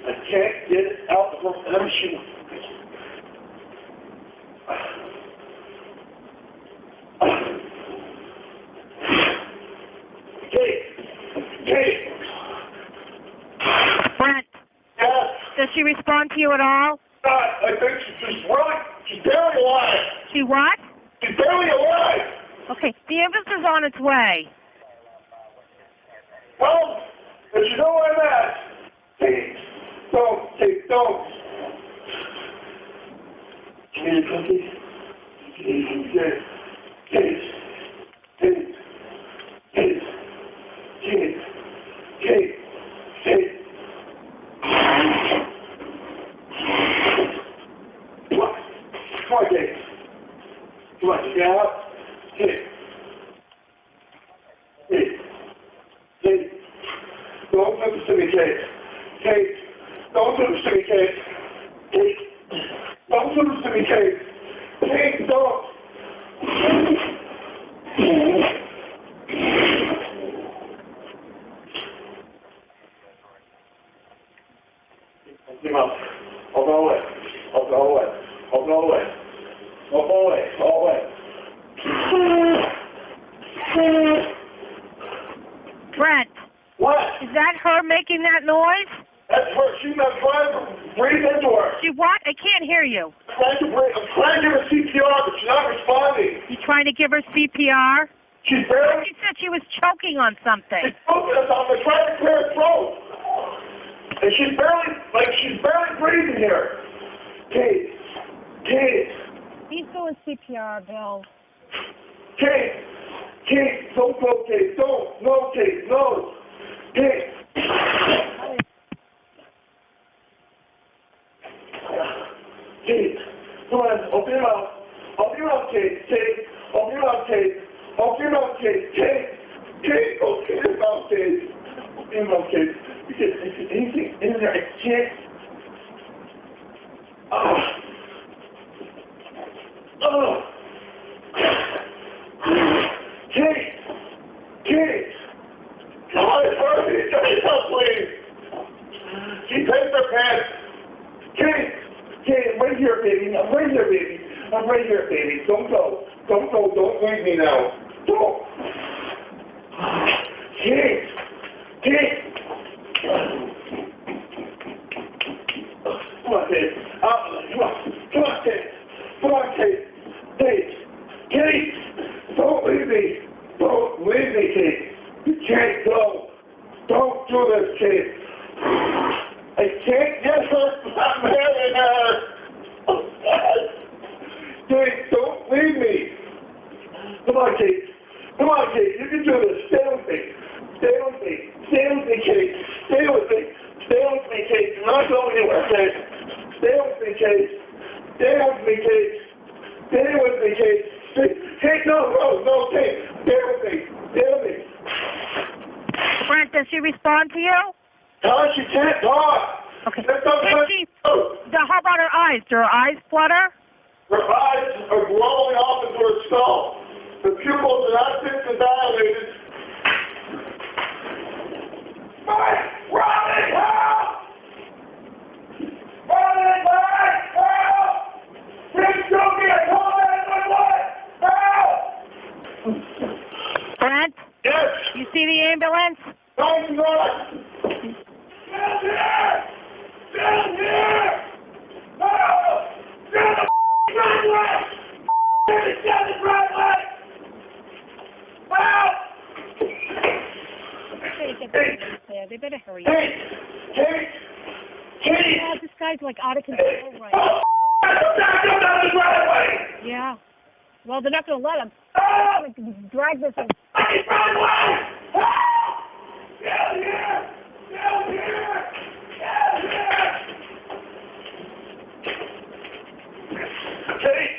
I can't get it out of the machine. Kate. Brent. Yes. Does she respond to you at all? I think she's barely alive. She what? She's barely alive. Okay, the ambulance is on its way. Well, but you know where I'm at. Kate, don't. Can you come, please? Kate. Come on, Kate. Come on, get out. Kate. Don't do this to me, Kate. Don't do this to me, Kate. Don't do this to me, Kate. Kate, don't. Come on. I'll go away. I'll go away. I'll go away. I'll go away. All away. Brent. What? Is that her making that noise? That's her. She's not trying to breathe into her. She what? I can't hear you. I'm trying to give her CPR, but she's not responding. You trying to give her CPR? She's barely... She said she was choking on something. She's choking on something. I'm trying to clear her throat. And she's barely breathing here. Kate. He's doing CPR, Bill. Kate, don't go, Kate. Don't. No, Kate, no. Kate. Kate, come on, open your mouth. Open your mouth, Kate. Open your mouth, Kate. Open your mouth, Kate. Kate, open your mouth, Kate. Open your mouth, Kate. You get anything in there? I can't. Kate. Come on, it's hurting. Get me help, please. She takes her pants. Kate, I'm right here, baby. I'm right here, baby. Don't go. Don't leave me now. Don't. Kate. Come on, Kate. Come on, Kate. Kate. Don't leave me. Don't leave me, Kate. You can't go. Don't do this, Kate. I can't get her. I'm having her. Kate, don't leave me. Come on, Kate. You can do this. Stay with me, Kate. Stay with me, Kate. You're not going anywhere, Kate. Stay with me, Kate. Kate, no, Kate. Stay with me. Brent, does she respond to you? No, she can't talk. Okay. How about her eyes? Do her eyes flutter? Her eyes are glowing off into her skull. The pupils are not fixed and dilated. Robin, help! Help! Please show me a call 911! Help! Brent? Yes? You see the ambulance? No, it's not. Down here! Help! Down the driveway! Down the driveway! Help! They better hurry up. Kate! Oh, this guy's like out of control right now. Down the driveway! Yeah. Well, they're not going to let him. They're going to drag this in. Driveway! Help! Down here! Kate!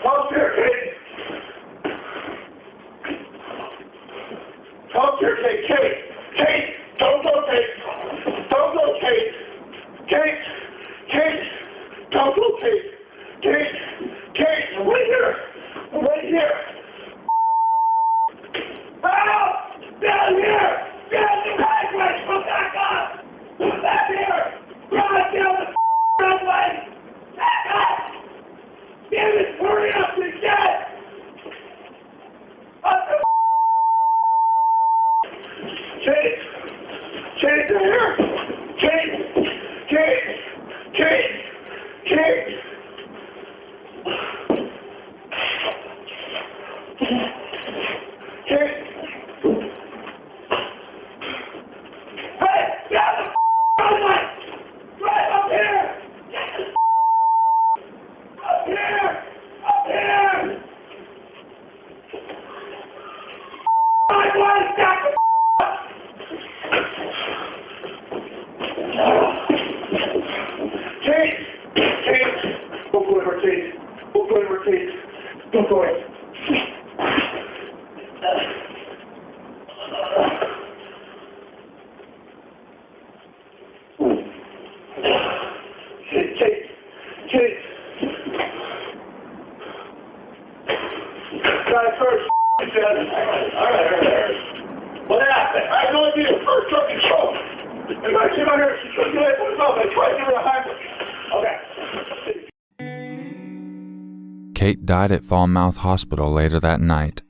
Come here, Kate! Come here, Kate! Kate! Don't go, Kate! Don't go, Kate! Kate! Don't go, Kate! Kate! I'm right here! Help! Down here! Down the driveway! Come back up! Come back here! Drive down the driveway! Back up! Damn it! Hurry up and get! Up the Kate, they're here! Kate! Hey! Down the driveway! Drive up here! Up here! Driveway! Stop the Kate! Kate died at Falmouth Hospital later that night.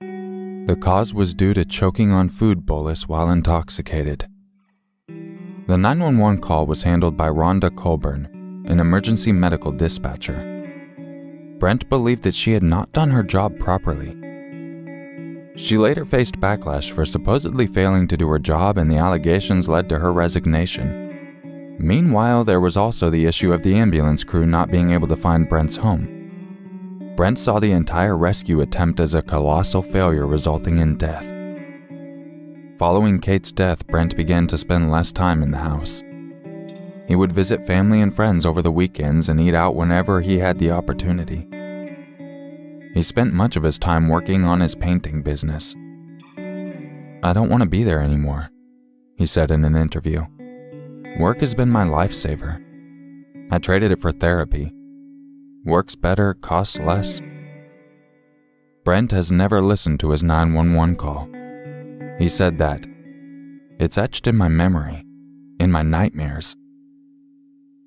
The cause was due to choking on food bolus while intoxicated. The 911 call was handled by Rhonda Colburn, an emergency medical dispatcher. Brent believed that she had not done her job properly. She later faced backlash for supposedly failing to do her job, and the allegations led to her resignation. Meanwhile, there was also the issue of the ambulance crew not being able to find Brent's home. Brent saw the entire rescue attempt as a colossal failure, resulting in death. Following Kate's death, Brent began to spend less time in the house. He would visit family and friends over the weekends and eat out whenever he had the opportunity. He spent much of his time working on his painting business. "I don't want to be there anymore," he said in an interview. "Work has been my lifesaver. I traded it for therapy. Works better, costs less." Brent has never listened to his 911 call. He said that, "It's etched in my memory, in my nightmares."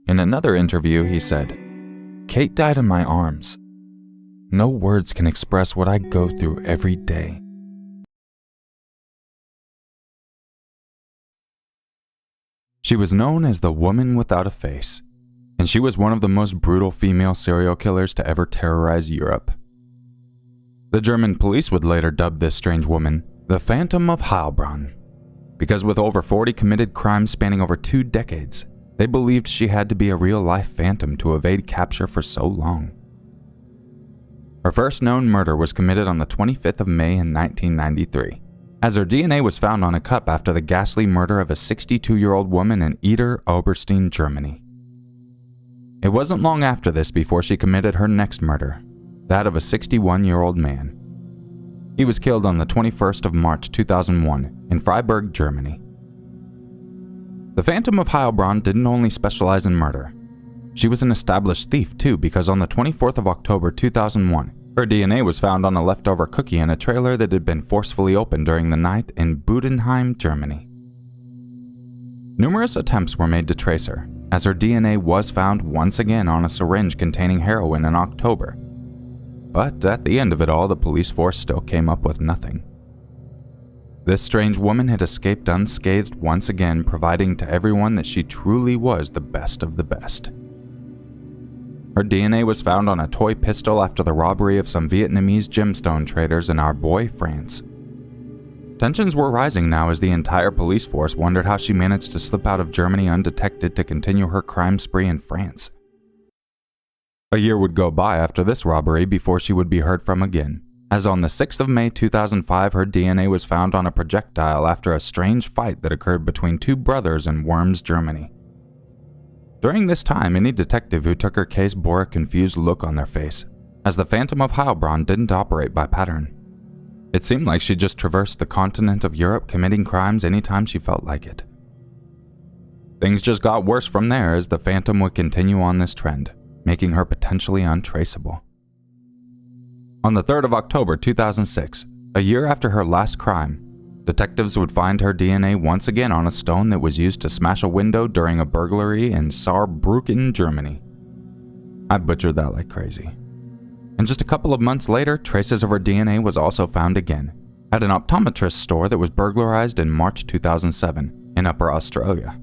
In another interview, he said, "Kate died in my arms. No words can express what I go through every day." She was known as the Woman Without a Face, and she was one of the most brutal female serial killers to ever terrorize Europe. The German police would later dub this strange woman the Phantom of Heilbronn, because with over 40 committed crimes spanning over 2 decades, they believed she had to be a real-life phantom to evade capture for so long. Her first known murder was committed on the 25th of May in 1993, as her DNA was found on a cup after the ghastly murder of a 62-year-old woman in Eder, Oberstein, Germany. It wasn't long after this before she committed her next murder, that of a 61-year-old man. He was killed on the 21st of March 2001 in Freiburg, Germany. The Phantom of Heilbronn didn't only specialize in murder. She was an established thief too, because on the 24th of October 2001, her DNA was found on a leftover cookie in a trailer that had been forcefully opened during the night in Budenheim, Germany. Numerous attempts were made to trace her, as her DNA was found once again on a syringe containing heroin in October. But at the end of it all, the police force still came up with nothing. This strange woman had escaped unscathed once again, proving to everyone that she truly was the best of the best. Her DNA was found on a toy pistol after the robbery of some Vietnamese gemstone traders in Arbois, France. Tensions were rising now as the entire police force wondered how she managed to slip out of Germany undetected to continue her crime spree in France. A year would go by after this robbery before she would be heard from again, as on the 6th of May 2005 her DNA was found on a projectile after a strange fight that occurred between 2 brothers in Worms, Germany. During this time, any detective who took her case bore a confused look on their face, as the Phantom of Heilbronn didn't operate by pattern. It seemed like she just traversed the continent of Europe committing crimes anytime she felt like it. Things just got worse from there as the Phantom would continue on this trend, making her potentially untraceable. On the 3rd of October 2006, a year after her last crime, detectives would find her DNA once again on a stone that was used to smash a window during a burglary in Saarbrücken, Germany. I butchered that like crazy. And just a couple of months later, traces of her DNA was also found again, at an optometrist store that was burglarized in March 2007 in Upper Australia.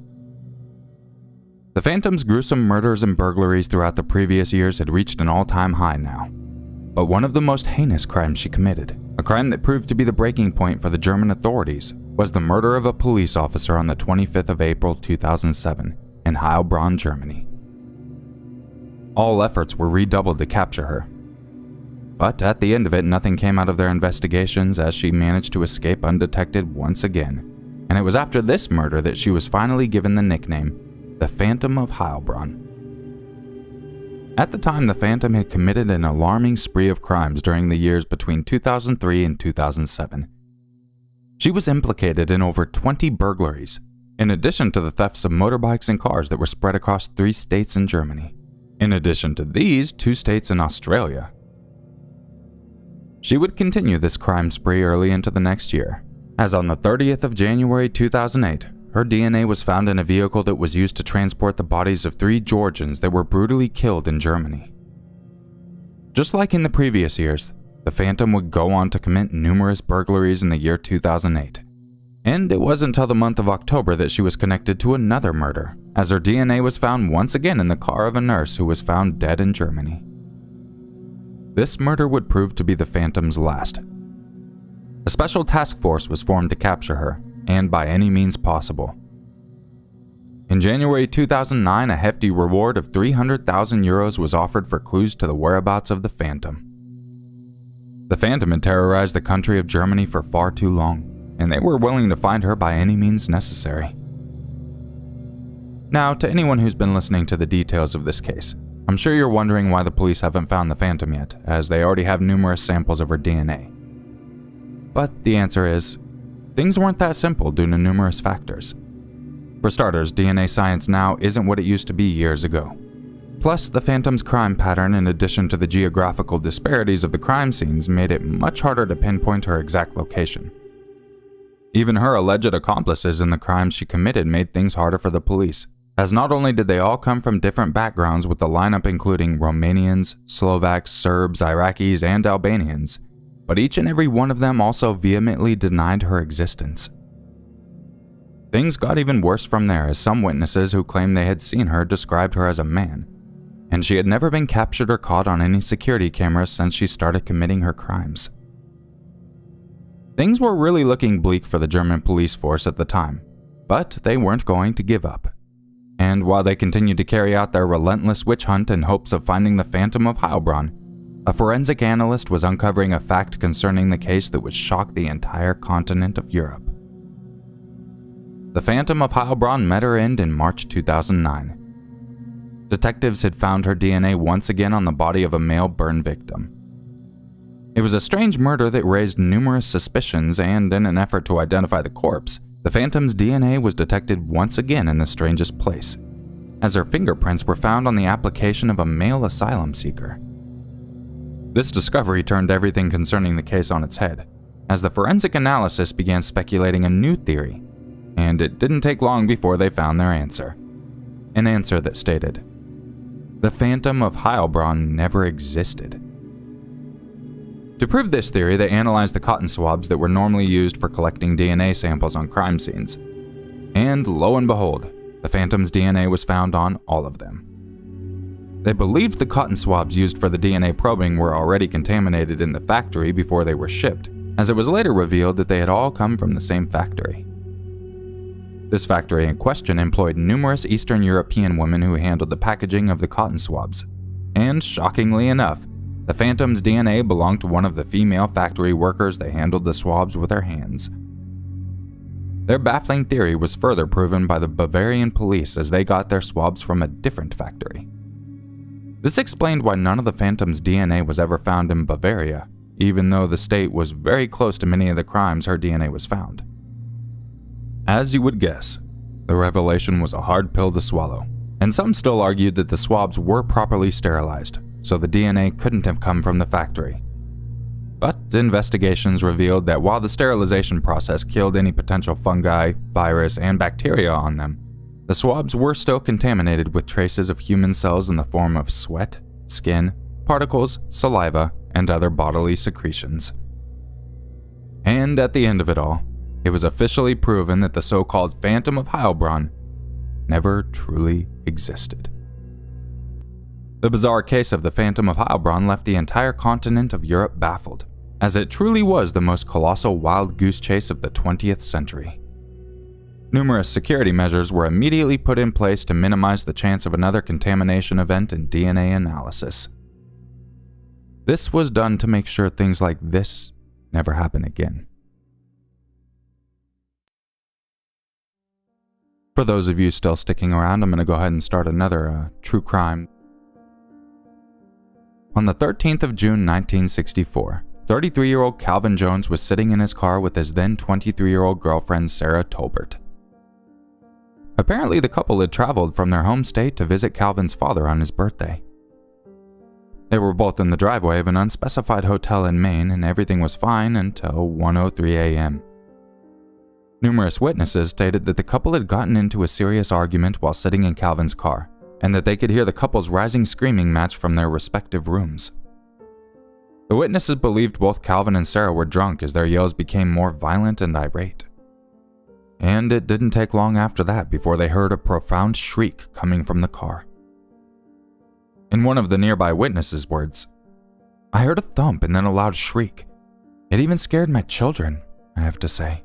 The Phantom's gruesome murders and burglaries throughout the previous years had reached an all-time high now. But one of the most heinous crimes she committed, a crime that proved to be the breaking point for the German authorities, was the murder of a police officer on the 25th of April 2007 in Heilbronn, Germany. All efforts were redoubled to capture her. But at the end of it, nothing came out of their investigations as she managed to escape undetected once again. And it was after this murder that she was finally given the nickname, the Phantom of Heilbronn. At the time, the Phantom had committed an alarming spree of crimes during the years between 2003 and 2007. She was implicated in over 20 burglaries, in addition to the thefts of motorbikes and cars that were spread across 3 states in Germany. In addition to these, 2 states in Australia. She would continue this crime spree early into the next year, as on the 30th of January 2008, her DNA was found in a vehicle that was used to transport the bodies of 3 Georgians that were brutally killed in Germany. Just like in the previous years, the Phantom would go on to commit numerous burglaries in the year 2008. And it wasn't until the month of October that she was connected to another murder, as her DNA was found once again in the car of a nurse who was found dead in Germany. This murder would prove to be the Phantom's last. A special task force was formed to capture her, and by any means possible. In January 2009, a hefty reward of 300,000 euros was offered for clues to the whereabouts of the Phantom. The Phantom had terrorized the country of Germany for far too long, and they were willing to find her by any means necessary. Now, to anyone who's been listening to the details of this case, I'm sure you're wondering why the police haven't found the Phantom yet, as they already have numerous samples of her DNA. But the answer is, things weren't that simple due to numerous factors. For starters, DNA science now isn't what it used to be years ago. Plus, the Phantom's crime pattern, in addition to the geographical disparities of the crime scenes, made it much harder to pinpoint her exact location. Even her alleged accomplices in the crimes she committed made things harder for the police, as not only did they all come from different backgrounds, with the lineup including Romanians, Slovaks, Serbs, Iraqis, and Albanians, but each and every one of them also vehemently denied her existence. Things got even worse from there, as some witnesses who claimed they had seen her described her as a man, and she had never been captured or caught on any security cameras since she started committing her crimes. Things were really looking bleak for the German police force at the time, but they weren't going to give up. And while they continued to carry out their relentless witch hunt in hopes of finding the Phantom of Heilbronn, a forensic analyst was uncovering a fact concerning the case that would shock the entire continent of Europe. The Phantom of Heilbronn met her end in March 2009. Detectives had found her DNA once again on the body of a male burn victim. It was a strange murder that raised numerous suspicions, and in an effort to identify the corpse, the Phantom's DNA was detected once again in the strangest place, as her fingerprints were found on the application of a male asylum seeker. This discovery turned everything concerning the case on its head, as the forensic analysis began speculating a new theory, and it didn't take long before they found their answer. An answer that stated, the Phantom of Heilbronn never existed. To prove this theory, they analyzed the cotton swabs that were normally used for collecting DNA samples on crime scenes. And lo and behold, the Phantom's DNA was found on all of them. They believed the cotton swabs used for the DNA probing were already contaminated in the factory before they were shipped, as it was later revealed that they had all come from the same factory. This factory in question employed numerous Eastern European women who handled the packaging of the cotton swabs. And shockingly enough, the Phantom's DNA belonged to one of the female factory workers that handled the swabs with her hands. Their baffling theory was further proven by the Bavarian police, as they got their swabs from a different factory. This explained why none of the Phantom's DNA was ever found in Bavaria, even though the state was very close to many of the crimes her DNA was found. As you would guess, the revelation was a hard pill to swallow, and some still argued that the swabs were properly sterilized, so the DNA couldn't have come from the factory. But investigations revealed that while the sterilization process killed any potential fungi, virus, and bacteria on them, the swabs were still contaminated with traces of human cells in the form of sweat, skin, particles, saliva, and other bodily secretions. And at the end of it all, it was officially proven that the so-called Phantom of Heilbronn never truly existed. The bizarre case of the Phantom of Heilbronn left the entire continent of Europe baffled, as it truly was the most colossal wild goose chase of the 20th century. Numerous security measures were immediately put in place to minimize the chance of another contamination event in DNA analysis. This was done to make sure things like this never happen again. For those of you still sticking around, I'm going to go ahead and start another true crime. On the 13th of June 1964, 33-year-old Calvin Jones was sitting in his car with his then 23-year-old girlfriend Sarah Tolbert. Apparently, the couple had traveled from their home state to visit Calvin's father on his birthday. They were both in the driveway of an unspecified hotel in Maine, and everything was fine until 1:03 a.m. Numerous witnesses stated that the couple had gotten into a serious argument while sitting in Calvin's car, and that they could hear the couple's rising screaming match from their respective rooms. The witnesses believed both Calvin and Sarah were drunk as their yells became more violent and irate. And it didn't take long after that before they heard a profound shriek coming from the car. In one of the nearby witnesses' words, "I heard a thump and then a loud shriek. It even scared my children, I have to say."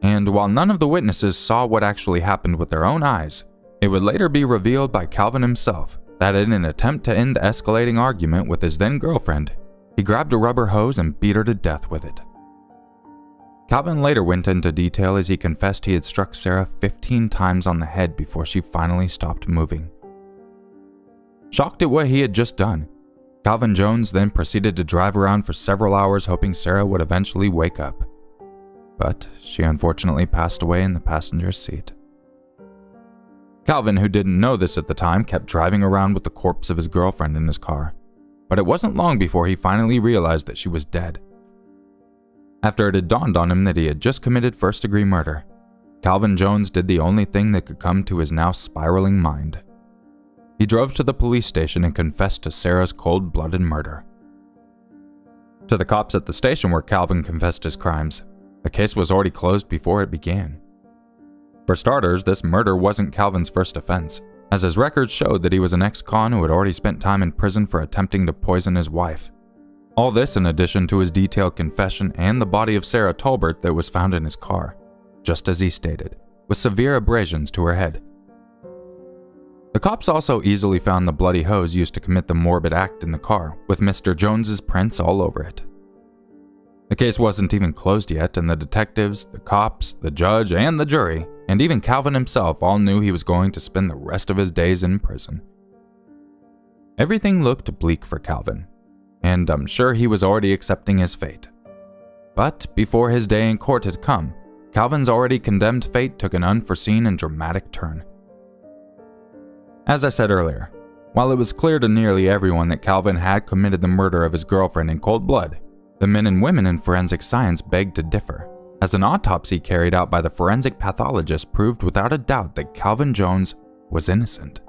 And while none of the witnesses saw what actually happened with their own eyes, it would later be revealed by Calvin himself that in an attempt to end the escalating argument with his then-girlfriend, he grabbed a rubber hose and beat her to death with it. Calvin later went into detail as he confessed he had struck Sarah 15 times on the head before she finally stopped moving. Shocked at what he had just done, Calvin Jones then proceeded to drive around for several hours hoping Sarah would eventually wake up. But she unfortunately passed away in the passenger's seat. Calvin, who didn't know this at the time, kept driving around with the corpse of his girlfriend in his car, but it wasn't long before he finally realized that she was dead. After it had dawned on him that he had just committed first-degree murder, Calvin Jones did the only thing that could come to his now spiraling mind. He drove to the police station and confessed to Sarah's cold-blooded murder. To the cops at the station where Calvin confessed his crimes, the case was already closed before it began. For starters, this murder wasn't Calvin's first offense, as his records showed that he was an ex-con who had already spent time in prison for attempting to poison his wife. All this in addition to his detailed confession and the body of Sarah Tolbert that was found in his car, just as he stated, with severe abrasions to her head. The cops also easily found the bloody hose used to commit the morbid act in the car, with Mr. Jones's prints all over it. The case wasn't even closed yet, and the detectives, the cops, the judge, and the jury, and even Calvin himself all knew he was going to spend the rest of his days in prison. Everything looked bleak for Calvin, and I'm sure he was already accepting his fate. But before his day in court had come, Calvin's already condemned fate took an unforeseen and dramatic turn. As I said earlier, while it was clear to nearly everyone that Calvin had committed the murder of his girlfriend in cold blood, the men and women in forensic science begged to differ, as an autopsy carried out by the forensic pathologist proved without a doubt that Calvin Jones was innocent.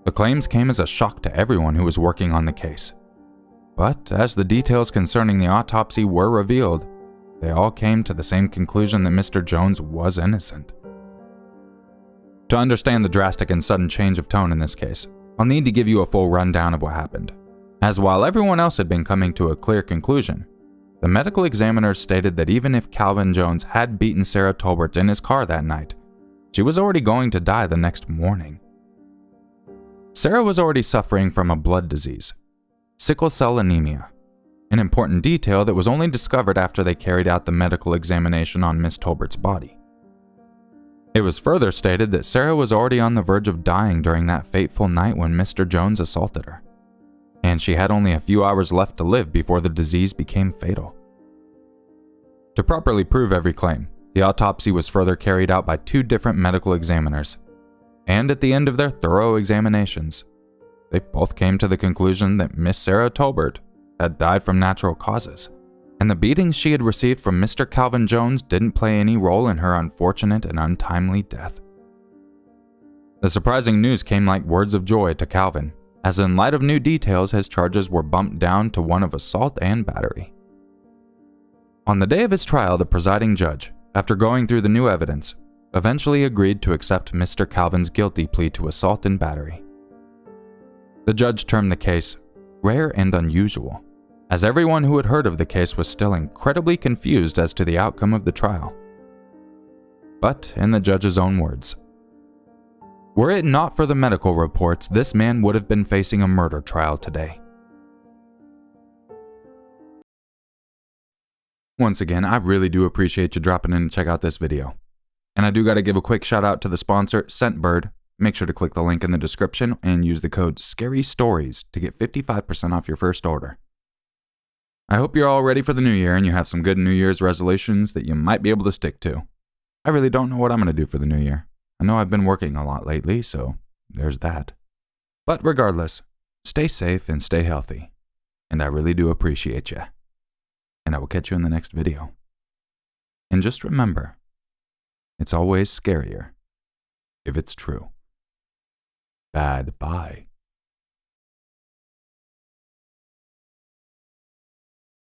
The claims came as a shock to everyone who was working on the case. But as the details concerning the autopsy were revealed, they all came to the same conclusion that Mr. Jones was innocent. To understand the drastic and sudden change of tone in this case, I'll need to give you a full rundown of what happened, as while everyone else had been coming to a clear conclusion, the medical examiners stated that even if Calvin Jones had beaten Sarah Tolbert in his car that night, she was already going to die the next morning. Sarah was already suffering from a blood disease, sickle cell anemia, an important detail that was only discovered after they carried out the medical examination on Miss Tolbert's body. It was further stated that Sarah was already on the verge of dying during that fateful night when Mr. Jones assaulted her, and she had only a few hours left to live before the disease became fatal. To properly prove every claim, the autopsy was further carried out by 2 different medical examiners, and at the end of their thorough examinations, they both came to the conclusion that Miss Sarah Tolbert had died from natural causes, and the beatings she had received from Mr. Calvin Jones didn't play any role in her unfortunate and untimely death. The surprising news came like words of joy to Calvin, as in light of new details, his charges were bumped down to one of assault and battery. On the day of his trial, the presiding judge, after going through the new evidence, eventually agreed to accept Mr. Calvin's guilty plea to assault and battery. The judge termed the case rare and unusual, as everyone who had heard of the case was still incredibly confused as to the outcome of the trial. But in the judge's own words, "Were it not for the medical reports, this man would have been facing a murder trial today." Once again, I really do appreciate you dropping in to check out this video. And I do got to give a quick shout out to the sponsor, Scentbird. Make sure to click the link in the description and use the code SCARYSTORIES to get 55% off your first order. I hope you're all ready for the new year and you have some good New Year's resolutions that you might be able to stick to. I really don't know what I'm going to do for the new year. I know I've been working a lot lately, so there's that. But regardless, stay safe and stay healthy. And I really do appreciate you. And I will catch you in the next video. And just remember, it's always scarier if it's true. Bad bye.